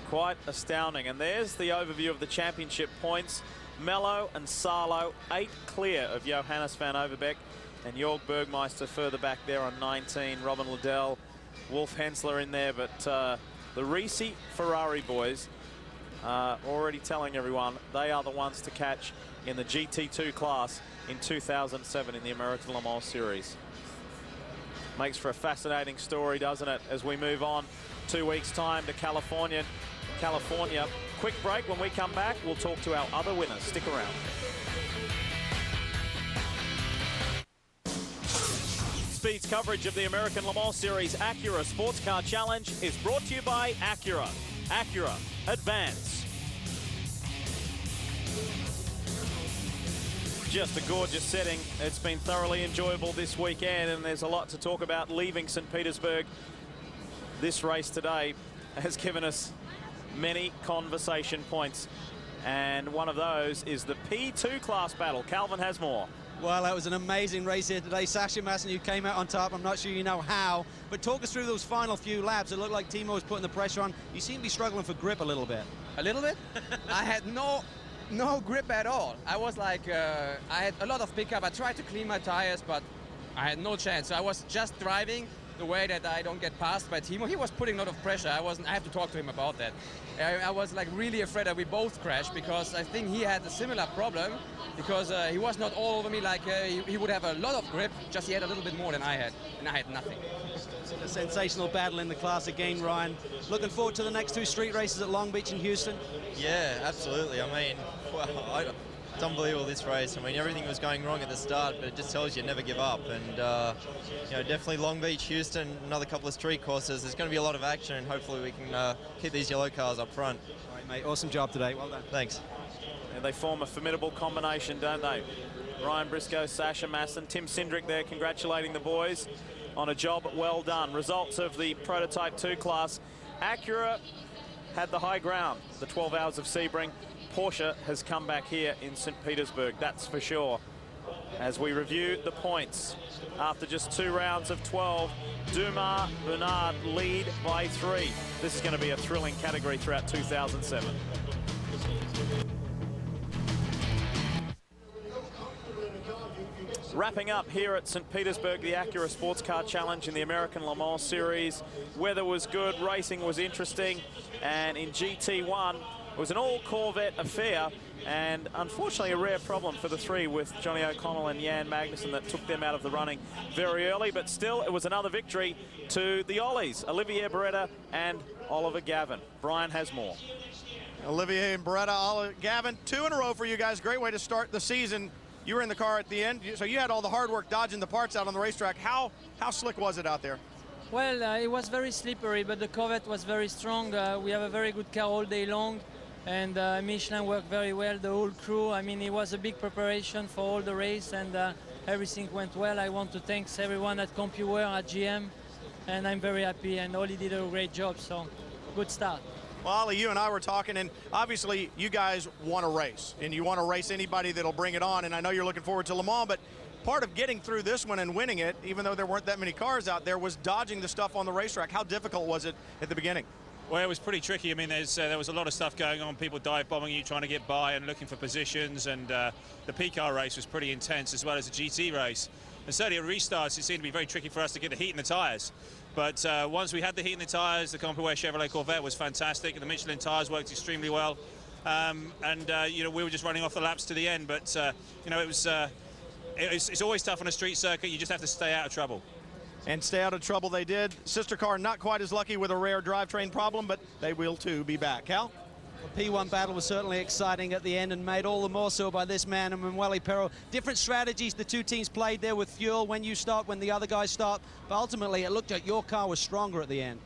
Quite astounding. And there's the overview of the championship points. Mello and Salo, 8 clear of Johannes van Overbeek, and Jörg Bergmeister further back there on 19. Robin Liddell, Wolf Hensler in there, but the Risi Ferrari boys already telling everyone they are the ones to catch in the GT2 class in 2007 in the American Le Mans Series. Makes for a fascinating story, doesn't it, as we move on 2 weeks' time to California. Quick break. When we come back, we'll talk to our other winners. Stick around. Speed's coverage of the American Le Mans Series Acura Sports Car Challenge is brought to you by Acura. Acura, advance. Just a gorgeous setting. It's been thoroughly enjoyable this weekend, and there's a lot to talk about leaving St. Petersburg. This race today has given us many conversation points, and one of those is the P2 class battle. Calvin has more. Well, that was an amazing race here today. Sasha Masson, you came out on top. I'm not sure you know how, but talk us through those final few laps. It looked like Timo was putting the pressure on. You seem to be struggling for grip a little bit. A little bit? I had no no grip at all. I was like, I had a lot of pickup. I tried to clean my tires, but I had no chance. So I was just driving the way that I don't get passed by Timo. He was putting a lot of pressure. I have to talk to him about that. I was like really afraid that we both crashed, because I think he had a similar problem, because he was not all over me like he would have a lot of grip, just he had a little bit more than I had, and I had nothing. A sensational battle in the class again, Ryan. Looking forward to the next 2 street races at Long Beach and Houston. Yeah, absolutely. I mean, well, it's unbelievable, this race. I mean, everything was going wrong at the start, but it just tells you never give up. And, you know, definitely Long Beach, Houston, another couple of street courses. There's going to be a lot of action, and hopefully we can keep these yellow cars up front. All right, mate. Awesome job today. Well done. Thanks. And they form a formidable combination, don't they? Ryan Briscoe, Sasha Masson, Tim Cindric there congratulating the boys on a job well done. Results of the Prototype 2 class. Acura had the high ground, the 12 hours of Sebring. Porsche has come back here in St. Petersburg, that's for sure. As we review the points, after just 2 rounds of 12, Dumas, Bernard lead by 3. This is going to be a thrilling category throughout 2007. Wrapping up here at St. Petersburg, the Acura Sports Car Challenge in the American Le Mans Series. Weather was good, racing was interesting, and in GT1, it was an all-Corvette affair, and unfortunately a rare problem for the 3 with Johnny O'Connell and Jan Magnussen that took them out of the running very early, but still it was another victory to the Ollies, Olivier Beretta and Oliver Gavin. Brian has more. Olivier and Beretta, Gavin, 2 in a row for you guys. Great way to start the season. You were in the car at the end, so you had all the hard work dodging the parts out on the racetrack. How slick was it out there? Well, it was very slippery, but the Corvette was very strong. We have a very good car all day long, and Michelin worked very well, the whole crew. I mean, it was a big preparation for all the race, and everything went well. I want to thank everyone at CompuWare, at GM, and I'm very happy, and Ollie did a great job, so good start. Well, Ollie, you and I were talking, and obviously you guys want to race, and you want to race anybody that'll bring it on, and I know you're looking forward to Le Mans, but part of getting through this one and winning it, even though there weren't that many cars out there, was dodging the stuff on the racetrack. How difficult was it at the beginning? Well, it was pretty tricky. I mean, there was a lot of stuff going on, people dive-bombing you, trying to get by and looking for positions, and the P-car race was pretty intense, as well as the GT race. And certainly at restarts, it seemed to be very tricky for us to get the heat in the tyres. But once we had the heat in the tyres, the CompuWare Chevrolet Corvette was fantastic, and the Michelin tyres worked extremely well. You know, we were just running off the laps to the end, but you know, it's always tough on a street circuit. You just have to stay out of trouble. And stay out of trouble they did. Sister car not quite as lucky with a rare drivetrain problem, but they will too be back. Cal? The P1 battle was certainly exciting at the end, and made all the more so by this man, Emanuele Pero. Different strategies the 2 teams played there with fuel, when you start, when the other guys start, but ultimately it looked like your car was stronger at the end.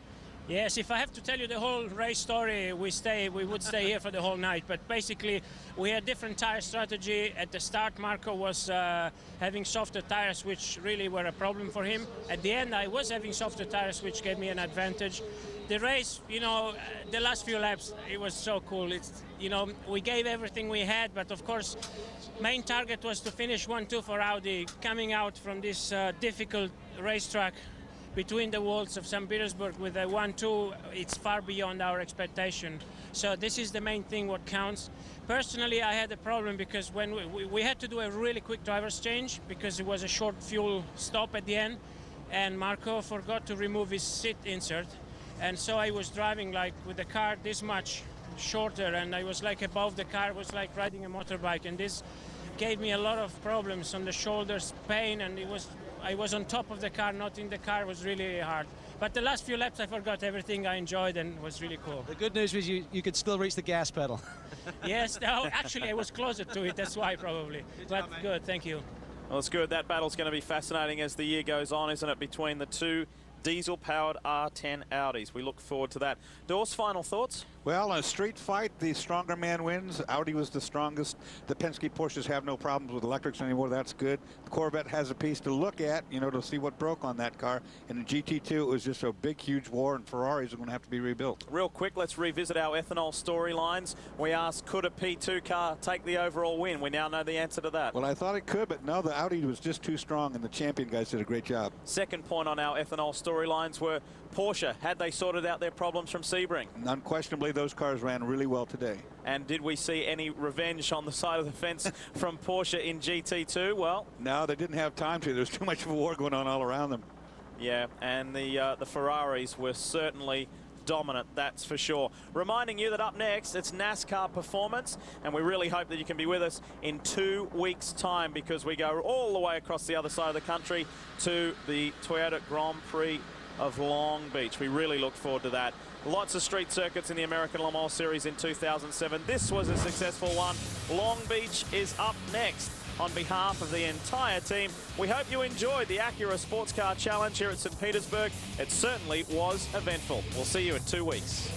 Yes, if I have to tell you the whole race story, we would stay here for the whole night. But basically, we had different tire strategy. At the start, Marco was having softer tires, which really were a problem for him. At the end, I was having softer tires, which gave me an advantage. The race, you know, the last few laps, it was so cool. It's, you know, we gave everything we had, but of course, main target was to finish 1-2 for Audi, coming out from this difficult racetrack between the walls of St. Petersburg with a 1-2. It's far beyond our expectation. So this is the main thing what counts. Personally, I had a problem because when we had to do a really quick driver's change because it was a short fuel stop at the end, and Marco forgot to remove his seat insert. And so I was driving like with the car this much shorter, and I was like above the car, was like riding a motorbike, and this gave me a lot of problems on the shoulders, pain, and I was on top of the car, not in the car. It was really hard. But the last few laps I forgot everything. I enjoyed and it was really cool. The good news was you could still reach the gas pedal. Yes, no, actually I was closer to it, that's why probably. But good, thank you. Well, it's good. That battle's going to be fascinating as the year goes on, isn't it, between the 2 diesel-powered R10 Audis. We look forward to that. Dorse, final thoughts? Well, in a street fight, the stronger man wins. Audi was the strongest. The Penske Porsches have no problems with electrics anymore. That's good. The Corvette has a piece to look at, you know, to see what broke on that car. And in GT2, it was just a big, huge war, and Ferraris are going to have to be rebuilt. Real quick, let's revisit our ethanol storylines. We asked, could a P2 car take the overall win? We now know the answer to that. Well, I thought it could, but no, the Audi was just too strong, and the champion guys did a great job. Second point on our ethanol storylines were Porsche. Had they sorted out their problems from Sebring? Unquestionably, of those cars ran really well today. And did we see any revenge on the side of the fence from Porsche in GT2? Well, no, they didn't have time to. There's too much of a war going on all around them. yeah, and the Ferraris were certainly dominant, that's for sure. Reminding you that up next, it's NASCAR Performance, and we really hope that you can be with us in 2 weeks' time, because we go all the way across the other side of the country to the Toyota Grand Prix of Long Beach. We really look forward to that. Lots of street circuits in the American Le Mans Series in 2007. This was a successful one. Long Beach is up next. On behalf of the entire team, we hope you enjoyed the Acura Sports Car Challenge here at St. Petersburg. It certainly was eventful. We'll see you in 2 weeks.